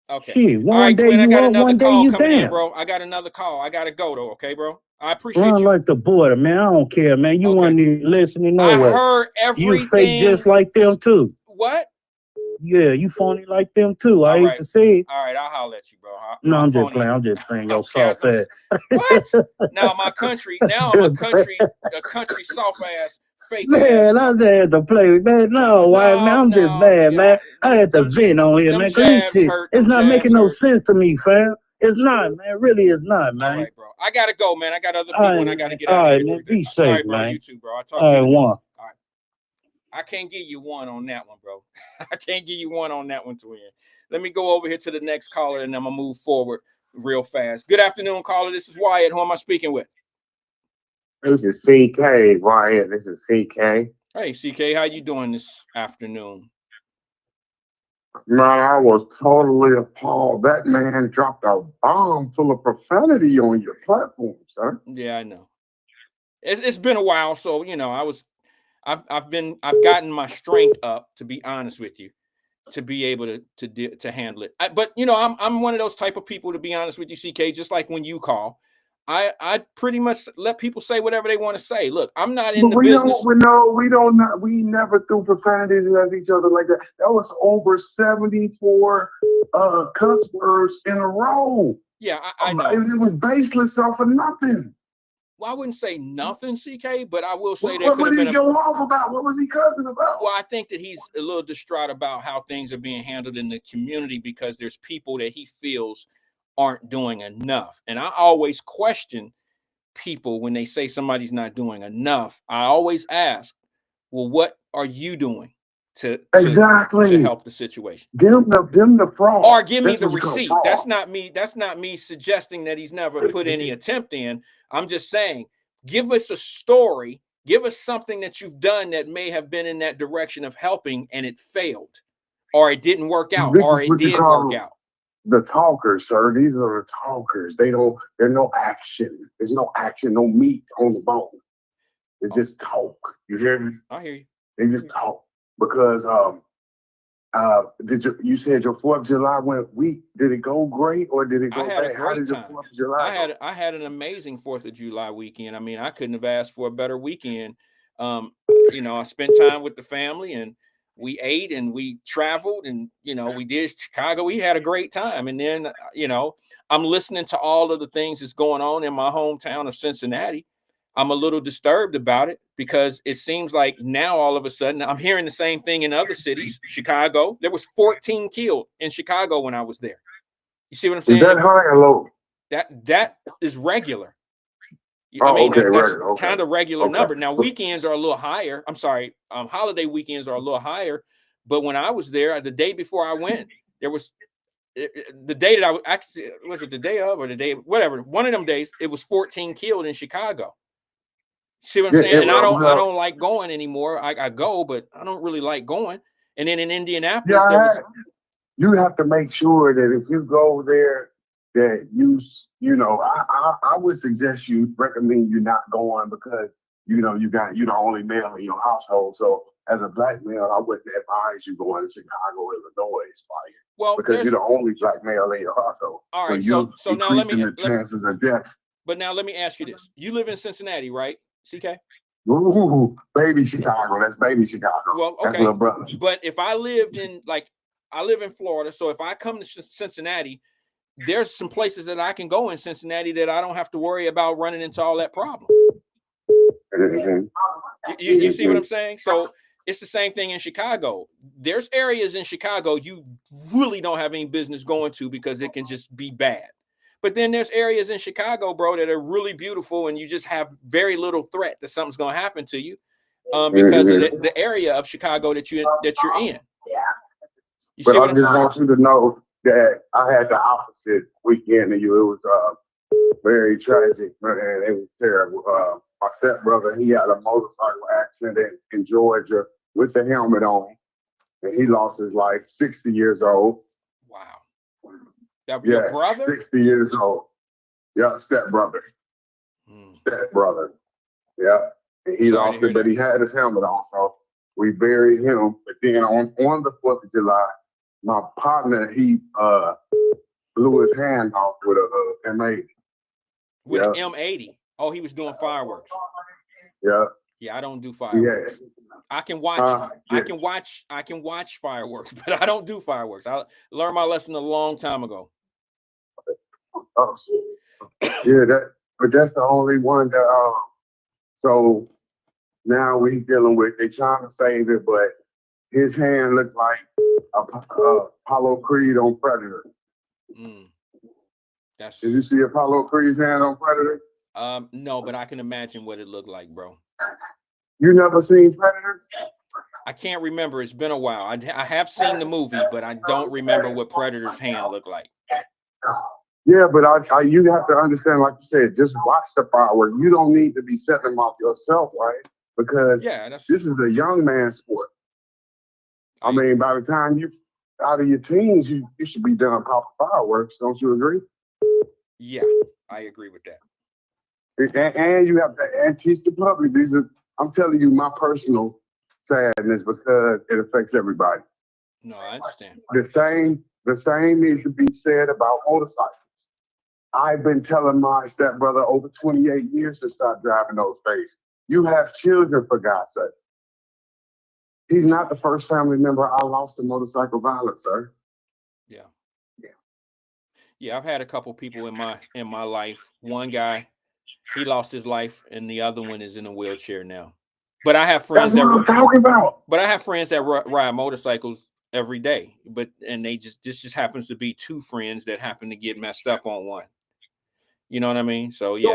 Okay. Shit, All right, day Twin, I you got up, another one day call you coming in, down. bro. I got another call. I gotta go though, okay, bro? I appreciate Run you. like the border, man. I don't care, man. You want to listen no way. I heard everything. You fake just like them too. What? Yeah, you phony like them too. I hate to say it. All right, I'll holler at you, bro. No, I'm just playing. I'm just playing your soft ass. What? Now I'm a country soft ass fake man, I just had to play, man. No, man, I'm just mad, man. I had to vent on here, man. It's not making no sense to me, fam. It's not, man. It really is not, man. All right, bro. I gotta go, man. I got other people and I gotta get out of here. Man, be safe, all right, bro. man. You too, bro. I'll talk to you. One. All right. I can't give you one on that one, bro. I can't give you one on that one, Twin. Let me go over here to the next caller and I'm gonna move forward real fast. Good afternoon, caller. This is Wyatt. Who am I speaking with? This is CK, Wyatt. This is CK. Hey, CK, how you doing this afternoon? Man, I was totally appalled. That man dropped a bomb full of profanity on your platform, sir. Yeah, I know. It's been a while, so you know, I've gotten my strength up, to be honest with you, to be able to handle it. But you know, I'm one of those type of people, to be honest with you, CK. Just like when you call, I pretty much let people say whatever they want to say. Look, I'm not in the business. We never threw profanities at each other like that. That was over 74 cuss words in a row. Yeah, I know. It was baseless off of nothing. Well, I wouldn't say nothing, CK, but I will say What did he go off about? What was he cussing about? Well, I think that he's a little distraught about how things are being handled in the community because there's people that he feels aren't doing enough. And I always question people when they say somebody's not doing enough. I always ask, well, what are you doing to help the situation? Give him the fraud. Or give me the receipt. That's not me suggesting that he's never put any attempt in. I'm just saying, give us a story, give us something that you've done that may have been in that direction of helping and it failed, or it didn't work out, or it did work out. The talkers, sir. These are the talkers. There's no action. There's no action, no meat on the bone. It's just talk. You hear me? I hear you. They just talk. Because you said your 4th of July went weak. Did it go great or did it go bad? I had a great time. 4th of July I had an amazing 4th of July weekend. I mean, I couldn't have asked for a better weekend. You know, I spent time with the family, and we ate and we traveled, and you know, we did Chicago. We had a great time. And then, you know, I'm listening to all of the things that's going on in my hometown of Cincinnati. I'm a little disturbed about it because it seems like now all of a sudden I'm hearing the same thing in other cities. Chicago, there was 14 killed in Chicago when I was there. You see what I'm Is saying? that high or low? That is regular. I Oh, mean, okay, that's regular. Okay. kind of regular Okay. number. Now, weekends are a little higher. I'm sorry, holiday weekends are a little higher. But when I was there, the day before I went, there was the day that I was actually, was it the day of or the day, whatever, one of them days, it was 14 killed in Chicago. See what I'm Yeah, saying? And I well, don't like going anymore. I go, but I don't really like going. And then in Indianapolis, yeah, there was you have to make sure that if you go there, that you know, I would suggest you recommend you not going because you know you're the only male in your household. So as a black male, I wouldn't advise you going to Chicago, Illinois, Fire, well, because you're there's the only black male in your household. all So right. you're So now let me increasing the chances of death. but now let me ask you this. You live in Cincinnati, right? CK? Ooh, baby Chicago. That's baby Chicago. Well, That's okay. little brother. But if I lived in I live in Florida, so if I come to Cincinnati, there's some places that I can go in Cincinnati that I don't have to worry about running into all that problem. You see what I'm saying? So it's the same thing in Chicago. There's areas in Chicago you really don't have any business going to because it can just be bad. But then there's areas in Chicago, bro, that are really beautiful, and you just have very little threat that something's going to happen to you because of the area of Chicago that you're in. You But see I what I'm just saying? want you to know that I had the opposite weekend of you. It was very tragic, and it was terrible. My stepbrother, he had a motorcycle accident in Georgia with the helmet on, and he lost his life, 60 years old. Wow. Your Yeah, brother? 60 years old. Yeah, stepbrother. Stepbrother. Yeah. And he Sorry to lost hear it, but that. he had his helmet on, so we buried him. But then on the 4th of July, my partner, he blew his hand off with a M80. With an M80. Oh, he was doing fireworks. Yeah. Yeah, I don't do fireworks. I can watch. I can watch fireworks, but I don't do fireworks. I learned my lesson a long time ago. Oh, yeah, but that's the only one that. So now we dealing with. They trying to save it, but his hand looked like Apollo Creed on Predator. Did you see Apollo Creed's hand on Predator? No, but I can imagine what it looked like, bro. You never seen Predator? I can't remember. It's been a while. I have seen the movie, but I don't remember what Predator's hand looked like. Yeah, but you have to understand, like you said, just watch the fireworks. You don't need to be setting them off yourself, right? Because this is a young man's sport. I mean, by the time you out of your teens, you should be done popping fireworks. Don't you agree? Yeah, I agree with that. And you have to teach the public. I'm telling you my personal sadness because it affects everybody. No, I understand. The same needs to be said about motorcycles. I've been telling my stepbrother over 28 years to stop driving those things. You have children, for God's sake. He's not the first family member I lost to motorcycle violence, sir. Yeah, I've had a couple people in my life. One guy, he lost his life, and the other one is in a wheelchair now. But I have friends That's what I'm talking about. But I have friends that ride motorcycles every day. And this just happens to be two friends that happen to get messed up on one. You know what I mean? So yeah.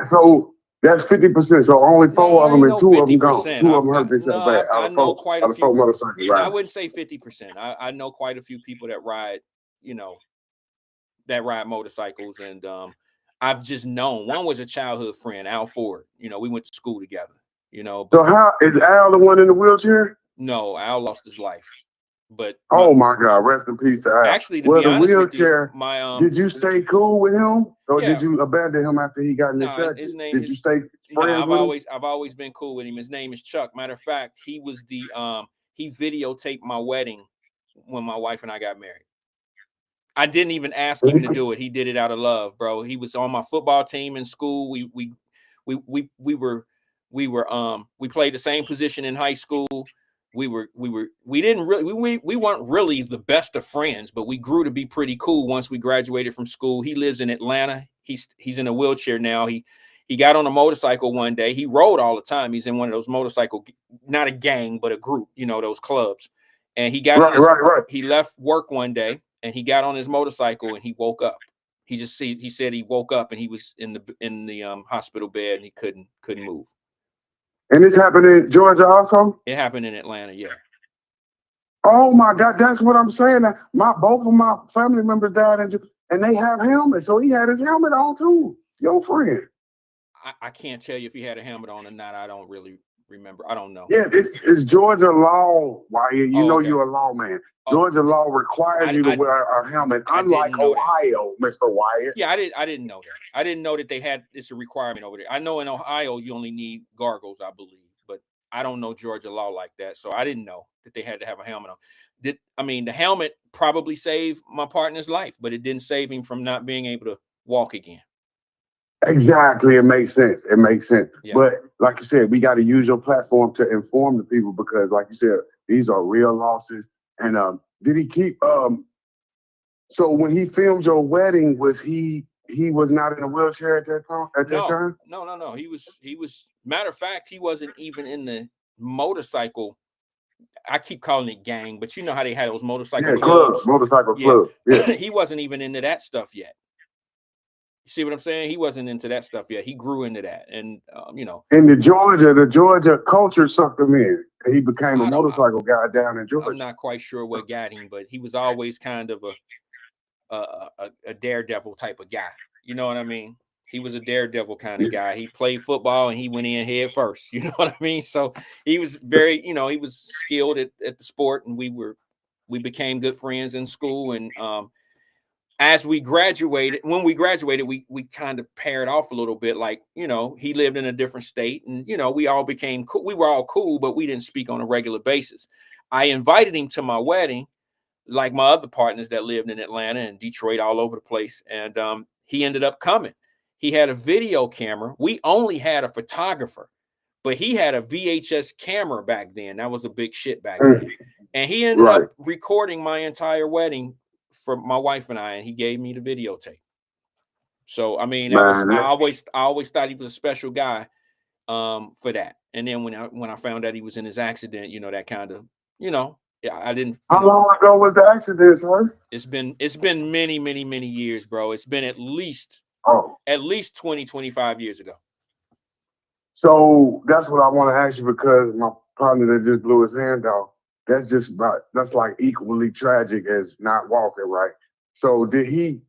So that's 50%. So only 4 of them and 2 of them gone. 2 of them hurt themselves bad. I know quite a few. Motorcycles I wouldn't say 50%. I know quite a few people that ride, that ride motorcycles, and I've just known. One was a childhood friend, Al Ford. We went to school together. So how is Al the one in the wheelchair? No, Al lost his life. But oh my God, rest in peace to Al. Actually, to be honest with you, did you stay cool with him, or did you abandon him after he got in the tragedy? Did you stay friends with him? I've always been cool with him. His name is Chuck. Matter of fact, he was he videotaped my wedding when my wife and I got married. I didn't even ask him to do it. He did it out of love, bro. He was on my football team in school. We were We played the same position in high school. We weren't really the best of friends, but we grew to be pretty cool once we graduated from school. He lives in Atlanta. He's in a wheelchair now. He got on a motorcycle one day. He rode all the time. He's in one of those motorcycle, not a gang, but a group, those clubs. And he got he left work one day and he got on his motorcycle and he woke up. He said he woke up and he was in the hospital bed and he couldn't move. And this happened in Georgia also? It happened in Atlanta, yeah. Oh my God, that's what I'm saying. Both of my family members died and they have helmets, so he had his helmet on too. Your friend. I can't tell you if he had a helmet on or not. I don't really remember. I don't know. Yeah, it's Georgia law, Wyatt. You know you're a lawman. Georgia law requires you to wear a helmet, unlike Ohio, Mr. Wyatt. Yeah, I didn't know that. I didn't know that it's a requirement over there. I know in Ohio you only need gargles, I believe, but I don't know Georgia law like that. So I didn't know that they had to have a helmet on. The helmet probably saved my partner's life, but it didn't save him from not being able to walk again. Exactly. It makes sense. Yeah. But like you said, we got to use your platform to inform the people because, like you said, these are real losses. And did he keep? So when he filmed your wedding, was he was not in a wheelchair at that time? No. He was. Matter of fact, he wasn't even in the motorcycle. I keep calling it gang, but you know how they had those motorcycle clubs. Motorcycle club. Yeah. He wasn't even into that stuff yet. You see what I'm saying? He wasn't into that stuff yet. He grew into that, and And the Georgia culture sucked him in. He became a motorcycle guy down in Georgia. I'm not quite sure what got him, but he was always kind of a daredevil type of guy. You know what I mean? He was a daredevil kind of guy. He played football and he went in head first. You know what I mean? So he was very, he was skilled at the sport, and we became good friends in school. And when we graduated, we kind of paired off a little bit. Like, he lived in a different state, and we all became cool. We were all cool, but we didn't speak on a regular basis. I invited him to my wedding, like my other partners that lived in Atlanta and Detroit, all over the place. And he ended up coming. He had a video camera. We only had a photographer, but he had a VHS camera back then. That was a big shit back then. And he ended up recording my entire wedding for my wife and I, and he gave me the videotape. So I always thought he was a special guy for that. And then when I found out he was in his accident, that kind of, I didn't. How long ago was the accident, sir? It's been many, many, many years, bro. It's been at least 20, 25 years ago. So that's what I want to ask you, because my partner that just blew his hand off, that's like equally tragic as not walking, right? So did he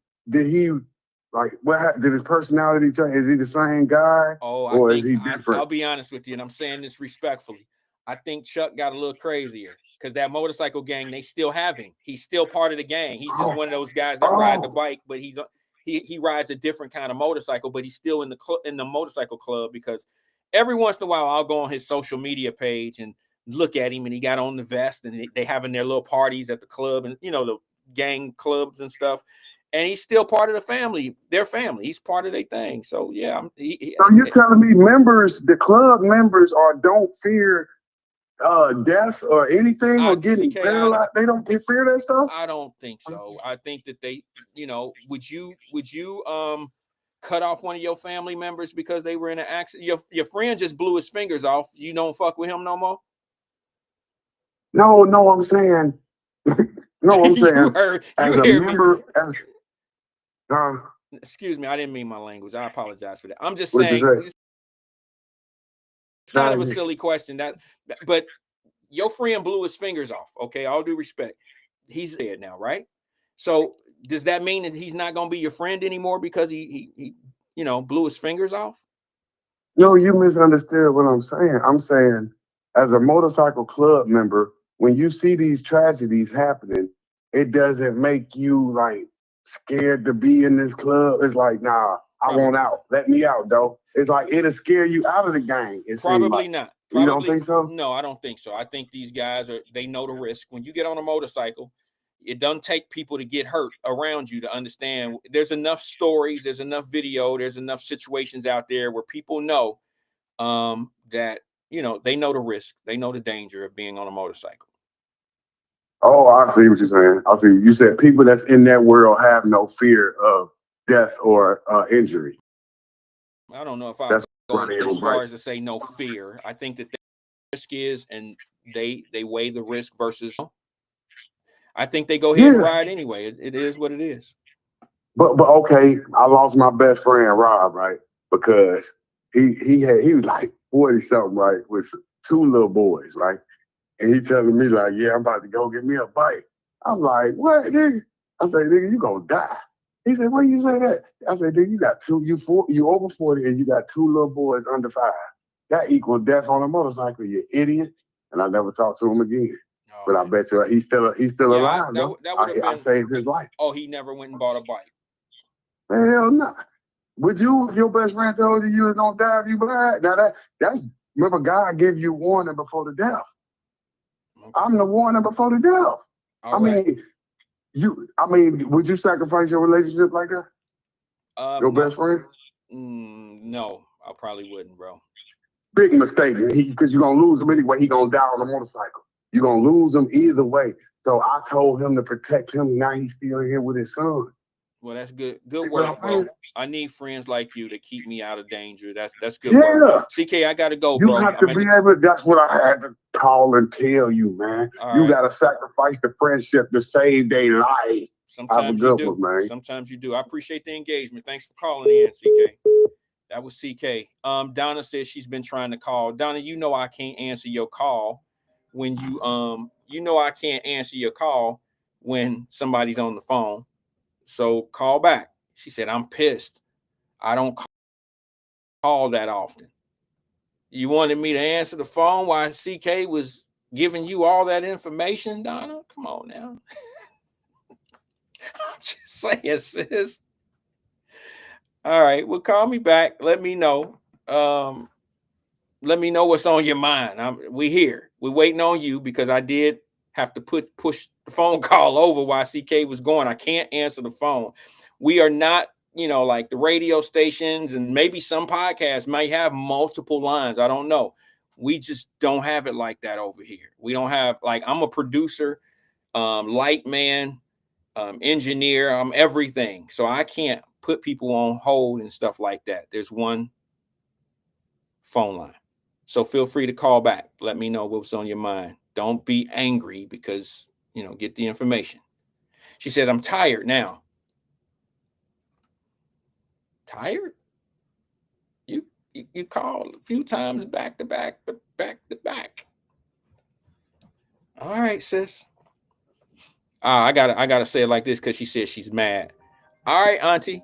like, did his personality change? Is he the same guy? Or is he different? I'll be honest with you, and I'm saying this respectfully. I think Chuck got a little crazier, because that motorcycle gang, they still have him. He's still part of the gang. He's just one of those guys that ride the bike, but he rides a different kind of motorcycle, but he's still in the motorcycle club, because every once in a while I'll go on his social media page and look at him, and he got on the vest, and they having their little parties at the club, and the gang clubs and stuff. And he's still part of their family. He's part of their thing. So yeah. So you're telling me the club members don't fear death or anything, or getting paralyzed? They don't fear that stuff? I don't think so. I think that they, would you cut off one of your family members because they were in an accident? Your friend just blew his fingers off. You don't fuck with him no more? No, I'm saying as a member, excuse me, I didn't mean my language. I apologize for that. I'm just saying it's kind of a silly question, but your friend blew his fingers off. Okay, all due respect. He's dead now, right? So does that mean that he's not going to be your friend anymore because he blew his fingers off? No, you misunderstood what I'm saying. I'm saying, as a motorcycle club member, when you see these tragedies happening, it doesn't make you like scared to be in this club. It's like, nah, I want out. Let me out, though. It's like it'll scare you out of the gang. Probably not. You don't think so? No, I don't think so. I think these guys they know the risk. When you get on a motorcycle, it doesn't take people to get hurt around you to understand. There's enough stories, there's enough video, there's enough situations out there where people know that, you know, they know the risk, they know the danger of being on a motorcycle. Oh, I see what you're saying. I see. You said people that's in that world have no fear of death or injury. I don't know if I That's go why they as don't far bite. as to say no fear. I think that the risk is, and they weigh the risk versus. I think they go ahead and ride anyway. It is what it is. But okay, I lost my best friend Rob, right? Because he was like 40 something, right, with two little boys, right? And he telling me like, yeah, I'm about to go get me a bike. I'm like, what, nigga? I say, nigga, you gonna die. He said, why you say that? I said, nigga, you got you over 40 and you got two little boys under 5. That equals death on a motorcycle, you idiot. And I never talked to him again. Oh, but man. I bet you he's still alive, though. That would have been. I saved his life. Oh, he never went and bought a bike. Hell no. Would you, if your best friend told you was gonna die if you blind? Now that's remember God gave you warning before the death. Okay. I'm the warning before the death. All right. Would you sacrifice your relationship like that? Your best friend? No, I probably wouldn't, bro. Big mistake, because you're gonna lose him anyway. He gonna die on a motorcycle. You're gonna lose him either way. So I told him to protect him. Now he's still here with his son. Well, that's good. Good work, bro. I need friends like you to keep me out of danger. That's good work. CK, I gotta go, bro. You have to be able. That's what I had to call and tell you, man. You gotta sacrifice the friendship to save their life. Sometimes you do. Man. Sometimes you do. I appreciate the engagement. Thanks for calling in, CK. That was CK. Donna says she's been trying to call. Donna, you know I can't answer your call when I can't answer your call when somebody's on the phone. So call back. She said, I'm pissed. I don't call that often. You wanted me to answer the phone while CK was giving you all that information, Donna? Come on now. I'm just saying, sis. All right. Well, call me back. Let me know. Let me know what's on your mind. We here. We're waiting on you because I did have to push the phone call over while CK was going. I can't answer the phone. We are not, like the radio stations, and maybe some podcasts might have multiple lines. I don't know. We just don't have it like that over here. We don't have, like, I'm a producer, light man, engineer. I'm everything. So I can't put people on hold and stuff like that. There's one phone line. So feel free to call back. Let me know what's on your mind. Don't be angry because, get the information. She said, I'm tired now. Tired? You called a few times back to back. All right, sis. I gotta say it like this because she said she's mad. All right, auntie.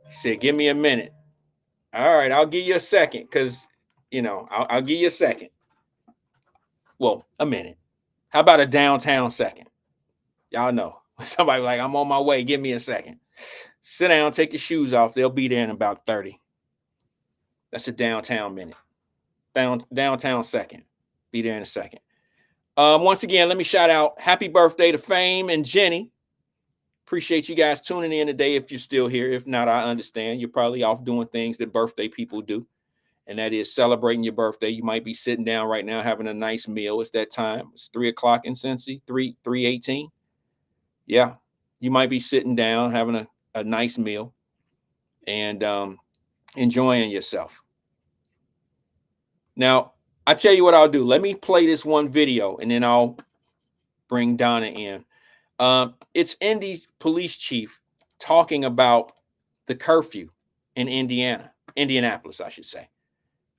She said, give me a minute. All right, I'll give you a second because, I'll give you a second. Well, a minute. How about a downtown second? Y'all know. Somebody like, I'm on my way. Give me a second. Sit down, take your shoes off. They'll be there in about 30. That's a downtown minute. Downtown second. Be there in a second. Once again, let me shout out happy birthday to Fame and Jenny. Appreciate you guys tuning in today if you're still here. If not, I understand. You're probably off doing things that birthday people do. And that is celebrating your birthday. You might be sitting down right now having a nice meal. It's that time. It's 3:00 in Cincy, 3:18. Yeah, you might be sitting down having a nice meal and enjoying yourself. Now, I tell you what I'll do. Let me play this one video and then I'll bring Donna in. It's Indy's police chief talking about the curfew in Indianapolis, I should say.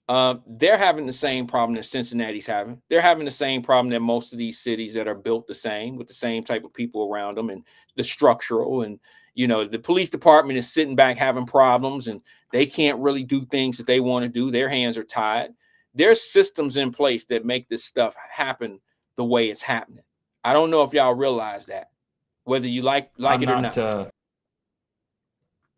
They're having the same problem that Cincinnati's having. They're having the same problem that most of these cities that are built the same, with the same type of people around them, and the structural, and the police department is sitting back having problems and they can't really do things that they want to do. Their hands are tied. There's systems in place that make this stuff happen the way it's happening. I don't know if y'all realize that, whether you like it or not.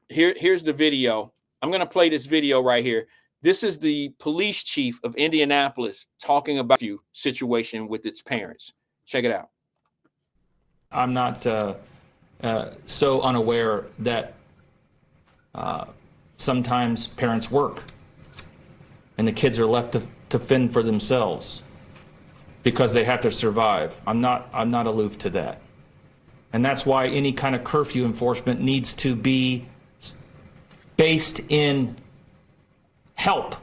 Here's the video. I'm going to play this video right here. This is the police chief of Indianapolis talking about the situation with its parents. Check it out. I'm not so unaware that sometimes parents work and the kids are left to fend for themselves because they have to survive. I'm not aloof to that. And that's why any kind of curfew enforcement needs to be based in help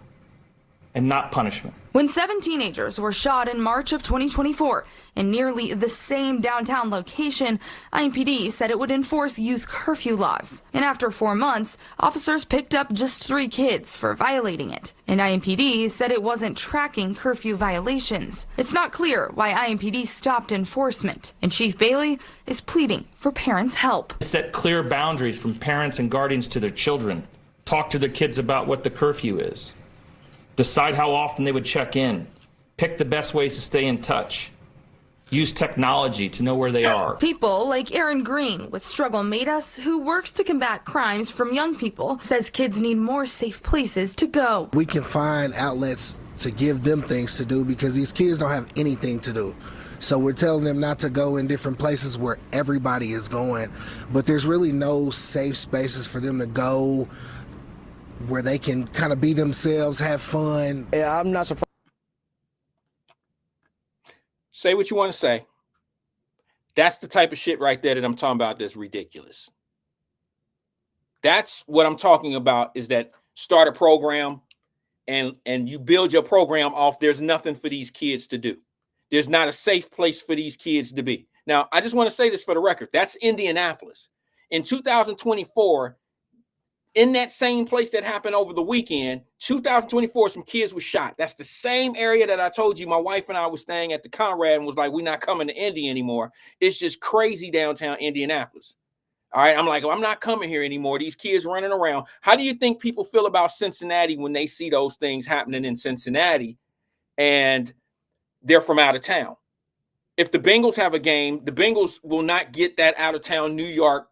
and not punishment. When 7 teenagers were shot in March of 2024 in nearly the same downtown location, IMPD said it would enforce youth curfew laws. And after 4 months, officers picked up just 3 kids for violating it. And IMPD said it wasn't tracking curfew violations. It's not clear why IMPD stopped enforcement. And Chief Bailey is pleading for parents' help. Set clear boundaries from parents and guardians to their children. Talk to their kids about what the curfew is. Decide how often they would check in. Pick the best ways to stay in touch. Use technology to know where they are. People like Aaron Green with Struggle Made Us, who works to combat crimes from young people, says kids need more safe places to go. We can find outlets to give them things to do because these kids don't have anything to do. So we're telling them not to go in different places where everybody is going, but there's really no safe spaces for them to go where they can kind of be themselves, have fun. Yeah, I'm not surprised. Say what you want to say. That's the type of shit right there that I'm talking about that's ridiculous. That's what I'm talking about, is that start a program and you build your program off there's nothing for these kids to do. There's not a safe place for these kids to be. Now, I just want to say this for the record. That's Indianapolis. In 2024, in that same place that happened over the weekend, 2024, some kids were shot. That's the same area that I told you my wife and I was staying at the Conrad and was like, we're not coming to Indy anymore. It's just crazy downtown Indianapolis. All right. I'm like, well, I'm not coming here anymore. These kids running around. How do you think people feel about Cincinnati when they see those things happening in Cincinnati and they're from out of town? If the Bengals have a game, the Bengals will not get that out of town New York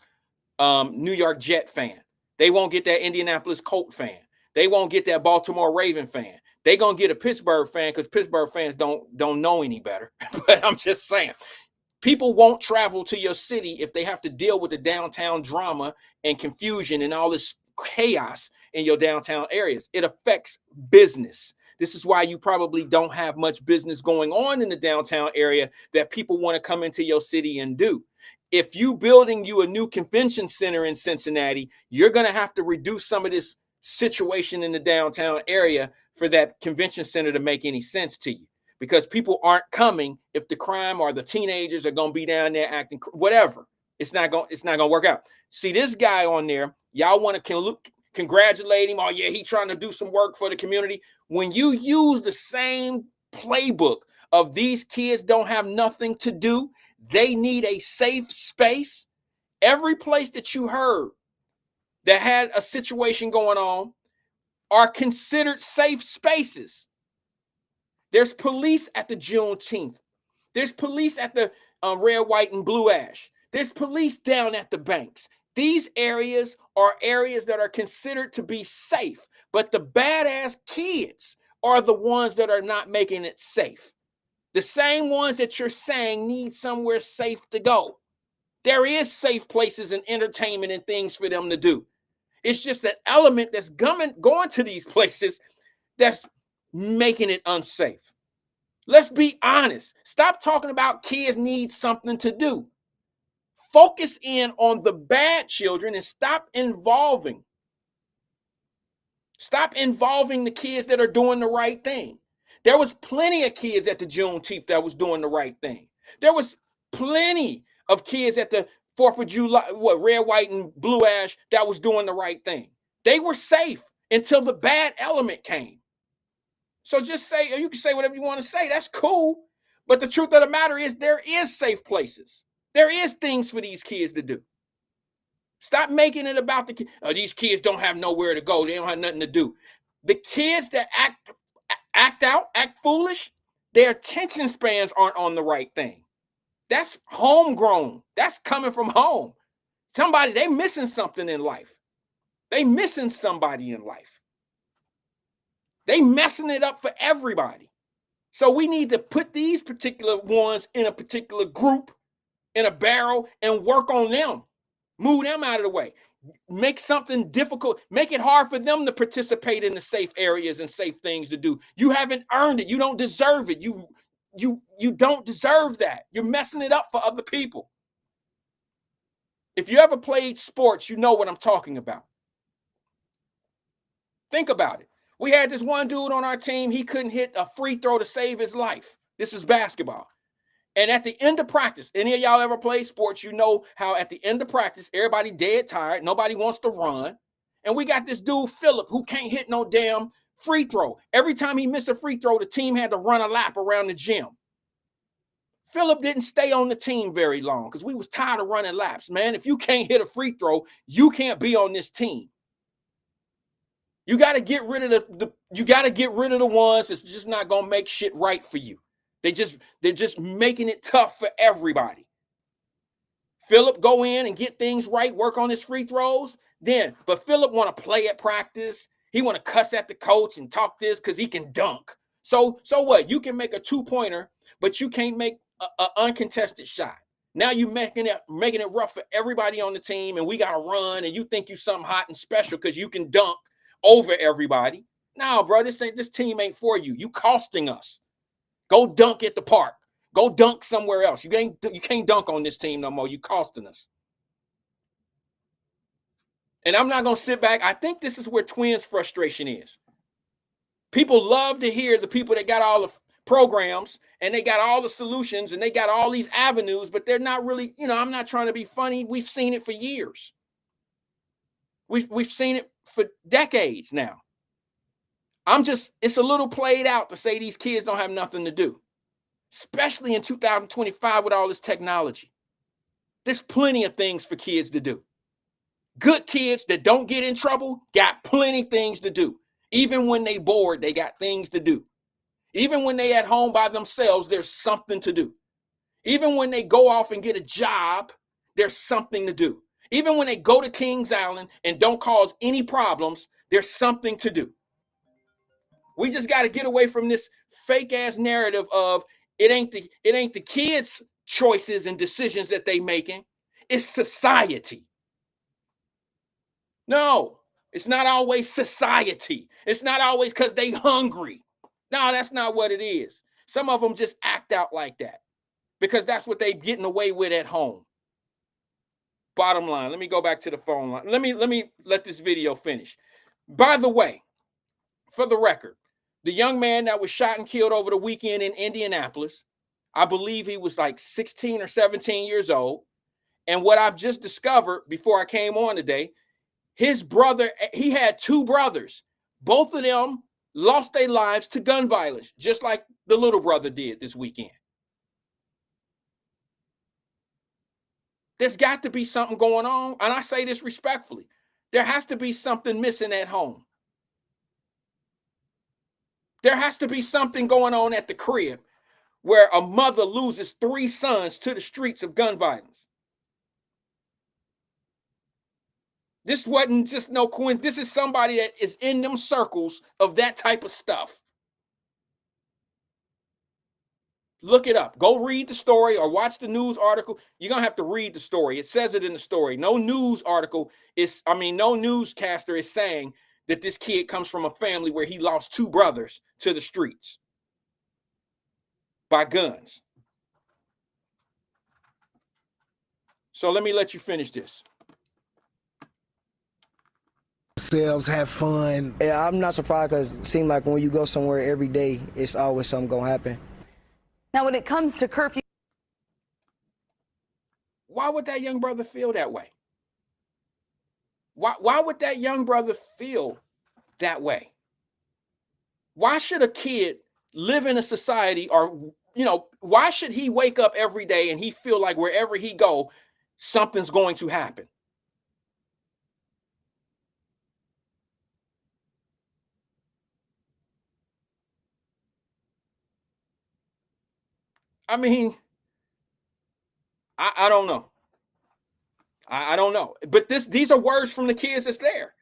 Jet fan. They won't get that Indianapolis Colt fan. They won't get that Baltimore Raven fan. They're going to get a Pittsburgh fan because Pittsburgh fans don't know any better. But I'm just saying, people won't travel to your city if they have to deal with the downtown drama and confusion and all this chaos in your downtown areas. It affects business. This is why you probably don't have much business going on in the downtown area that people want to come into your city and do. If you building you a new convention center in Cincinnati, you're going to have to reduce some of this situation in the downtown area for that convention center to make any sense to you, because people aren't coming if the crime or the teenagers are going to be down there acting whatever. It's not going to work out. See this guy on there, y'all want to congratulate him. Oh yeah, he trying to do some work for the community. When you use the same playbook of these kids don't have nothing to do, they need a safe space. Every place that you heard that had a situation going on are considered safe spaces. There's police at the Juneteenth. There's police at the red, white, and blue ash. There's police down at the banks. These areas are areas that are considered to be safe, but the badass kids are the ones that are not making it safe. The same ones that you're saying need somewhere safe to go. There is safe places and entertainment and things for them to do. It's just that element that's going to these places that's making it unsafe. Let's be honest. Stop talking about kids need something to do. Focus in on the bad children and stop involving the kids that are doing the right thing. There was plenty of kids at the Juneteenth that was doing the right thing. There was plenty of kids at the 4th of July, red, white, and blue ash that was doing the right thing. They were safe until the bad element came. So just say, you can say whatever you want to say. That's cool. But the truth of the matter is there is safe places. There is things for these kids to do. Stop making it about the kids. These kids don't have nowhere to go. They don't have nothing to do. The kids that act foolish, their attention spans aren't on the right thing. That's homegrown. That's coming from home. They missing something in life. They missing somebody in life. They messing it up for everybody. So we need to put these particular ones in a particular group, in a barrel, and work on them. Move them out of the way. make something difficult, make it hard for them to participate in the safe areas and safe things to do. You haven't earned it. You don't deserve it. You don't deserve that. You're messing it up for other people. If you ever played sports, you know what I'm talking about. Think about it. We had this one dude on our team. He couldn't hit a free throw to save his life. This is basketball. And at the end of practice, any of y'all ever played sports, you know how at the end of practice, everybody dead tired. Nobody wants to run. And we got this dude, Philip, who can't hit no damn free throw. Every time he missed a free throw, the team had to run a lap around the gym. Philip didn't stay on the team very long because we was tired of running laps, man. If you can't hit a free throw, you can't be on this team. You got to get rid of the ones that's just not gonna make shit right for you. They're just making it tough for everybody. Philip go in and get things right, work on his free throws. But Philip want to play at practice. He want to cuss at the coach and talk this because he can dunk. So what? You can make a 2-pointer, but you can't make an uncontested shot. Now you making it rough for everybody on the team, and we got to run, and you think you something hot and special because you can dunk over everybody. No, bro, this team ain't for you. You costing us. Go dunk at the park. Go dunk somewhere else. You can't dunk on this team no more. You costing us. And I'm not going to sit back. I think this is where Twins' frustration is. People love to hear the people that got all the programs and they got all the solutions and they got all these avenues, but they're not really, I'm not trying to be funny. We've seen it for years. We've seen it for decades now. It's a little played out to say these kids don't have nothing to do, especially in 2025 with all this technology. There's plenty of things for kids to do. Good kids that don't get in trouble got plenty of things to do. Even when they bored, they got things to do. Even when they at home by themselves, there's something to do. Even when they go off and get a job, there's something to do. Even when they go to Kings Island and don't cause any problems, there's something to do. We just got to get away from this fake ass narrative of it ain't the kids' choices and decisions that they making. It's society. No, it's not always society. It's not always because they hungry. No, that's not what it is. Some of them just act out like that because that's what they getting away with at home. Bottom line, let me go back to the phone line. Let me let this video finish. By the way, for the record, the young man that was shot and killed over the weekend in Indianapolis, I believe he was like 16 or 17 years old. And what I've just discovered before I came on today, his brother, he had 2 brothers. Both of them lost their lives to gun violence, just like the little brother did this weekend. There's got to be something going on. And I say this respectfully. There has to be something missing at home. There has to be something going on at the crib where a mother loses 3 sons to the streets of gun violence. This wasn't just no coincidence. This is somebody that is in them circles of that type of stuff. Look it up. Go read the story or watch the news article. You're going to have to read the story. It says it in the story. No newscaster is saying that this kid comes from a family where he lost 2 brothers to the streets by guns. So let me let you finish this. Selves have fun. Yeah, I'm not surprised because it seems like when you go somewhere every day, it's always something gonna happen. Now, when it comes to curfew, why would that young brother feel that way? Why would that young brother feel that way? Why should a kid live in a society or, why should he wake up every day and he feel like wherever he go, something's going to happen? I mean, I don't know. I don't know. But these are words from the kids that's there.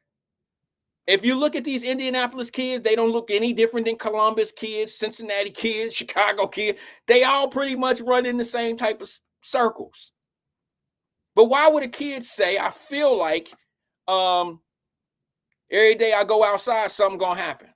If you look at these Indianapolis kids, they don't look any different than Columbus kids, Cincinnati kids, Chicago kids. They all pretty much run in the same type of circles. But why would a kid say, I feel like Every day I go outside, something gonna happen.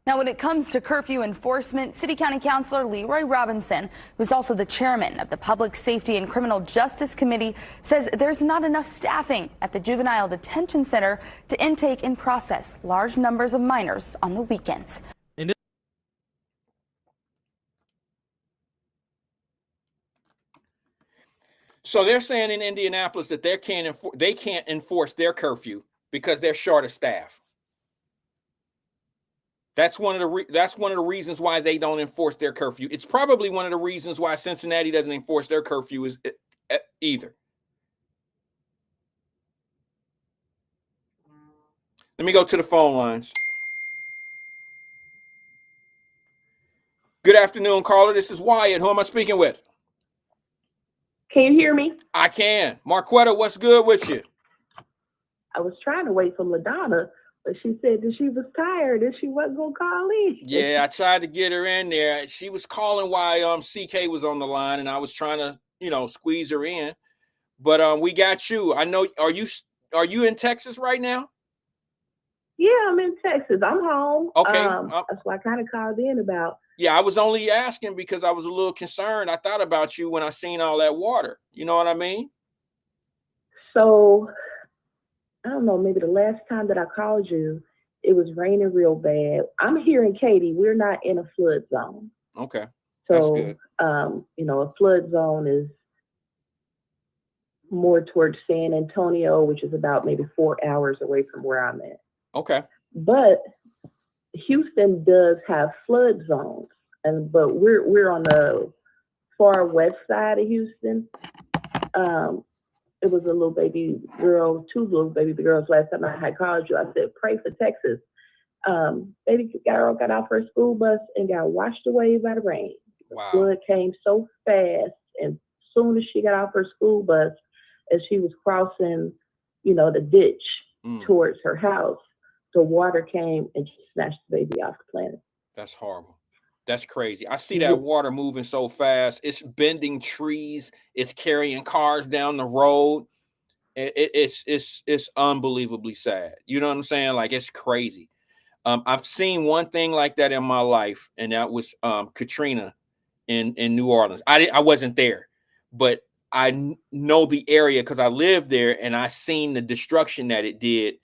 Now, when it comes to curfew enforcement, City County Councilor Leroy Robinson, who's also the chairman of the Public Safety and Criminal Justice Committee, says there's not enough staffing at the Juvenile Detention Center to intake and process large numbers of minors on the weekends. So they're saying in Indianapolis that they can't enforce their curfew because they're short of staff. That's one of the reasons why they don't enforce their curfew. It's probably one of the reasons why Cincinnati doesn't enforce their curfew either. Let me go to the phone lines. Good afternoon, caller. This is Wyatt. Who am I speaking with? Can you hear me? I can. Marquetta, what's good with you? I was trying to wait for LaDonna, but she said that she was tired and she wasn't gonna call in. Yeah, I tried to get her in there. She was calling while CK was on the line, and I was trying to, squeeze her in. But we got you. I know. Are you in Texas right now? Yeah, I'm in Texas. I'm home. Okay. That's why I kind of called in about. Yeah, I was only asking because I was a little concerned. I thought about you when I seen all that water. You know what I mean? So, I don't know, maybe the last time that I called you, it was raining real bad. I'm here in Katy. We're not in a flood zone. Okay. That's good. A flood zone is more towards San Antonio, which is about maybe 4 hours away from where I'm at. Okay. But Houston does have flood zones, but we're on the far west side of Houston. It was a little baby girl, two little baby girls last time I had called you. I said, pray for Texas. Baby girl got off her school bus and got washed away by the rain. Wow. The flood came so fast, and as soon as she got off her school bus, as she was crossing, the ditch towards her house, the water came and just snatched the baby off the planet. That's horrible. That's crazy. I see that water moving so fast. It's bending trees. It's carrying cars down the road. It's unbelievably sad. You know what I'm saying? Like, it's crazy. I've seen one thing like that in my life, and that was Katrina in New Orleans. I wasn't there, but I know the area because I lived there and I seen the destruction that it did.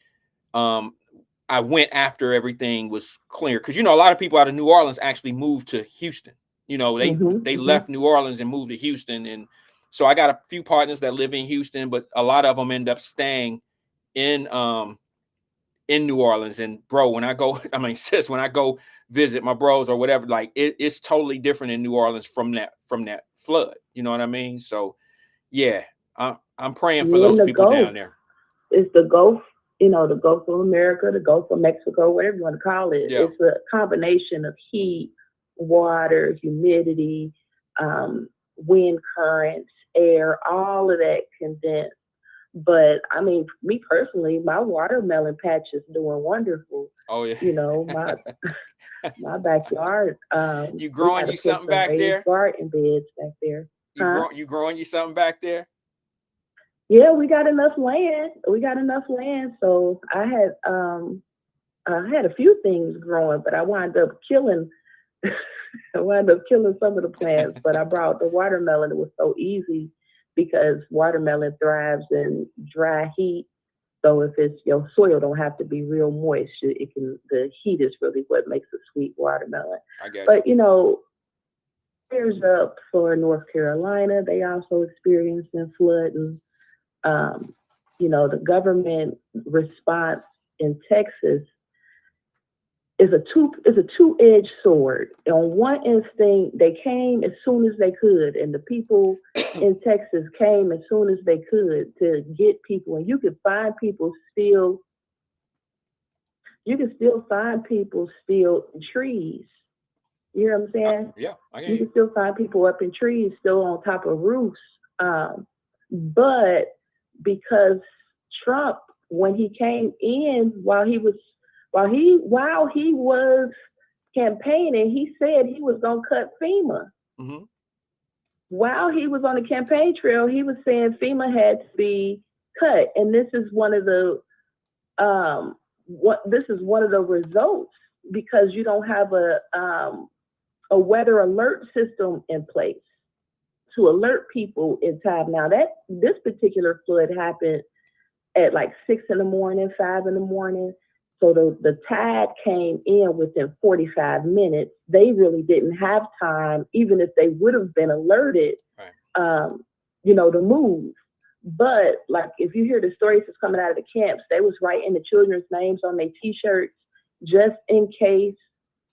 I went after everything was clear because a lot of people out of New Orleans actually moved to Houston. They left New Orleans and moved to Houston, and so I got a few partners that live in Houston, but a lot of them end up staying in New Orleans. And bro, when I go, sis, when I go visit my bros or whatever, like it's totally different in New Orleans from that flood. You know what I mean? So yeah, I'm praying for those people down there. It's the Gulf. The Gulf of America, the Gulf of Mexico, whatever you want to call it. Yeah. It's a combination of heat, water, humidity, wind currents, air, all of that condensed. But me personally, my watermelon patch is doing wonderful. Oh yeah. My backyard. You growing you something back there? Garden beds back there. You growing you something back there? Yeah, we got enough land. So I had a few things growing, but I wound up killing some of the plants. But I brought the watermelon. It was so easy because watermelon thrives in dry heat. So if it's your soil don't have to be real moist, the heat is really what makes a sweet watermelon. I guess. But there's up for North Carolina. They also experiencing flooding. The government response in Texas is a two-edged sword. On one instinct, they came as soon as they could, and the people in Texas came as soon as they could to get people. And you could find people still. You can still find people still in trees. You know what I'm saying? Yeah, I get you can still find people up in trees, still on top of roofs. But because Trump, when he came in, while he was While he was campaigning, he said he was gonna cut FEMA. Mm-hmm. While he was on the campaign trail, he was saying FEMA had to be cut, and this is one of the results, because you don't have a weather alert system in place to alert people in time. Now this particular flood happened at like 6 in the morning, 5 in the morning. So the tide came in within 45 minutes. They really didn't have time, even if they would have been alerted, to move. But like, if you hear the stories that's coming out of the camps, they was writing the children's names on their T-shirts just in case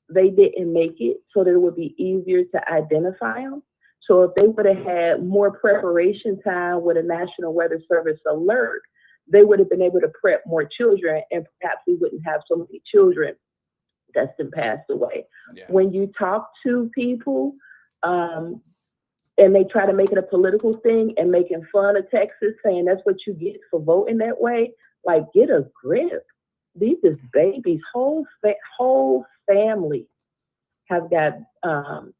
they didn't make it, so that it would be easier to identify them. So if they would have had more preparation time with a National Weather Service alert, they would have been able to prep more children, and perhaps we wouldn't have so many children that's been passed away. Yeah. When you talk to people, and they try to make it a political thing and making fun of Texas, saying that's what you get for voting that way, like, get a grip. These is babies, whole family have got the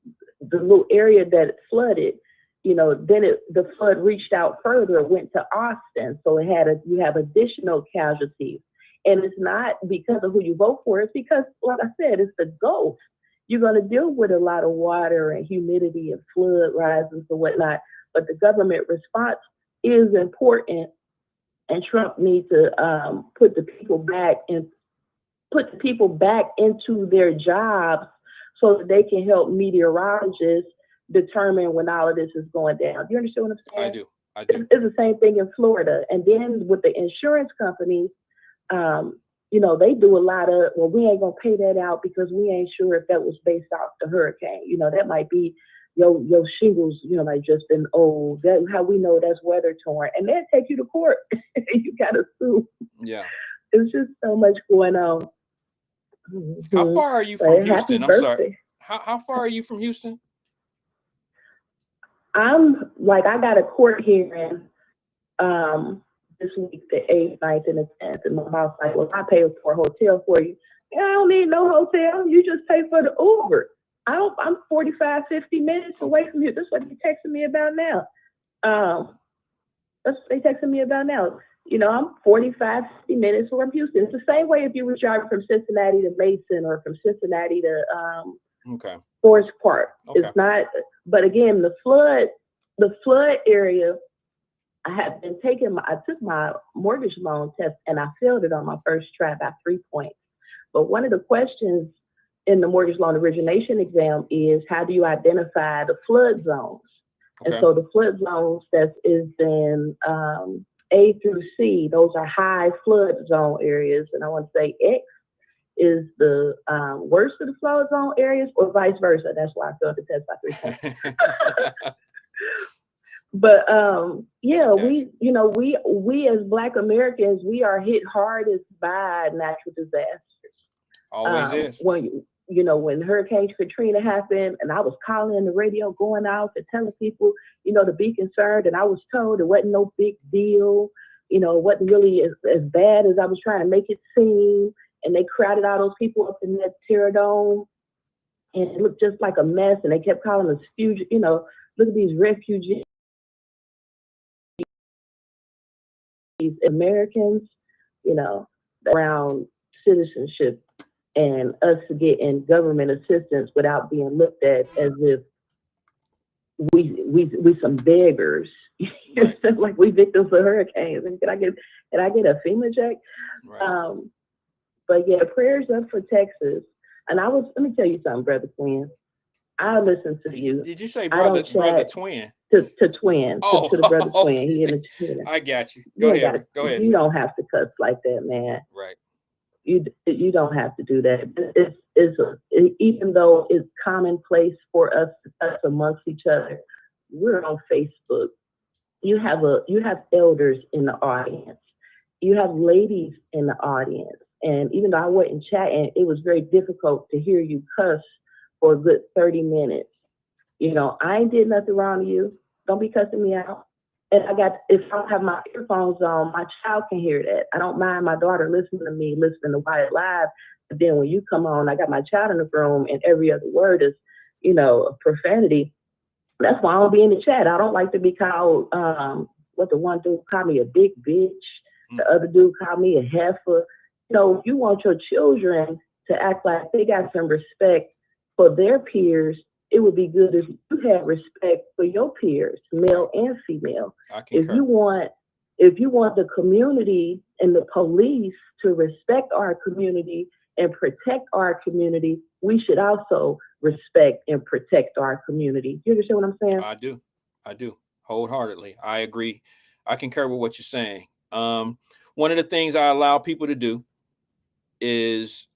little area that flooded. Then the flood reached out further, it went to Austin, so you have additional casualties. And it's not because of who you vote for, it's because, like I said, it's the Gulf. You're going to deal with a lot of water and humidity and flood rises and whatnot, but the government response is important, and Trump needs to put the people back into their jobs so that they can help meteorologists determine when all of this is going down. Do you understand what I'm saying? I do. It's the same thing in Florida. And then with the insurance companies, they do a lot of, well, we ain't gonna pay that out because we ain't sure if that was based off the hurricane. That might be your shingles, like just been old. That's how we know that's weather torn. And they'll take you to court. You gotta sue. Yeah. It's just so much going on. How far are you from Houston? I'm sorry. How far are you from Houston? I got a court hearing this week, the 8th, 9th, and the 10th, and my boss like, well, I pay for a hotel for you. I don't need no hotel. You just pay for the Uber. I'm 45, 50 minutes away from you. That's what they're texting me about now. That's what they're texting me about now. I'm 45, 50 minutes from Houston. It's the same way if you were driving from Cincinnati to Mason or from Cincinnati to Forest Park. Okay. It's not, but again, the flood area, I took my mortgage loan test and I failed it on my first try by 3 points. But one of the questions in the mortgage loan origination exam is, how do you identify the flood zones? Okay. And so the flood zones that is in A through C, those are high flood zone areas. And I want to say X is the worst of the flood zone areas, or vice versa. That's why I failed the test by 3 points. But we as Black Americans, we are hit hardest by natural disasters. Always is. When Hurricane Katrina happened, and I was calling the radio, going out and telling people, to be concerned, and I was told it wasn't no big deal. It wasn't really as bad as I was trying to make it seem. And they crowded all those people up in that Terror Dome, and it looked just like a mess. And they kept calling us look at these refugees. Americans, around citizenship and us getting government assistance without being looked at as if we some beggars. Like we victims of hurricanes. And can I get a FEMA check? Right. But yeah, prayers up for Texas. And let me tell you something, Brother Twin. I listened to you. Did you say brother twin? To twin. Oh, to the brother twin. Okay. He in the I got you. Go ahead. You don't have to cuss like that, man. Right. You don't have to do that. Even though it's commonplace for us to cuss amongst each other, we're on Facebook. You have elders in the audience. You have ladies in the audience. And even though I wasn't chatting, it was very difficult to hear you cuss for a good 30 minutes. I ain't did nothing wrong to you. Don't be cussing me out. And if I don't have my earphones on, my child can hear that. I don't mind my daughter listening to me, listening to Wyatt live. But then when you come on, I got my child in the room and every other word is, a profanity. That's why I don't be in the chat. I don't like to be called, what the one dude called me, a big bitch. The other dude called me a heifer. If you want your children to act like they got some respect for their peers, it would be good if you had respect for your peers, male and female. If you want the community and the police to respect our community and protect our community, we should also respect and protect our community. You understand what I'm saying? I do wholeheartedly. I agree. I concur with what you're saying. One of the things I allow people to do is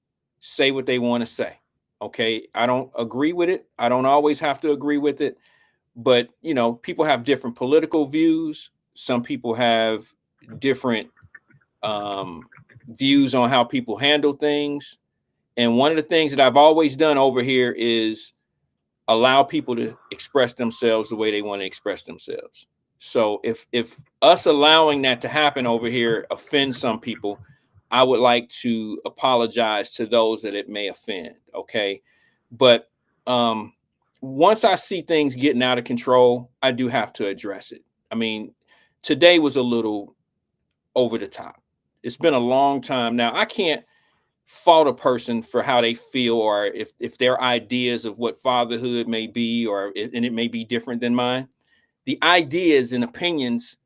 say what they want to say. Okay. I don't agree with it. I don't always have to agree with it, but people have different political views. Some people have different views on how people handle things. And one of the things that I've always done over here is allow people to express themselves the way they want to express themselves. So if us allowing that to happen over here offends some people, I would like to apologize to those that it may offend. Okay. But once I see things getting out of control, I do have to address it. I mean, today was a little over the top. It's been a long time now. I can't fault a person for how they feel, or if their ideas of what fatherhood may be, and it may be different than mine. The ideas and opinions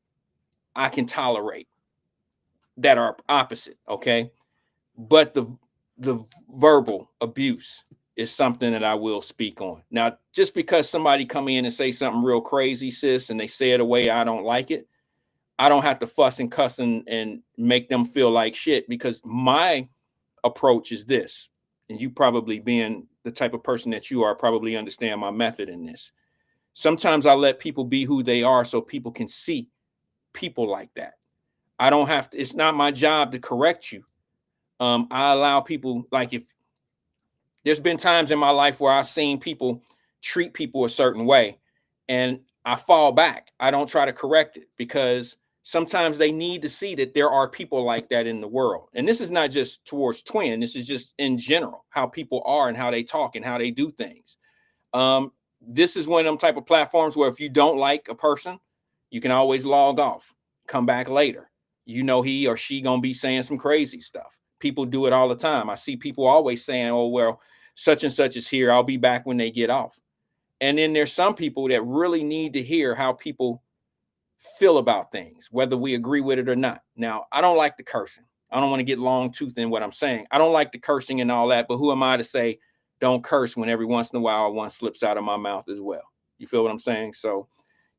I can tolerate that are opposite, okay? But the verbal abuse is something that I will speak on. Now, just because somebody come in and say something real crazy, sis, and they say it a way I don't like it, I don't have to fuss and cuss and make them feel like shit, because my approach is this, and you probably being the type of person that you are probably understand my method in this. Sometimes I let people be who they are so people can see people like that. I don't have to, it's not my job to correct you. I allow people, like, if there's been times in my life where I've seen people treat people a certain way and I fall back. I don't try to correct it, because sometimes they need to see that there are people like that in the world. And this is not just towards Twin. This is just in general, how people are and how they talk and how they do things. This is one of them type of platforms where if you don't like a person, you can always log off, come back later. He or she gonna be saying some crazy stuff. People do it all the time. I see people always saying, oh, well, such and such is here. I'll be back when they get off. And then there's some people that really need to hear how people feel about things, whether we agree with it or not. Now, I don't like the cursing. I don't want to get long tooth in what I'm saying. I don't like the cursing and all that, but who am I to say don't curse when every once in a while one slips out of my mouth as well? You feel what I'm saying? So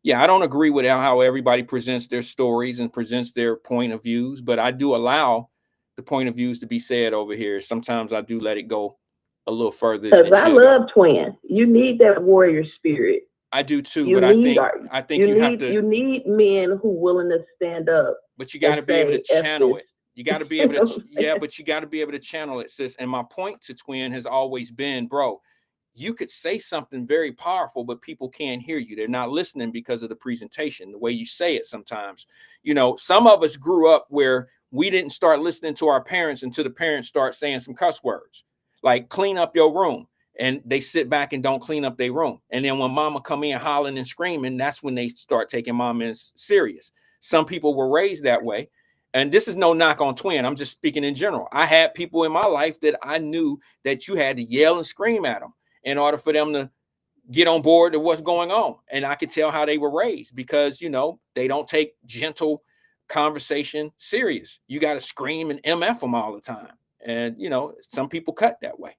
yeah, I don't agree with how everybody presents their stories and presents their point of views, but I do allow the point of views to be said over here. Sometimes I do let it go a little further than it Because I should love go. Twin. You need that warrior spirit. I do too, You but need I think you have to. You need men who willing to stand up. But you got to be able to channel it. You got to be able to, yeah, but you got to be able to channel it, sis. And my point to Twin has always been, bro, you could say something very powerful, but people can't hear you. They're not listening because of the presentation, the way you say it sometimes. Some of us grew up where we didn't start listening to our parents until the parents start saying some cuss words, like clean up your room. And they sit back and don't clean up their room. And then when mama come in hollering and screaming, that's when they start taking mama serious. Some people were raised that way. And this is no knock on Twin. I'm just speaking in general. I had people in my life that I knew that you had to yell and scream at them in order for them to get on board to what's going on. And I could tell how they were raised, because, they don't take gentle conversation serious. You got to scream and MF them all the time. And, some people cut that way.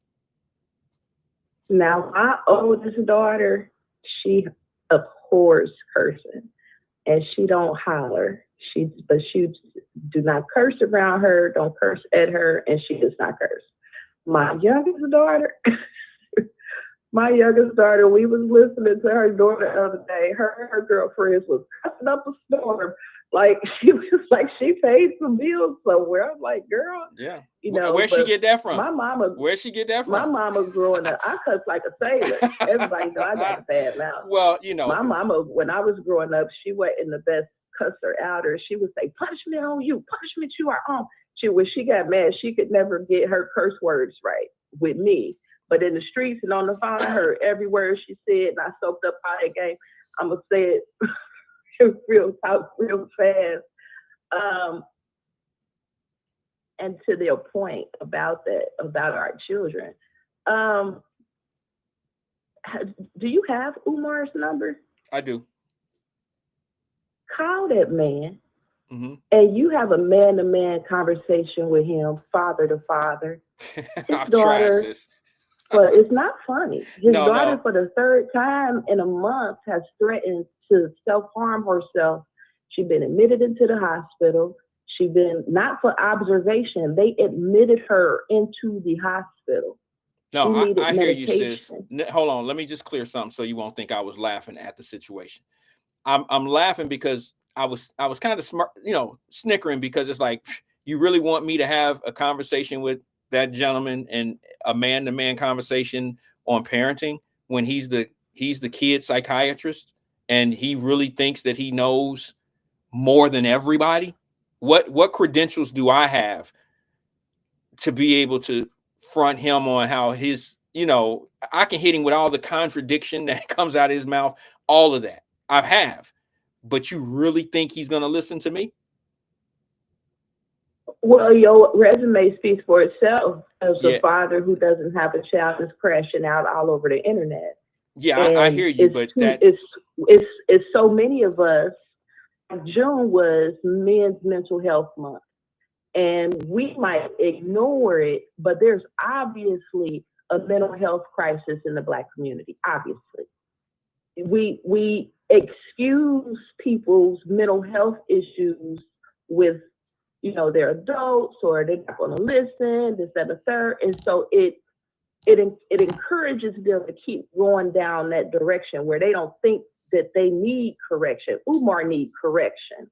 Now, my oldest daughter, she abhors cursing, and she don't holler. But she do not curse around her, don't curse at her, and she does not curse. My youngest daughter, we was listening to her daughter the other day. Her and her girlfriends was cussing up a storm Like she was like she paid some bills somewhere. I'm like, girl, Yeah. you know. Where'd she get that from? My mama. Where'd she get that from? My mama growing up, I cussed like a sailor. Everybody know I got a bad mouth. Well, you know, my mama, when I was growing up, she wasn't the best cusser outer. She would say, punishment on you, punishment you are on. When she got mad, she could never get her curse words right with me. But in the streets and on the phone, I heard every word she said, and I soaked up all that game. I'm gonna say it real fast. And to their point about our children, do you have Umar's number? I do. Call that man, and you have a man-to-man conversation with him, father to father. His daughter, but it's not funny. His daughter, for the third time in a month, has threatened to self-harm herself. She's been admitted into the hospital. She's been not for observation. They admitted her into the hospital. No, I hear you, sis. Hold on. Let me just clear something so you won't think I was laughing at the situation. I'm laughing because I was kind of smart, you know, snickering, because it's like, you really want me to have a conversation with that gentleman and a man-to-man conversation on parenting when he's the kid psychiatrist and he really thinks that he knows more than everybody? What credentials do I have to be able to front him on how his, you know, I can hit him with all the contradiction that comes out of his mouth, all of that I have, but you really think he's going to listen to me? Well, your resume speaks for itself as a father who doesn't have a child that's crashing out all over the internet. Yeah, I hear you, but it's so many of us. June was Men's Mental Health Month, and we might ignore it, but there's obviously a mental health crisis in the Black community. Obviously, we excuse people's mental health issues with, you know, they're adults or they're not going to listen, this, that, and the third, and so it encourages them to keep going down that direction where they don't think that they need correction. Umar needs correction.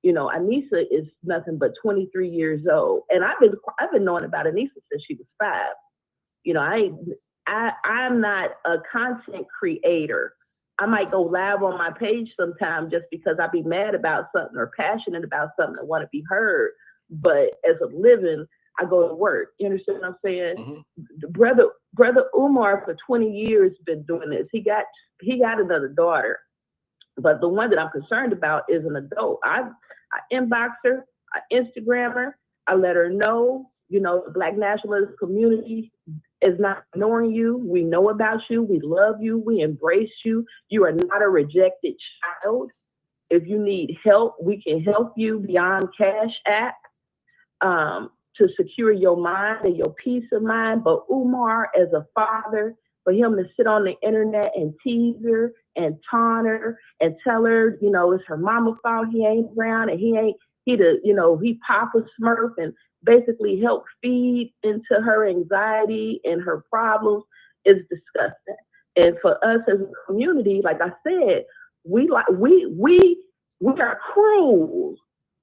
You know, Anissa is nothing but 23 years old, and I've been knowing about Anissa since she was 5. You know, I'm not a content creator. I might go live on my page sometime just because I be mad about something or passionate about something and want to be heard. But as a living, I go to work. You understand what I'm saying? Brother Umar for 20 years been doing this. He got another daughter, but the one that I'm concerned about is an adult. I inbox her, I Instagram her, I let her know, you know, the Black nationalist community is not ignoring you. We know about you. We love you. We embrace you. You are not a rejected child. If you need help, we can help you beyond Cash App to secure your mind and your peace of mind. But Umar, as a father, for him to sit on the internet and tease her and taunt her and tell her, you know, it's her mama's fault he ain't around and he Papa Smurf, and basically help feed into her anxiety and her problems is disgusting. And for us as a community, like I said, we are cruel.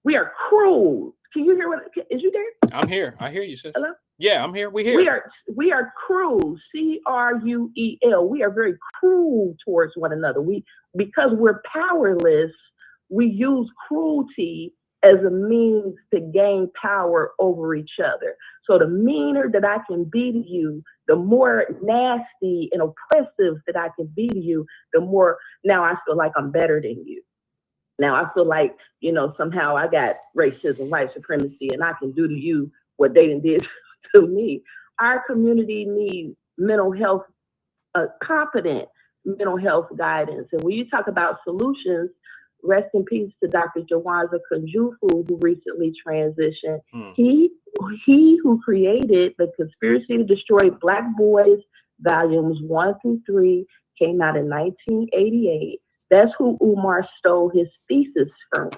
We are cruel. Can you hear what? Is you there? I'm here. I hear you, sis. Hello? Yeah, I'm here. We're here. We are cruel. CRUEL. We are very cruel towards one another. Because we're powerless, we use cruelty as a means to gain power over each other. So the meaner that I can be to you, the more nasty and oppressive that I can be to you, the more now I feel like I'm better than you. Now I feel like, you know, somehow I got racism, white supremacy, and I can do to you what they did to me. Our community needs mental health, competent mental health guidance. And when you talk about solutions, rest in peace to Dr. Jawanza Kunjufu, who recently transitioned. He who created the Conspiracy to Destroy Black Boys, volumes 1 through 3, came out in 1988. That's who Umar stole his thesis from.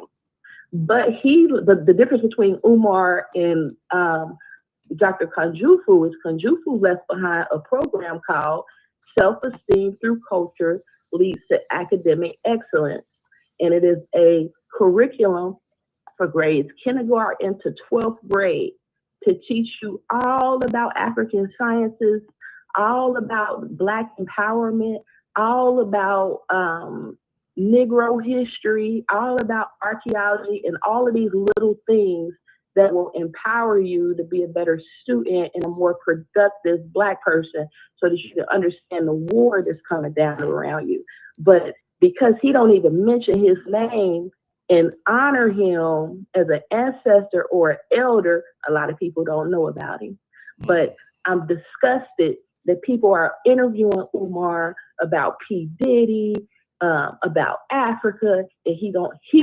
But the difference between Umar and Dr. Kunjufu is Kunjufu left behind a program called Self-Esteem Through Culture Leads to Academic Excellence. And it is a curriculum for grades kindergarten to 12th grade to teach you all about African sciences, all about Black empowerment, all about Negro history, all about archaeology, and all of these little things that will empower you to be a better student and a more productive Black person so that you can understand the war that's coming down around you. But because he don't even mention his name and honor him as an ancestor or an elder, a lot of people don't know about him. But I'm disgusted that people are interviewing Umar about P. Diddy, about Africa, and he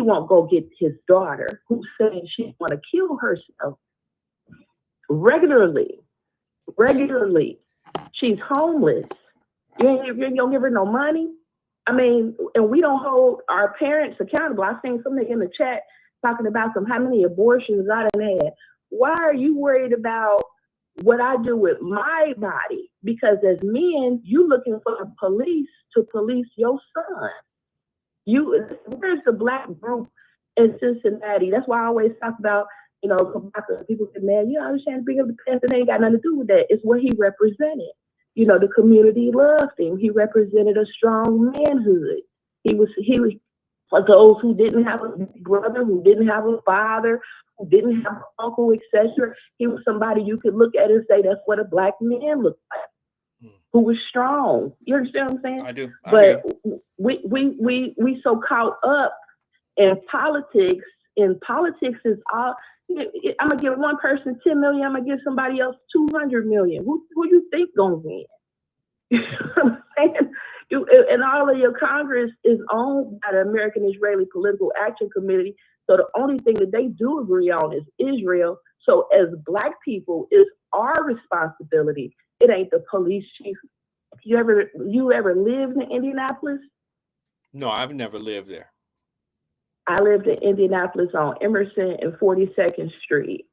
won't go get his daughter, who's saying she want to kill herself regularly. She's homeless. You don't give her no money. I mean, and we don't hold our parents accountable. I seen something in the chat talking about how many abortions I done had. Why are you worried about what I do with my body? Because as men, you looking for the police to police your son. Where's the Black group in Cincinnati? That's why I always talk about, people say, man, I understand to bring up the past, and they ain't got nothing to do with that. It's what he represented. The community loved him. He represented a strong manhood. He was for those who didn't have a brother, who didn't have a father, who didn't have an uncle, etc. He was somebody you could look at and say, that's what a Black man looked like, who was strong. You understand what I'm saying? I do. But we so caught up in politics, and politics is all. I'm gonna give one person 10 million. I'm gonna give somebody else 200 million. Who you think gonna win? You know what I'm saying? And all of your Congress is owned by the American Israeli Political Action Committee. So the only thing that they do agree on is Israel. So as Black people, it's our responsibility. It ain't the police chief. You ever lived in Indianapolis? No, I've never lived there. I lived in Indianapolis on Emerson and 42nd Street.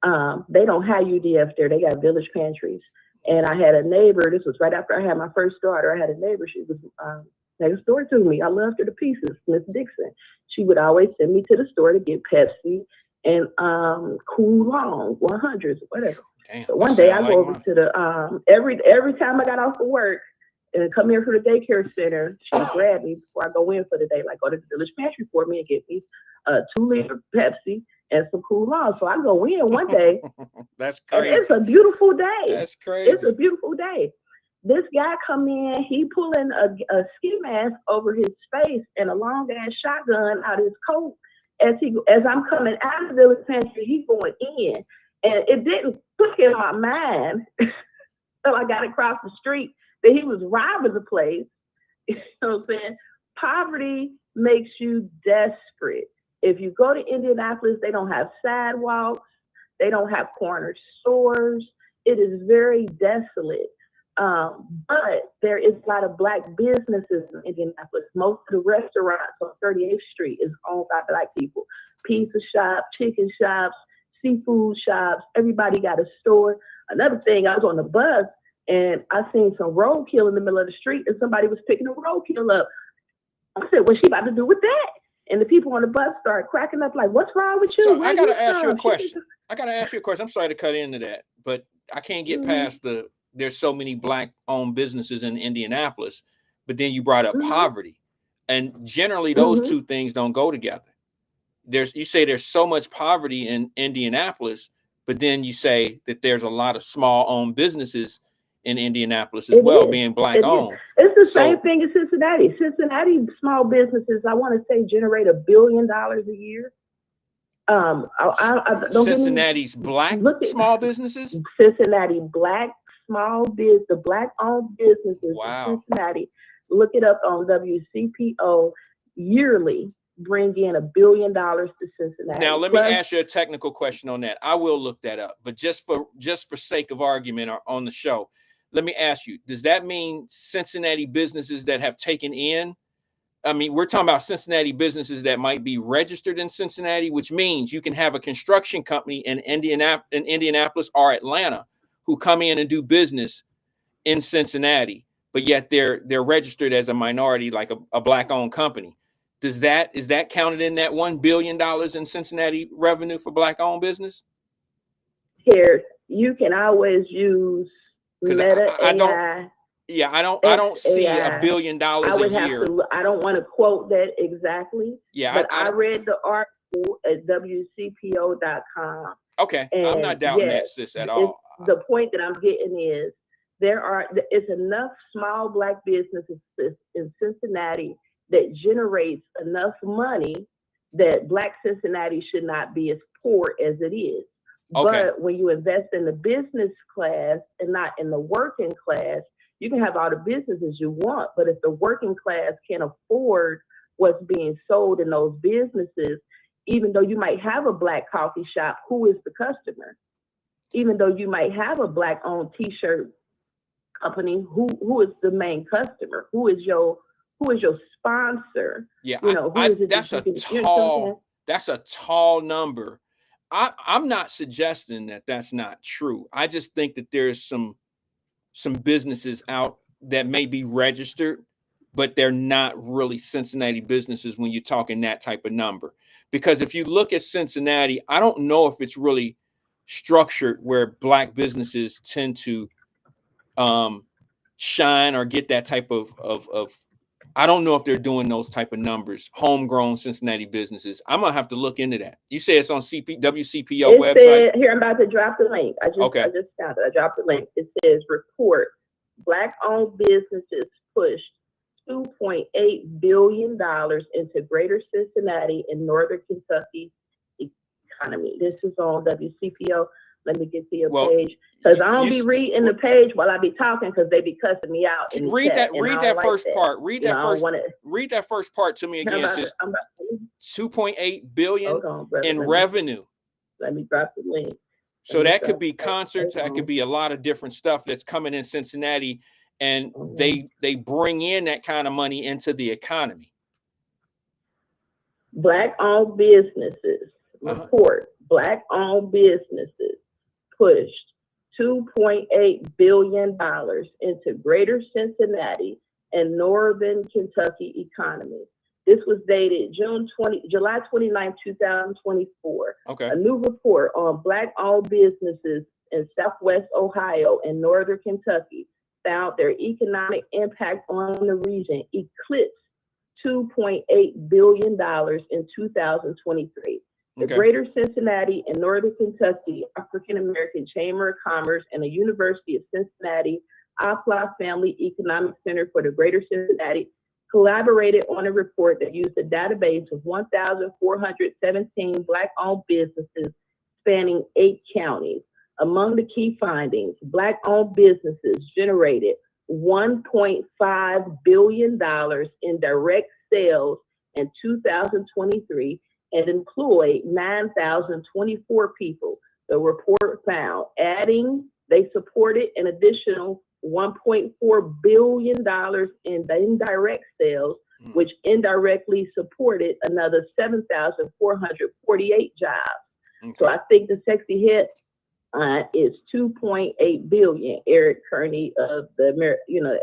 They don't have UDF there. They got village pantries. And I had a neighbor. This was right after I had my first daughter. I had a neighbor. She was next door to me. I loved her to pieces, Miss Dixon. She would always send me to the store to get Pepsi and Cool Long 100s, whatever. Damn, so one day I go over to the every time I got off of work and come here for the daycare center, she grabbed me before I go in for the day, like go to the village pantry for me and get me a 2-liter Pepsi and some Cool Long. So I go in one day. That's crazy. And it's a beautiful day. That's crazy. It's a beautiful day. This guy come in, he pulling a ski mask over his face and a long ass shotgun out of his coat. As I'm coming out of the village pantry, he going in. And it didn't click in my mind until I got across the street that he was robbing the place. You know what I'm saying? Poverty makes you desperate. If you go to Indianapolis, they don't have sidewalks. They don't have corner stores. It is very desolate. But there is a lot of Black businesses in Indianapolis. Most of the restaurants on 38th Street is owned by Black people. Pizza shops, chicken shops, seafood shops. Everybody got a store. Another thing, I was on the bus and I seen some roadkill in the middle of the street and somebody was picking a roadkill up. I said, what's she about to do with that? And the people on the bus started cracking up like, what's wrong with you? So I got to ask you a question. I'm sorry to cut into that, but I can't get past there's so many Black owned businesses in Indianapolis, but then you brought up poverty. And generally those two things don't go together. You say there's so much poverty in Indianapolis, but then you say that there's a lot of small owned businesses in Indianapolis as well, being Black owned. It's the same thing as Cincinnati. Cincinnati small businesses, I want to say, generate $1 billion a year. Cincinnati's Black small businesses? Cincinnati Black small business, the Black owned businesses in Cincinnati. Look it up on WCPO yearly. Bring in $1 billion to Cincinnati. Now, let me ask you a technical question on that. I will look that up, but just for sake of argument on the show, let me ask you, does that mean Cincinnati businesses that have taken in? I mean, we're talking about Cincinnati businesses that might be registered in Cincinnati, which means you can have a construction company in Indianapolis or Atlanta who come in and do business in Cincinnati, but yet they're registered as a minority, like a Black owned company. is that counted in that $1 billion in Cincinnati revenue for Black-owned business? Here, you can always use Meta I don't. AI. Yeah, I don't see $1 billion I a would have year. to. I don't want to quote that exactly. Yeah, but I read the article at WCPO.com. Okay, And I'm not doubting that, yes, sis, at all. The point that I'm getting is it's enough small Black businesses in Cincinnati that generates enough money that Black Cincinnati should not be as poor as it is. Okay. But when you invest in the business class and not in the working class, you can have all the businesses you want. But if the working class can't afford what's being sold in those businesses, even though you might have a Black coffee shop, who is the customer? Even though you might have a Black-owned T-shirt company, who is the main customer? Who is your sponsor? Yeah, that's a tall number. I'm not suggesting that that's not true. I just think that there's some businesses out that may be registered, but they're not really Cincinnati businesses when you're talking that type of number. Because if you look at Cincinnati, I don't know if it's really structured where Black businesses tend to shine or get that type of I don't know if they're doing those type of numbers, homegrown Cincinnati businesses. I'm gonna have to look into that. You say it's on WCPO website? Here, I'm about to drop the link. I just found it. I dropped the link. It says report Black-owned businesses pushed $2.8 billion into greater Cincinnati and northern Kentucky economy. This is on WCPO. Let me get to your page. Because I don't be reading the page while I be talking because they be cussing me out. Read that first part. Read that first part to me again. It says 2.8 billion in revenue. Let me drop the link. So that could be concerts, that could be a lot of different stuff that's coming in Cincinnati, and they bring in that kind of money into the economy. Black-owned businesses report Black-owned businesses pushed $2.8 billion into greater Cincinnati and northern Kentucky economies. This was dated July 29, 2024. Okay. A new report on Black-owned businesses in Southwest Ohio and northern Kentucky found their economic impact on the region eclipsed $2.8 billion in 2023. The Greater Cincinnati and Northern Kentucky African American Chamber of Commerce and the University of Cincinnati Aflac Family Economic Center for the Greater Cincinnati collaborated on a report that used a database of 1,417 Black-owned businesses spanning 8 counties. Among the key findings, Black-owned businesses generated $1.5 billion in direct sales in 2023 and employed 9,024 people. The report found they supported an additional $1.4 billion in the indirect sales, which indirectly supported another 7,448 jobs. So I think the sexy hit is 2.8 billion. Eric Kearney of the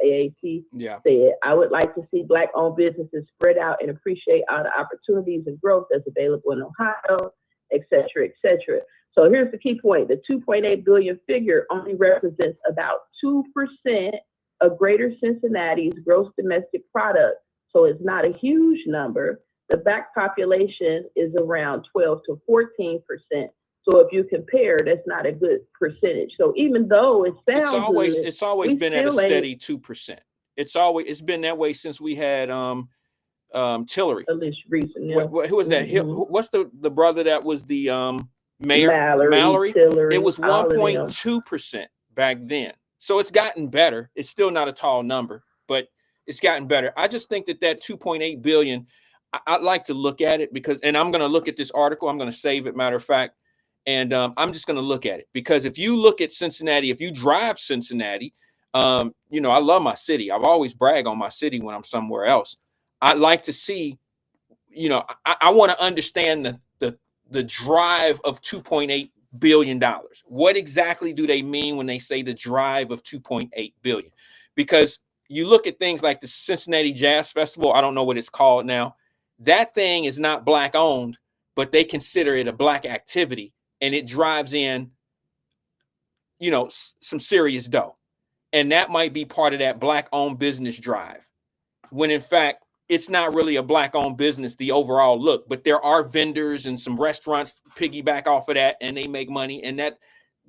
AAC said, "I would like to see Black-owned businesses spread out and appreciate all the opportunities and growth that's available in Ohio, et cetera, et cetera." So here's the key point. The 2.8 billion figure only represents about 2% of Greater Cincinnati's gross domestic product. So it's not a huge number. The Black population is around 12 to 14%. So if you compare, that's not a good percentage. So even though it sounds it's always been at a steady 2%. It's been that way since we had Tillery. At least recently. Who was that? What's the brother that was the mayor? Mallory. Tillery, it was 1.2% back then. So it's gotten better. It's still not a tall number, but it's gotten better. I just think that 2.8 billion, I'd like to look at it and I'm going to look at this article. I'm going to save it, matter of fact. And I'm just going to look at it because if you look at Cincinnati, if you drive Cincinnati, I love my city. I've always brag on my city when I'm somewhere else. I'd like to see, I want to understand the drive of $2.8 billion. What exactly do they mean when they say the drive of $2.8 billion? Because you look at things like the Cincinnati Jazz Festival. I don't know what it's called now. That thing is not black owned, but they consider it a black activity, and it drives in, you know, some serious dough. And that might be part of that black owned business drive, when in fact it's not really a black owned business, the overall look. But there are vendors and some restaurants piggyback off of that, and they make money. And that,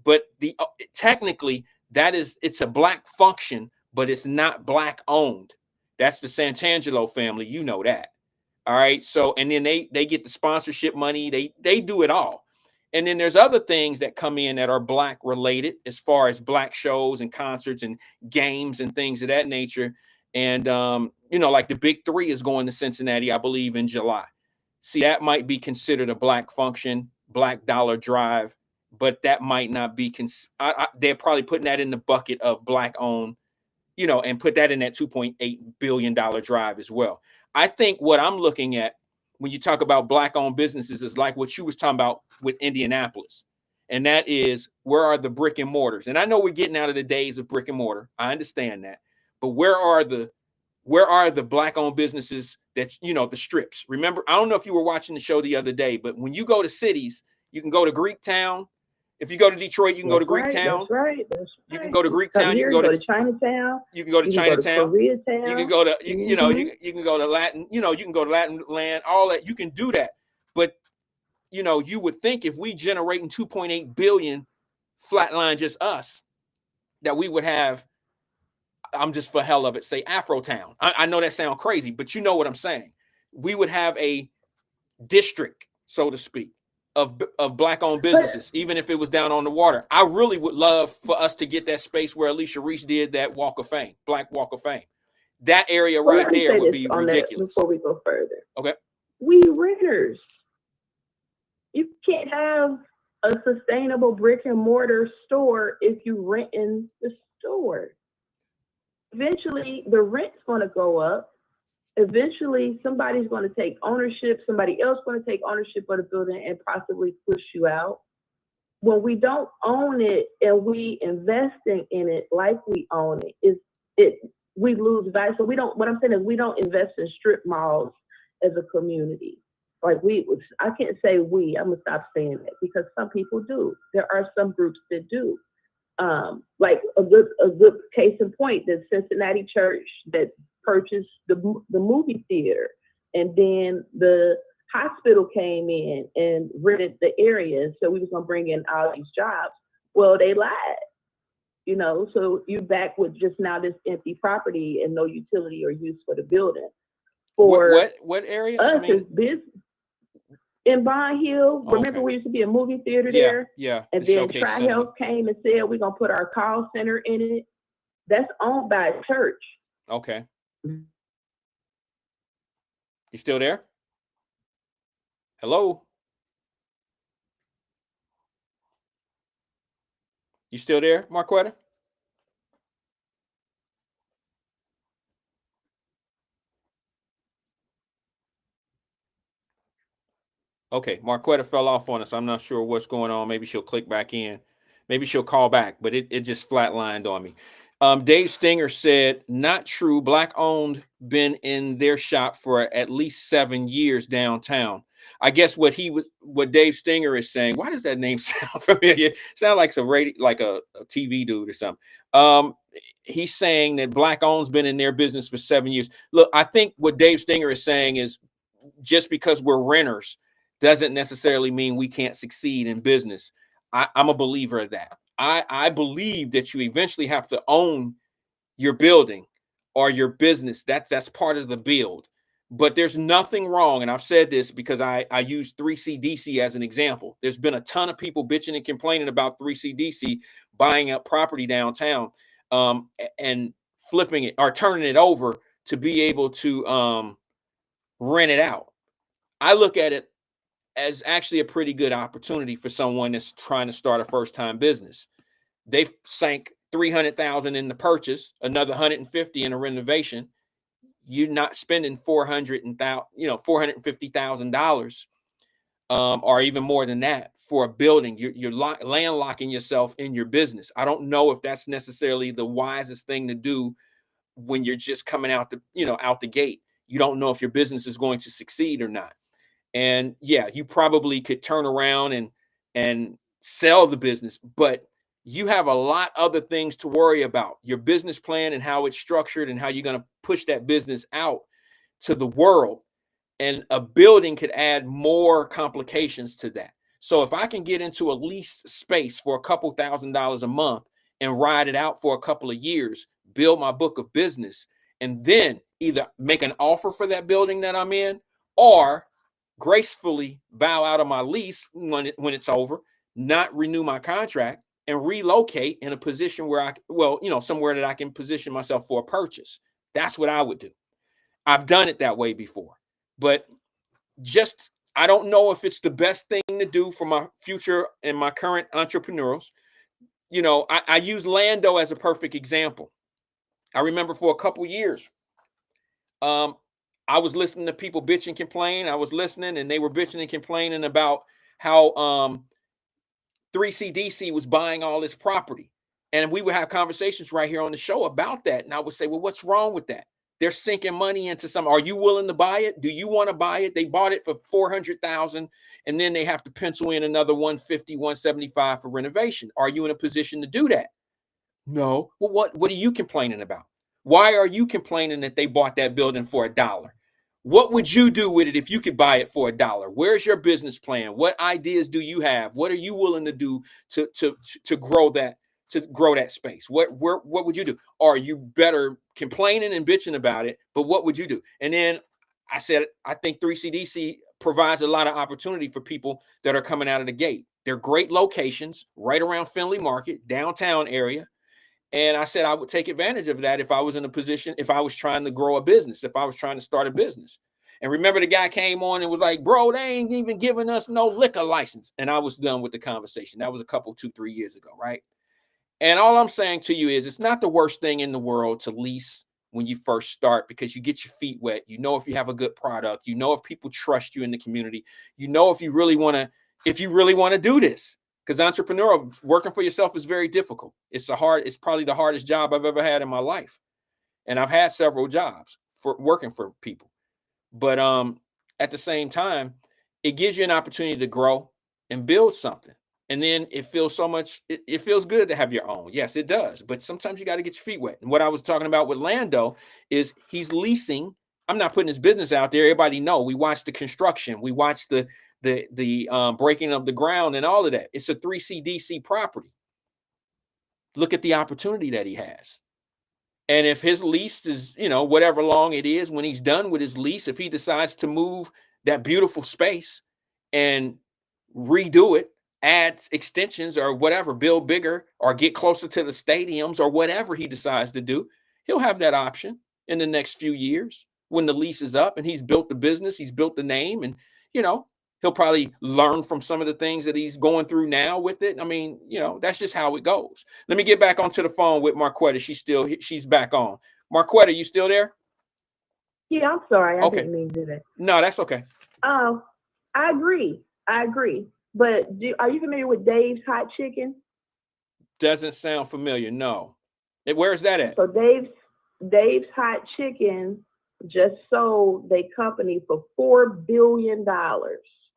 but the technically it's a black function, but it's not black owned. That's the Santangelo family, you know that. All right. So, and then they get the sponsorship money, they do it all. And then there's other things that come in that are black related, as far as black shows and concerts and games and things of that nature. And you know, like the Big Three is going to Cincinnati, I believe, in July. See, that might be considered a black function, black dollar drive, but that might not be. They're probably putting that in the bucket of black owned, you know, and put that in that $2.8 billion drive as well. I think what I'm looking at when you talk about black owned businesses is like what you was talking about with Indianapolis. And that is, where are the brick and mortars? And I know we're getting out of the days of brick and mortar. I understand that. But where are the black owned businesses that, you know, the strips? Remember, I don't know if you were watching the show the other day, but when you go to cities, you can go to Greektown. If you go to Detroit, you can go to Greektown. That's right. You can go to Greektown. You can go to Chinatown. You can go to Chinatown. Koreatown. You can go to you know, you can go to Latin. You know, you can go to Latin land. All that, you can do that. But you know, you would think if we generating 2.8 billion flatline, just us, that we would have. I'm just for hell of it, say Afrotown. I know that sounds crazy, but you know what I'm saying. We would have a district, so to speak, of black-owned businesses, even if it was down on the water. I really would love for us to get that space where Alicia Reese did that Walk of Fame, Black Walk of Fame. That area right there would be ridiculous. Before we go further, okay, we renters. You can't have a sustainable brick and mortar store if you rent in the store. Eventually, the rent's going to go up. Eventually, somebody's going to take ownership. Somebody else going to take ownership of the building and possibly push you out. When we don't own it and we investing in it like we own it, we lose value. So we don't. What I'm saying is, we don't invest in strip malls as a community. Like I can't say we. I'm gonna stop saying that because some people do. There are some groups that do. Like a good case in point, the Cincinnati church that purchased the movie theater, and then the hospital came in and rented the area, so we was gonna bring in all these jobs. Well, they lied, you know. So you back with just now this empty property and no utility or use for the building. For what area? Us as business. In Bond Hill, remember we used to be a movie theater there? Yeah. And then Tri-Health came and said, we're going to put our call center in it. That's owned by a church. Okay. You still there? Hello? You still there, Marquetta? Okay, Marquetta fell off on us. I'm not sure what's going on. Maybe she'll click back in. Maybe she'll call back, but it just flatlined on me. Dave Stinger said, not true. Black owned, been in their shop for at least 7 years downtown. I guess what Dave Stinger is saying, why does that name sound familiar? Sound like a TV dude or something. He's saying that black owned's been in their business for 7 years. Look, I think what Dave Stinger is saying is, just because we're renters doesn't necessarily mean we can't succeed in business. I'm a believer of that. I believe that you eventually have to own your building or your business. That's part of the build. But there's nothing wrong, and I've said this because I use 3CDC as an example. There's been a ton of people bitching and complaining about 3CDC buying up property downtown and flipping it or turning it over to be able to rent it out. I look at it as actually a pretty good opportunity for someone that's trying to start a first-time business. They've sank $300,000 in the purchase, another $150,000 in a renovation. You're not spending $450,000, or even more than that for a building. You're landlocking yourself in your business. I don't know if that's necessarily the wisest thing to do when you're just coming out the gate. You don't know if your business is going to succeed or not. And yeah, you probably could turn around and sell the business, but you have a lot other things to worry about. Your business plan and how it's structured and how you're going to push that business out to the world. And a building could add more complications to that. So if I can get into a leased space for a couple $1,000s a month and ride it out for a couple of years, build my book of business, and then either make an offer for that building that I'm in, or gracefully bow out of my lease when it's over, not renew my contract, and relocate in a position where somewhere that I can position myself for a purchase. That's what I would do. I've done it that way before, but I don't know if it's the best thing to do for my future and my current entrepreneurs. I use Lando as a perfect example. I remember for a couple years, I was listening to people bitch and complain. I was listening and they were bitching and complaining about how 3CDC was buying all this property. And we would have conversations right here on the show about that. And I would say, well, what's wrong with that? They're sinking money into some. Are you willing to buy it? Do you want to buy it? They bought it for $400,000, and then they have to pencil in another $150, $175 for renovation. Are you in a position to do that? No. Well, what are you complaining about? Why are you complaining that they bought that building for $1? What would you do with it if you could buy it for $1? Where's your business plan? What ideas do you have? What are you willing to do to grow that? To grow that space? What would you do? Are you better complaining and bitching about it? But what would you do? And then I said, I think 3CDC provides a lot of opportunity for people that are coming out of the gate. They're great locations right around Findlay Market, downtown area. And I said I would take advantage of that if I was in a position, if I was trying to grow a business, if I was trying to start a business. And remember, the guy came on and was like, bro, they ain't even giving us no liquor license. And I was done with the conversation. That was a couple, 2-3 years ago, right? And all I'm saying to you is it's not the worst thing in the world to lease when you first start, because you get your feet wet. You know, if you have a good product, you know, if people trust you in the community, you know, if you really want to do this, because entrepreneurial working for yourself is very difficult. It's probably the hardest job I've ever had in my life. And I've had several jobs for working for people, but at the same time, it gives you an opportunity to grow and build something. And then it feels it feels good to have your own. Yes, it does. But sometimes you got to get your feet wet. And what I was talking about with Lando is he's leasing. I'm not putting his business out there. Everybody know. We watched the construction. We watched the breaking of the ground and all of that. It's a 3CDC property. Look at the opportunity that he has. And if his lease is, whatever long it is, when he's done with his lease, if he decides to move that beautiful space and redo it, add extensions or whatever, build bigger or get closer to the stadiums or whatever he decides to do, he'll have that option in the next few years when the lease is up and he's built the business, he's built the name, and he'll probably learn from some of the things that he's going through now with it. I mean, that's just how it goes. Let me get back onto the phone with Marquetta. She's back on. Marquetta, you still there? Yeah, I'm sorry. Okay. I didn't mean to do that. No, that's okay. I agree. But are you familiar with Dave's Hot Chicken? Doesn't sound familiar. No. Where's that at? So Dave's Hot Chicken just sold their company for $4 billion.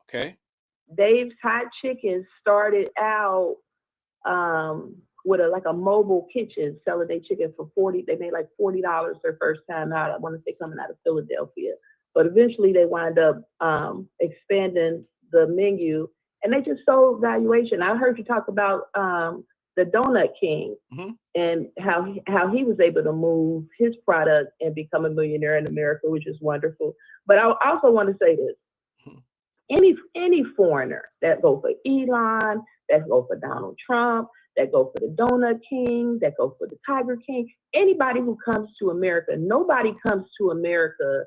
Okay. Dave's Hot Chicken started out with a mobile kitchen, selling their chicken for $40. They made like $40 their first time out. I want to say coming out of Philadelphia, but eventually they wind up expanding the menu, and they just sold valuation. I heard you talk about the Donut King, mm-hmm. and how he was able to move his product and become a millionaire in America, which is wonderful. But I also want to say this. Any foreigner that go for Elon, that go for Donald Trump, that go for the Donut King, that go for the Tiger King, anybody who comes to America, nobody comes to America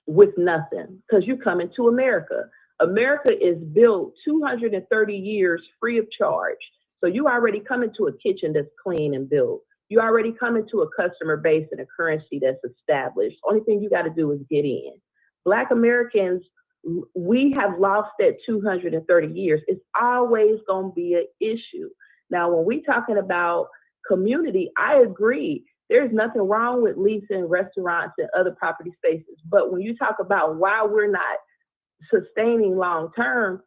with nothing, because you come into America. America is built 230 years free of charge. So you already come into a kitchen that's clean and built. You already come into a customer base and a currency that's established. Only thing you got to do is get in. Black Americans, we have lost that 230 years. It's always going to be an issue. Now, when we're talking about community, I agree There's nothing wrong with leasing restaurants and other property spaces. But when you talk about why we're not sustaining long term,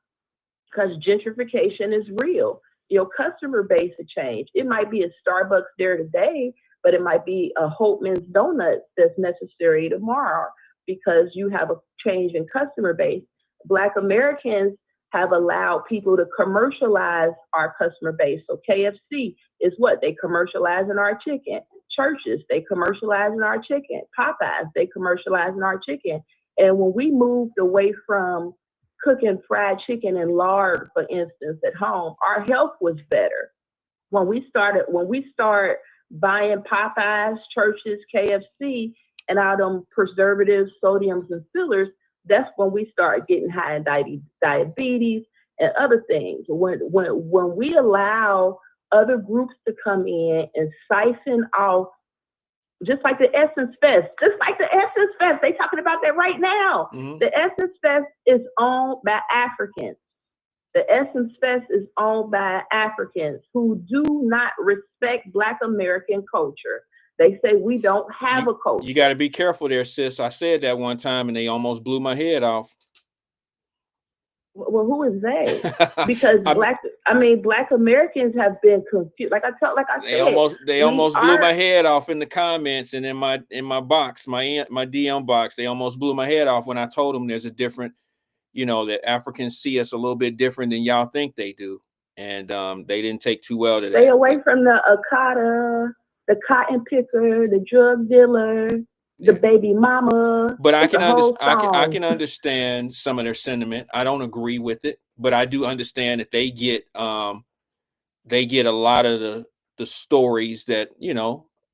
because gentrification is real. Your customer base will change. It might be a Starbucks there today, but it might be a Holtman's Donuts that's necessary tomorrow because you have a change in customer base. Black Americans have allowed people to commercialize our customer base. So KFC is what? They commercializing our chicken. Churches, they commercializing our chicken. Popeyes, they commercializing our chicken. And when we moved away from cooking fried chicken and lard, for instance, at home, our health was better. When we started buying Popeyes, Churches, KFC, and all them preservatives, sodiums, and fillers, that's when we start getting high in diabetes and other things. When we allow other groups to come in and siphon off, just like the Essence Fest, they talking about that right now. Mm-hmm. The Essence Fest is owned by Africans. The Essence Fest is owned by Africans who do not respect Black American culture. They say we don't have a culture. You got to be careful there, sis. I said that one time and they almost blew my head off. Well, who is they? Because Black Americans have been confused. Like I said, they almost blew my head off in the comments and in my box, my DM box. They almost blew my head off when I told them there's a different, that Africans see us a little bit different than y'all think they do, and they didn't take too well to that. Stay away from the Akata, the cotton picker, the drug dealer. The baby mama. But I can understand some of their sentiment. I don't agree with it, but I do understand that they get a lot of the stories that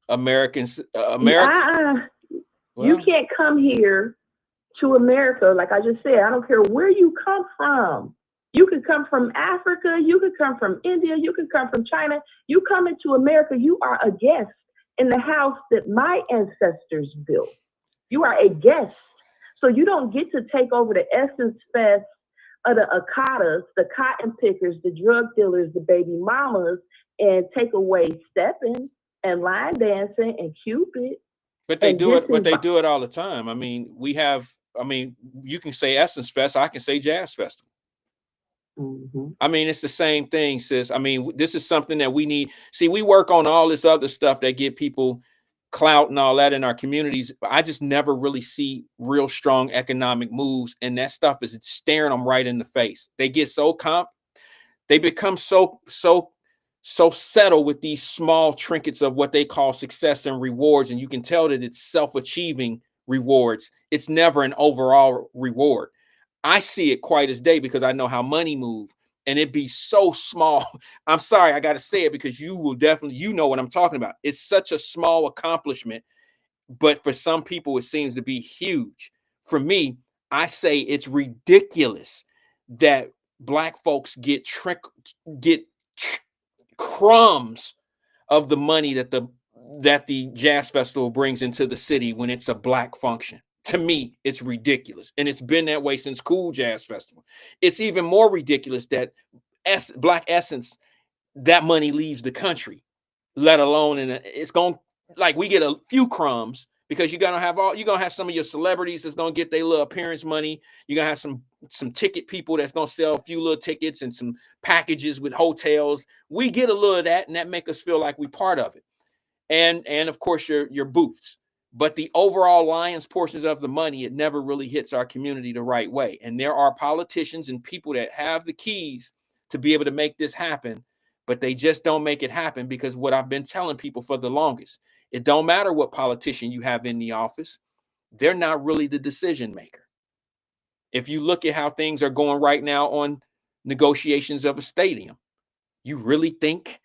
Americans. You can't come here to America, like I just said. I don't care where you come from. You could come from Africa. You could come from India. You could come from China. You come into America, you are a guest in the house that my ancestors built. You are a guest. So you don't get to take over the Essence Fest of the Akatas, the cotton pickers, the drug dealers, the baby mamas, and take away stepping and line dancing and Cupid. But they do it all the time. I mean, you can say Essence Fest, I can say Jazz Festival. Mm-hmm. I mean, it's the same thing, sis. I mean, this is something that we need. See, we work on all this other stuff that get people clout and all that in our communities. I just never really see real strong economic moves, and that stuff is staring them right in the face. They get they become so settled with these small trinkets of what they call success and rewards, and you can tell that it's self-achieving rewards. It's never an overall reward. I see it quite as day because I know how money moves, and it be so small. I'm sorry, I got to say it because you will definitely, know what I'm talking about. It's such a small accomplishment, but for some people, it seems to be huge. For me, I say it's ridiculous that Black folks get crumbs of the money that the Jazz Festival brings into the city when it's a Black function. To me, it's ridiculous. And it's been that way since Cool Jazz Festival. It's even more ridiculous that Black Essence, that money leaves the country, let alone, and it's going like we get a few crumbs because you're gonna have some of your celebrities that's gonna get their little appearance money. You're gonna have some ticket people that's gonna sell a few little tickets and some packages with hotels. We get a little of that, and that make us feel like we're part of it. And of course your booths. But the overall lion's portions of the money, it never really hits our community the right way. And there are politicians and people that have the keys to be able to make this happen, but they just don't make it happen because what I've been telling people for the longest, it don't matter what politician you have in the office. They're not really the decision maker. If you look at how things are going right now on negotiations of a stadium, you really think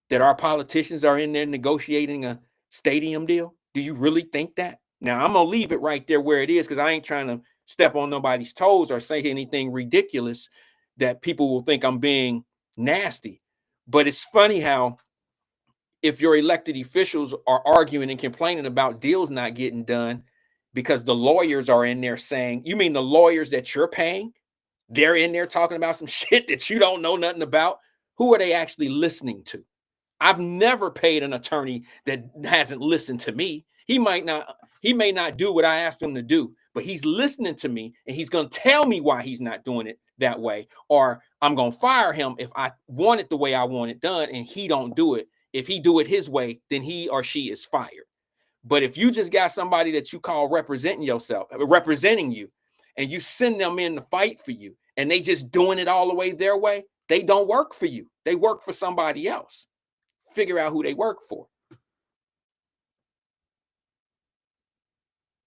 that our politicians are in there negotiating a stadium deal? Do you really think that? Now, I'm going to leave it right there where it is because I ain't trying to step on nobody's toes or say anything ridiculous that people will think I'm being nasty. But it's funny how if your elected officials are arguing and complaining about deals not getting done because the lawyers are in there saying, you mean the lawyers that you're paying? They're in there talking about some shit that you don't know nothing about. Who are they actually listening to? I've never paid an attorney that hasn't listened to me. He may not do what I asked him to do, but he's listening to me, and he's going to tell me why he's not doing it that way, or I'm going to fire him if I want it the way I want it done and he don't do it. If he do it his way, then he or she is fired. But if you just got somebody that you call representing you, and you send them in to fight for you, and they just doing it all the way their way, they don't work for you. They work for somebody else. Figure out who they work for.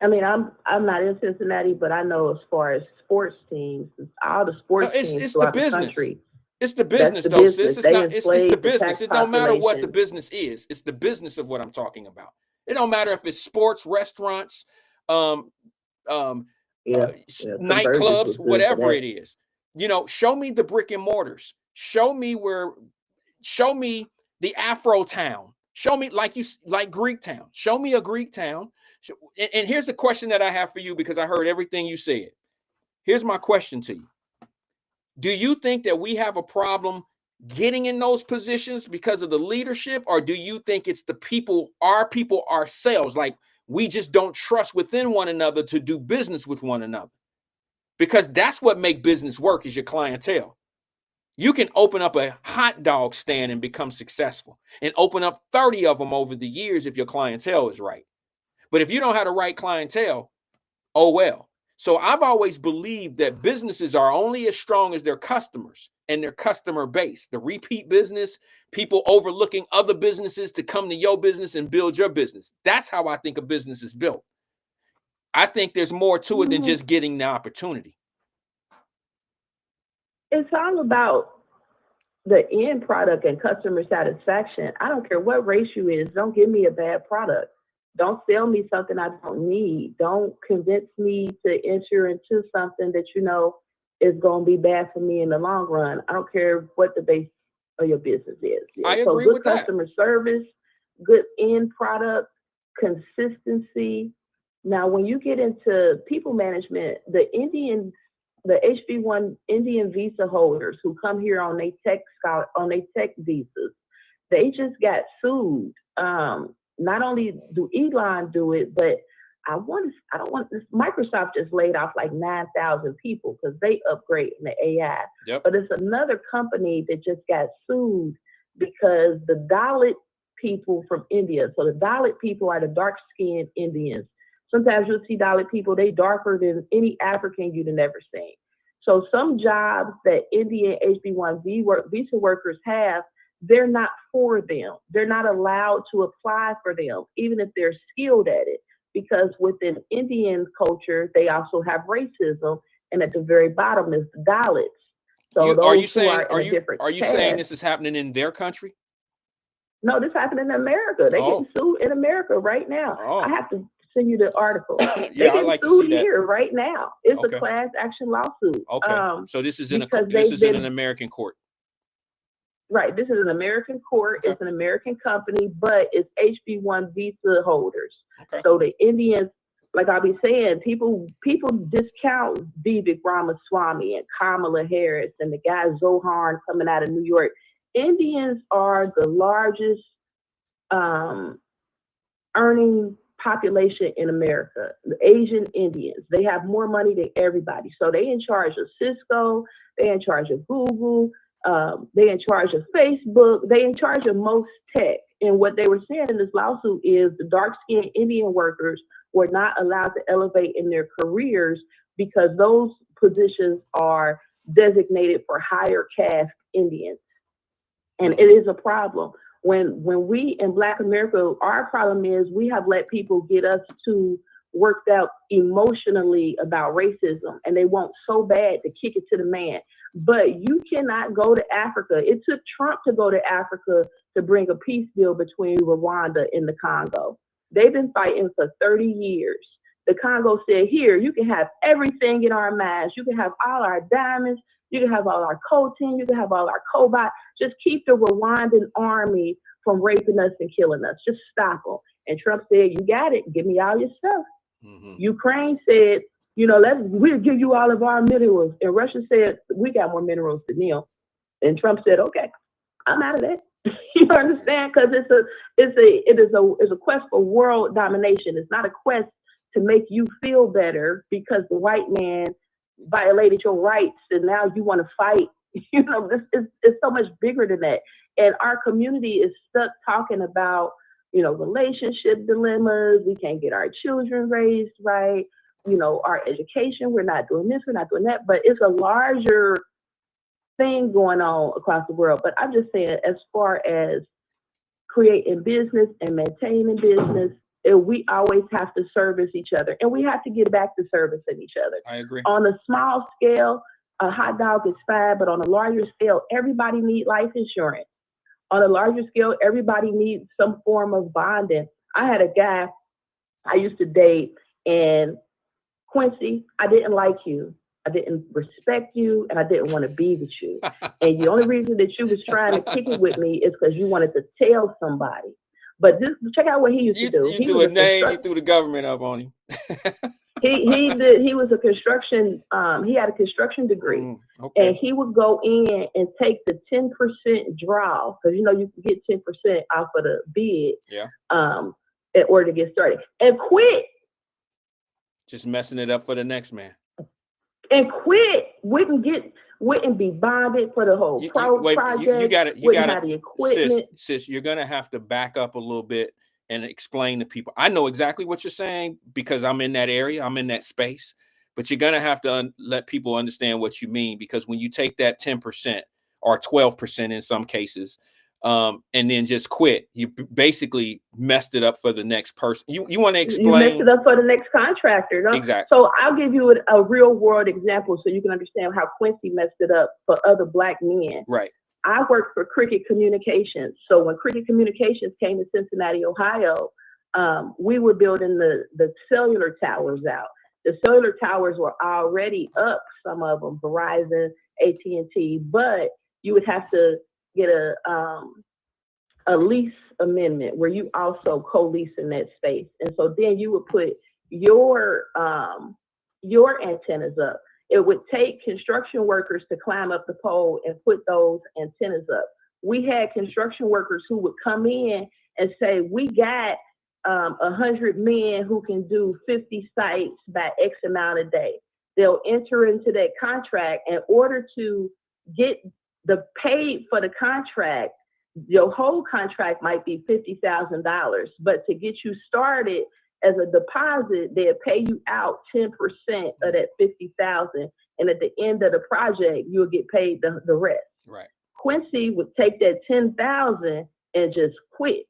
I mean, I'm not in Cincinnati, but I know as far as sports teams, all the sports teams It's throughout the the business. country. It's the business, That's the though, sis. business. It's They not. It's the enslaved the business. tax It don't matter what the population. business is. It's the business of what I'm talking about. It don't matter if it's sports, restaurants, nightclubs, Convergence was good for whatever that. it is. You know, show me the brick and mortars. Show me the Afro town. Show me like Greek town. Show me a Greek town. And here's the question that I have for you, because I heard everything you said. Here's my question to you. Do you think that we have a problem getting in those positions because of the leadership, or do you think it's the people, our people ourselves, like we just don't trust within one another to do business with one another? Because that's what make business work, is your clientele. You can open up a hot dog stand and become successful, and open up 30 of them over the years if your clientele is right. But if you don't have the right clientele, oh well. So I've always believed that businesses are only as strong as their customers and their customer base. The repeat business, people overlooking other businesses to come to your business and build your business. That's how I think a business is built. I think there's more to it than just getting the opportunity. It's all about the end product and customer satisfaction. I don't care what race you is. Don't give me a bad product. Don't sell me something I don't need. Don't convince me to enter into something that you know is going to be bad for me in the long run. I don't care what the base of your business is. I so agree good with that. customer service, good end product, consistency. Now, when you get into people management, the HB1 Indian visa holders who come here on their tech visas, they just got sued. Not only do Elon do it, but Microsoft just laid off like 9,000 people because they upgrade in the AI. Yep. But it's another company that just got sued because the Dalit people from India. So the Dalit people are the dark-skinned Indians. Sometimes you'll see Dalit people, they darker than any African you'd have never seen. So some jobs that Indian HB1 visa workers have, they're not for them. They're not allowed to apply for them, even if they're skilled at it, because within Indian culture, they also have racism, and at the very bottom is the Dalits. So Are you saying this is happening in their country? No, this happened in America. They getting sued in America right now. I have to send you the article. Yeah, they I getting like to sued see that. here right now. It's Okay. a class action lawsuit. Okay. So this is in an American court. Right. This is an American court. Okay. It's an American company, but it's HB1 visa holders. Okay. So the Indians, like I'll be saying, people discount Vivek Ramaswamy and Kamala Harris and the guy Zohan coming out of New York. Indians are the largest earning population in America. The Asian Indians, they have more money than everybody. So they in charge of Cisco, they in charge of Google, they in charge of Facebook, they in charge of most tech. And what they were saying in this lawsuit is the dark-skinned Indian workers were not allowed to elevate in their careers because those positions are designated for higher caste Indians. And it is a problem. When we in Black America, our problem is we have let people get us too worked out emotionally about racism, and they want so bad to kick it to the man. But you cannot go to Africa. It took Trump to go to Africa to bring a peace deal between Rwanda and the Congo. They've been fighting for 30 years. The Congo said, here, you can have everything in our mines. You can have all our diamonds. You can have all our coltan. You can have all our cobalt. Just keep the Rwandan army from raping us and killing us. Just stop them. And Trump said, you got it. Give me all your stuff. Mm-hmm. Ukraine said, we'll give you all of our minerals. And Russia said, we got more minerals than them. And Trump said, okay, I'm out of that. You understand? Because it's a quest for world domination. It's not a quest to make you feel better because the white man violated your rights and now you want to fight. You know, this is it's so much bigger than that. And our community is stuck talking about, you know, relationship dilemmas. We can't get our children raised right. You know, our education, we're not doing this, we're not doing that. But it's a larger thing going on across the world. But I'm just saying, as far as creating business and maintaining business, we always have to service each other, and we have to get back to servicing each other. I agree. On a small scale, a hot dog is fine, but on a larger scale, everybody needs life insurance. On a larger scale, everybody needs some form of bonding. I had a guy I used to date, and Quincy, I didn't like you. I didn't respect you, and I didn't want to be with you. And the only reason that you was trying to kick it with me is because you wanted to tell somebody. But this, check out what he used to do. You do a name, you threw the government up on him. He was a construction, he had a construction degree. Okay. And he would go in and take the 10% draw, because you know you can get 10% off of the bid, in order to get started, and quit. Just messing it up for the next man. And quit, wouldn't be bonded for the whole project. You got the equipment. Sis, you're gonna have to back up a little bit and explain to people. I know exactly what you're saying because I'm in that area, I'm in that space. But you're gonna have to let people understand what you mean, because when you take that 10% or 12% in some cases, and then just quit, you basically messed it up for the next person. You want to explain? You messed it up for the next contractor. No? Exactly. So I'll give you a real world example so you can understand how Quincy messed it up for other Black men. Right. I worked for Cricket Communications. So when Cricket Communications came to Cincinnati, Ohio, we were building the cellular towers out. The cellular towers were already up, some of them, Verizon, AT&T, but you would have to get a lease amendment where you also co-lease in that space. And so then you would put your antennas up. It would take construction workers to climb up the pole and put those antennas up. We had construction workers who would come in and say, we got 100 men who can do 50 sites by X amount a day. They'll enter into that contract. In order to get the paid for the contract, your whole contract might be $50,000, but to get you started as a deposit, they'll pay you out 10% of that $50,000, and at the end of the project, you'll get paid the rest. Right. Quincy would take that $10,000 and just quit,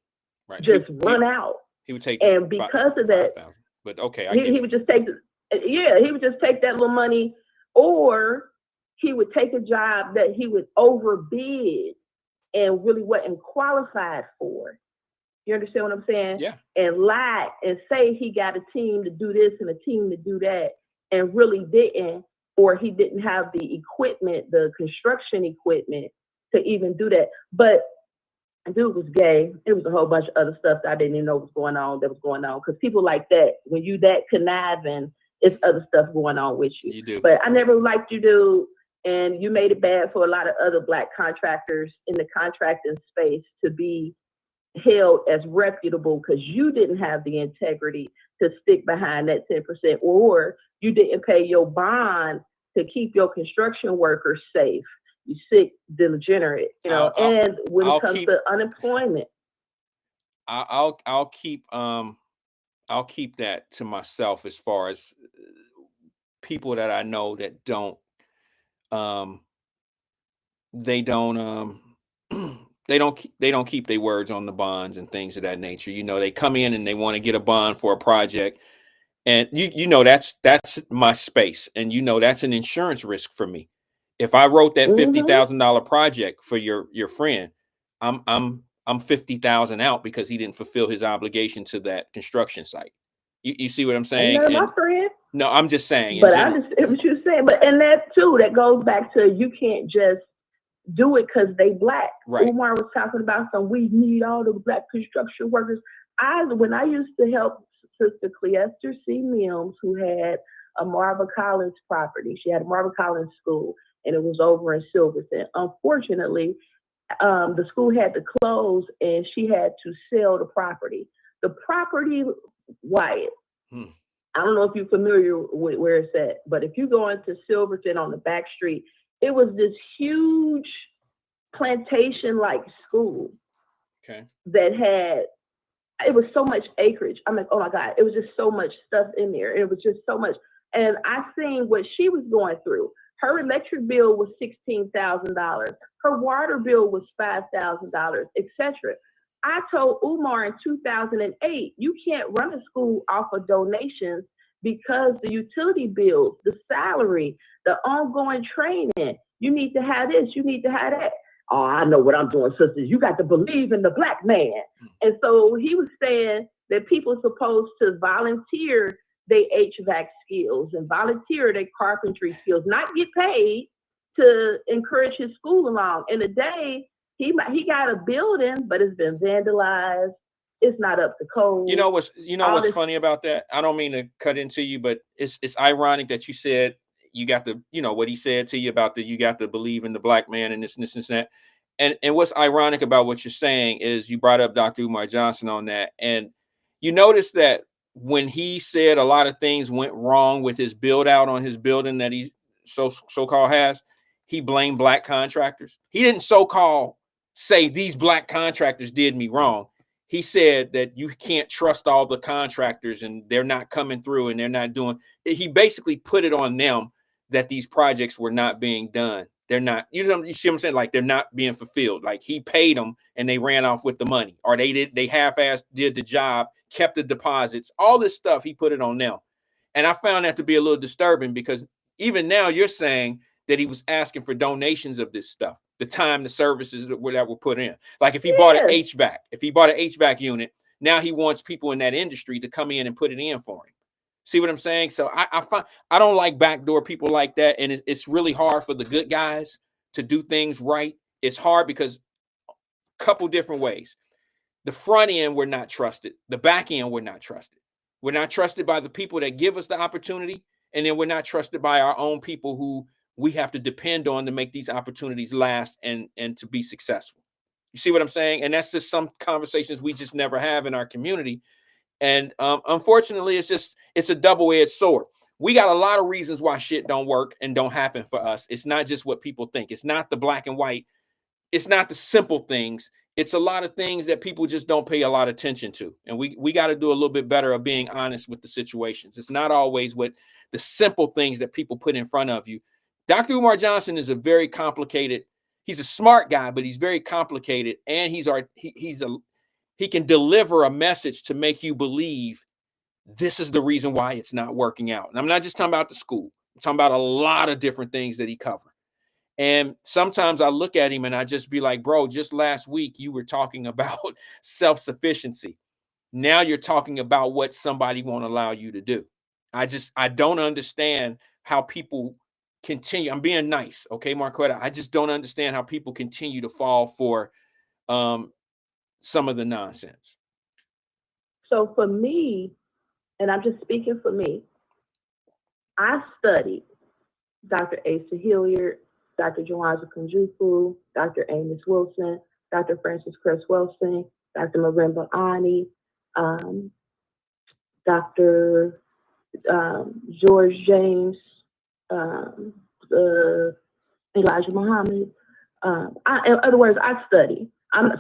just run out. He would take, and because of that, 5,000. But okay, he would just take he would just take that little money, or he would take a job that he would overbid and really wasn't qualified for. You understand what I'm saying? Yeah. And lie and say he got a team to do this and a team to do that, and really didn't, or he didn't have the equipment, the construction equipment to even do that. But dude was gay. It was a whole bunch of other stuff that I didn't even know was going on. Because people like that, when you that conniving, it's other stuff going on with you. You do. But I never liked you, dude. And you made it bad for a lot of other Black contractors in the contracting space to be held as reputable because you didn't have the integrity to stick behind that 10%, or you didn't pay your bond to keep your construction workers safe. You sick, degenerate, you know. And when it comes to unemployment, I'll keep that to myself as far as people that I know that don't they don't keep their words on the bonds and things of that nature. You know, they come in and they want to get a bond for a project, and you know that's my space, and you know that's an insurance risk for me. If I wrote that $50,000 project for your friend, I'm $50,000 out because he didn't fulfill his obligation to that construction site. You see what I'm saying? Ain't none of my friend. No, I'm just saying. But I understand what you're saying. But and that too, that goes back to you can't just do it because they Black. Right. Umar was talking about we need all the Black construction workers. When I used to help Sister Cleester C. Mims, who had a Marva Collins property. She had a Marva Collins school, and it was over in Silverton. Unfortunately, the school had to close and she had to sell the property. The property, Wyatt, I don't know if you're familiar with where it's at, but if you go into Silverton on the back street, it was this huge plantation-like school that had, it was so much acreage. I'm like, oh my God, it was just so much stuff in there. It was just so much. And I seen what she was going through. Her electric bill was $16,000. Her water bill was $5,000, etc. I told Umar in 2008, you can't run a school off of donations because the utility bills, the salary, the ongoing training, you need to have this, you need to have that. Oh, I know what I'm doing, sisters. You got to believe in the Black man. And so he was saying that people are supposed to volunteer their HVAC skills and volunteer their carpentry skills, not get paid to encourage his school along. And today, he got a building, but it's been vandalized. It's not up to code. You know what's funny about that? I don't mean to cut into you, but it's ironic that you said you got to, what he said to you about you got to believe in the Black man and this and this and that. And what's ironic about what you're saying is you brought up Dr. Umar Johnson on that. And you notice that when he said a lot of things went wrong with his build out on his building that he so-called has, he blamed Black contractors. He didn't so-called say these Black contractors did me wrong. He said that you can't trust all the contractors and they're not coming through and they're not doing. He basically put it on them that these projects were not being done. They're not, you see what I'm saying? Like they're not being fulfilled. Like he paid them and they ran off with the money, or they half-assed did the job, kept the deposits, all this stuff. He put it on them. And I found that to be a little disturbing because even now you're saying that he was asking for donations of this stuff, the time, the services that were put in. Like if he bought an HVAC unit, now he wants people in that industry to come in and put it in for him. See what I'm saying? So I don't like backdoor people like that. And it's really hard for the good guys to do things right. It's hard because a couple different ways. The front end, we're not trusted. The back end, we're not trusted. We're not trusted by the people that give us the opportunity. And then we're not trusted by our own people who we have to depend on to make these opportunities last and to be successful. You see what I'm saying? And that's just some conversations we just never have in our community. And unfortunately, it's a double-edged sword. We got a lot of reasons why shit don't work and don't happen for us. It's not just what people think. It's not the black and white. It's not the simple things. It's a lot of things that people just don't pay a lot of attention to. And we got to do a little bit better of being honest with the situations. It's not always what the simple things that people put in front of you. Dr. Umar Johnson is a very complicated, he's a smart guy, but he's very complicated. And he can deliver a message to make you believe this is the reason why it's not working out. And I'm not just talking about the school. I'm talking about a lot of different things that he covered. And sometimes I look at him and I just be like, bro, just last week you were talking about self-sufficiency. Now you're talking about what somebody won't allow you to do. I don't understand how people continue. I'm being nice. Okay, Marquetta. I just don't understand how people continue to fall for some of the nonsense. So for me, and I'm just speaking for me, I studied Dr. Asa Hilliard, Dr. Jawanza Kunjufu, Dr. Amos Wilson, Dr. Francis Cress Wilson, Dr. Marimba Ani, Dr. George James, Elijah Muhammad. In other words, I study.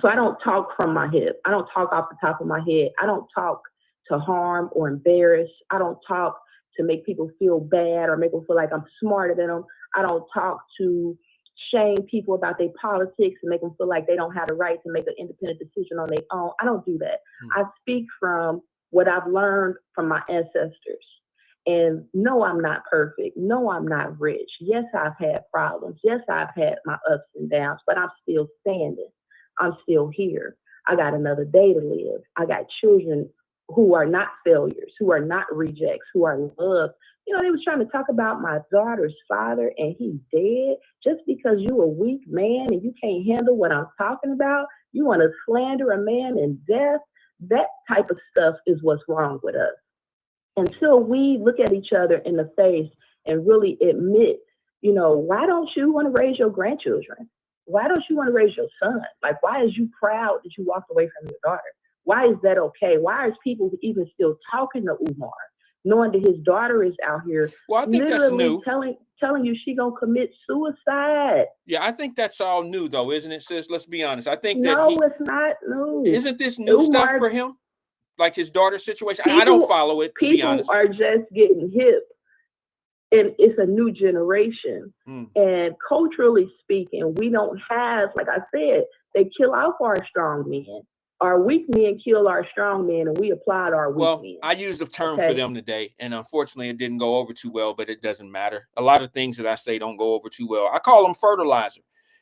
So I don't talk from my hip. I don't talk off the top of my head. I don't talk to harm or embarrass. I don't talk to make people feel bad or make them feel like I'm smarter than them. I don't talk to shame people about their politics and make them feel like they don't have the right to make an independent decision on their own. I don't do that. I speak from what I've learned from my ancestors. And no, I'm not perfect. No, I'm not rich. Yes, I've had problems. Yes, I've had my ups and downs, but I'm still standing. I'm still here. I got another day to live. I got children who are not failures, who are not rejects, who are loved. You know, they was trying to talk about my daughter's father and he's dead just because you a weak man and you can't handle what I'm talking about. You want to slander a man in death. That type of stuff is what's wrong with us. Until we look at each other in the face and really admit, you know, why don't you want to raise your grandchildren? why don't you want to raise your son? Like, why is you proud that you walked away from your daughter? Why is that okay? Why is people even still talking to Umar, knowing that his daughter is out here Well, I think that's literally new. telling you she gonna commit suicide? Yeah, I think that's all new though, isn't it, sis? Let's be honest. I think that No, it's not new. isn't this new stuff Umar, for him? Like his daughter's situation? I don't follow it, to be honest. People are just getting hip, and it's a new generation. And culturally speaking, we don't have, like I said, they kill off our strong men. Our weak men kill our strong men, and we applaud our weak men. I used a term for them today, and unfortunately it didn't go over too well, but it doesn't matter. A lot of things that I say don't go over too well. I call them fertilizer.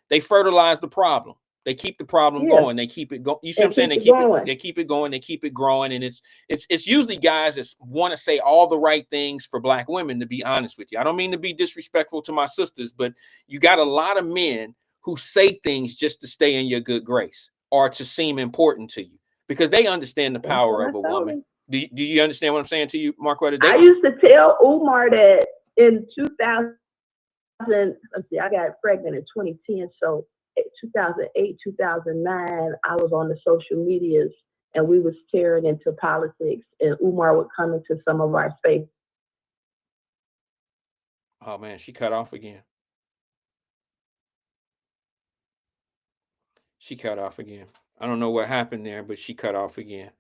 They fertilize the problem. They keep the problem going. They keep it going. You see what I'm saying? They keep it going. They keep it growing. And it's usually guys that want to say all the right things for black women, to be honest with you. I don't mean to be disrespectful to my sisters, but you got a lot of men who say things just to stay in your good grace or to seem important to you because they understand the power of a woman. Do you understand what I'm saying to you, Marquetta? I used to tell Umar that in 2000, let's see, I got pregnant in 2010, so 2008, 2009, I was on the social medias and we was tearing into politics, and Umar would come into some of our space. Oh man, she cut off again. She cut off again. I don't know what happened there, but she cut off again.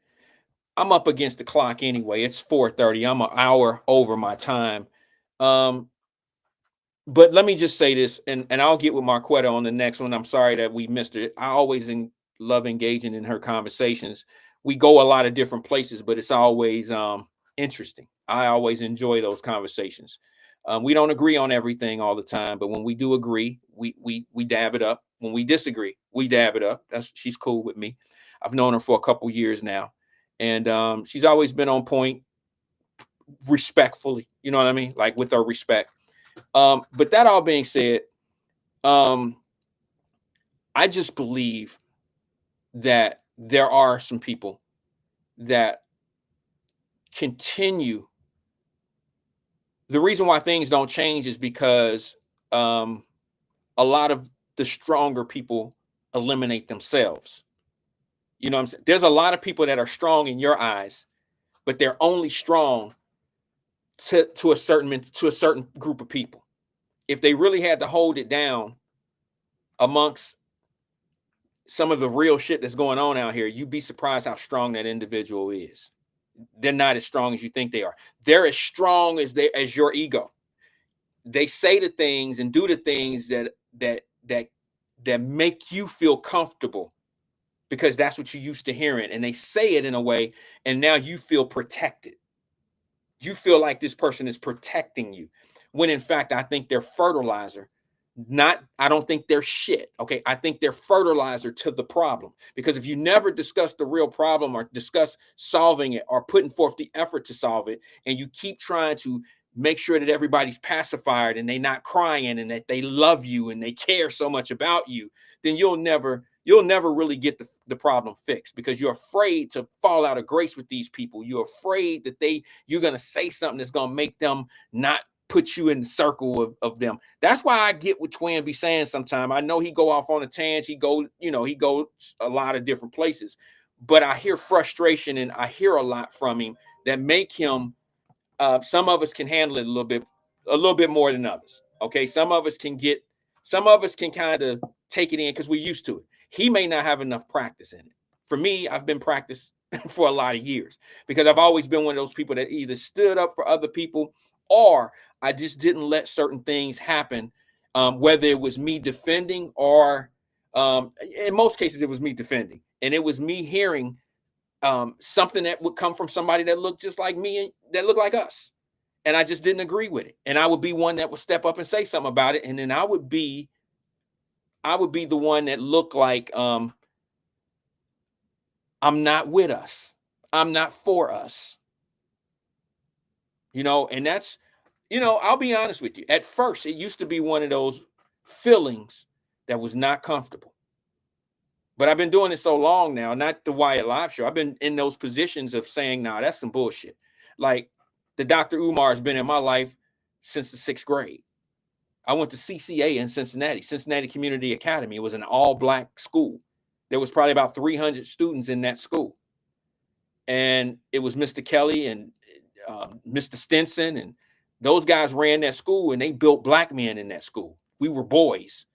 I'm up against the clock anyway. It's 4:30. I'm an hour over my time. But let me just say this, and I'll get with Marquetta on the next one. I'm sorry that we missed it. I always love engaging in her conversations. We go a lot of different places, but it's always interesting. I always enjoy those conversations. We don't agree on everything all the time, but when we do agree, we dab it up. When we disagree, we dab it up. She's cool with me. I've known her for a couple years now, and she's always been on point, respectfully. You know what I mean? Like with her respect. But that all being said, I just believe that there are some people that continue. The reason why things don't change is because a lot of the stronger people eliminate themselves. You know what I'm saying? There's a lot of people that are strong in your eyes, but they're only strong to a certain group of people. If they really had to hold it down amongst some of the real shit that's going on out here, you'd be surprised how strong that individual is. They're not as strong as you think they are. They're as strong as your ego. They say the things and do the things that make you feel comfortable because that's what you used to hearing. And they say it in a way, and now you feel protected. You feel like this person is protecting you, when in fact, I think they're fertilizer. I don't think they're shit. Okay. I think they're fertilizer to the problem, because if you never discuss the real problem or discuss solving it or putting forth the effort to solve it, and you keep trying to make sure that everybody's pacified and they're not crying and that they love you and they care so much about you, then you'll never really get the problem fixed, because you're afraid to fall out of grace with these people. You're afraid that you're going to say something that's going to make them not put you in the circle of them. That's why I get what Twin be saying sometimes. I know he go off on a tangent. He go a lot of different places, but I hear frustration and I hear a lot from him that make him, some of us can handle it a little bit more than others. Okay. Some of us can kind of take it in because we're used to it. He may not have enough practice in it. For me, I've been practiced for a lot of years because I've always been one of those people that either stood up for other people or I just didn't let certain things happen, whether it was me defending or in most cases it was me defending, and it was me hearing something that would come from somebody that looked just like me and that looked like us, and I just didn't agree with it, and I would be one that would step up and say something about it, and then I would be the one that looked like I'm not with us, I'm not for us, and that's, I'll be honest with you. At first, it used to be one of those feelings that was not comfortable. But I've been doing it so long now, not the Wyatt Live Show. I've been in those positions of saying, nah, that's some bullshit. Like the Dr. Umar has been in my life since the 6th grade. I went to CCA in Cincinnati Community Academy. It was an all-black school. There was probably about 300 students in that school. And it was Mr. Kelly and Mr. Stinson, and those guys ran that school, and they built black men in that school. We were boys,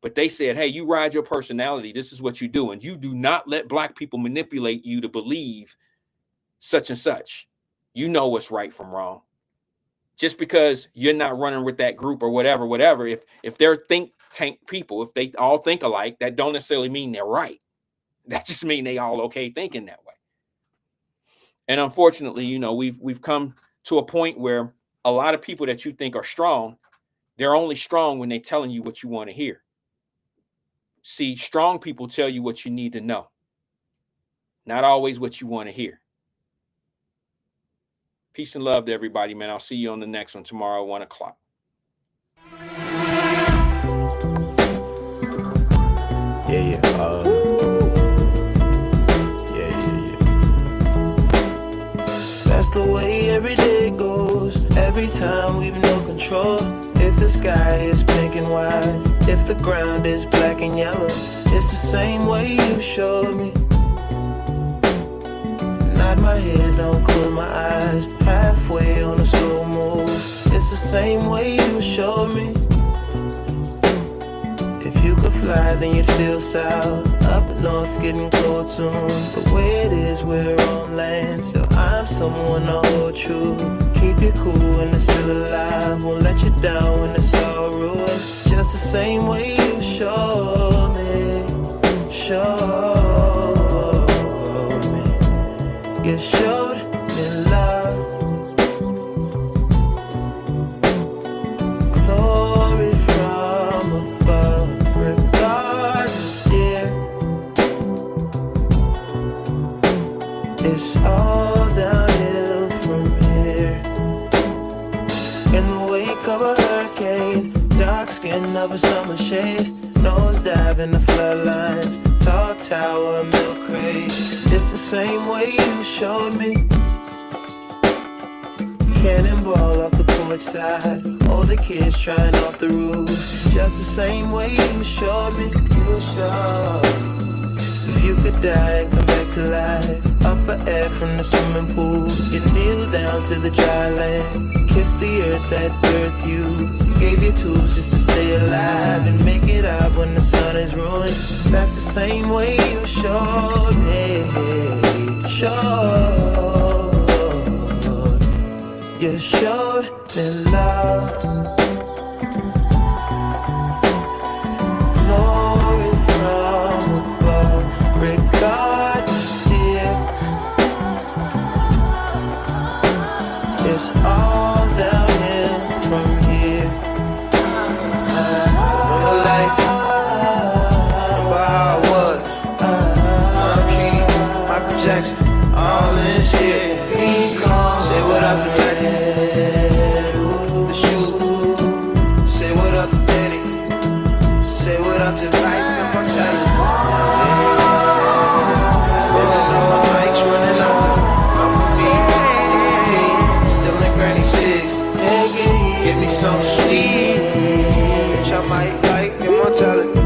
but they said, hey, you ride your personality. This is what you do. And you do not let black people manipulate you to believe such and such. You know what's right from wrong. Just because you're not running with that group or whatever, if they're think tank people, if they all think alike, that don't necessarily mean they're right. That just means they all okay thinking that way. And unfortunately, you know, we've come to a point where a lot of people that you think are strong, they're only strong when they're telling you what you want to hear. See, strong people tell you what you need to know, not always what you want to hear. Peace and love to everybody, man. I'll see you on the next one tomorrow at 1 o'clock. Yeah. That's the way every day goes. Every time we've no control. If the sky is pink and white, if the ground is black and yellow, it's the same way you showed me. Nod my head, don't close my eyes. Halfway on a slow move. It's the same way you showed me. If you could fly, then you'd feel south. Up north's getting cold soon. The way it is, we're on land, so I'm someone to hold true. Keep you cool when it's still alive. Won't let you down when it's all ruined. Just the same way you showed me. You showed me love. Glory from above. Regardless, dear, it's all downhill from here. In the wake of a hurricane, dark skin of a summer shade, nosedive in the floodlines, tall tower, milk crate. It's the same way you showed me. Cannonball off the porch side, older kids trying off the roof. Just the same way you showed me. You showed. If you could die and come back to life, up for air from the swimming pool, you kneel down to the dry land, kiss the earth that birthed you. Gave you tools just to stay alive and make it out when the sun is ruined. That's the same way you showed me. You showed me love. Glory from above. Regardless, dear, it's all downhill from here. Real life, remember how it was. King, Michael Jackson, all in shit. Say what up to Reggie, the shoe. Say what up to Daddy. Say what up to life and my child. My mic's running out. Not for me, 18, still in Granny 6. Take it easy. Give me something sweet, bitch, I might like immortality.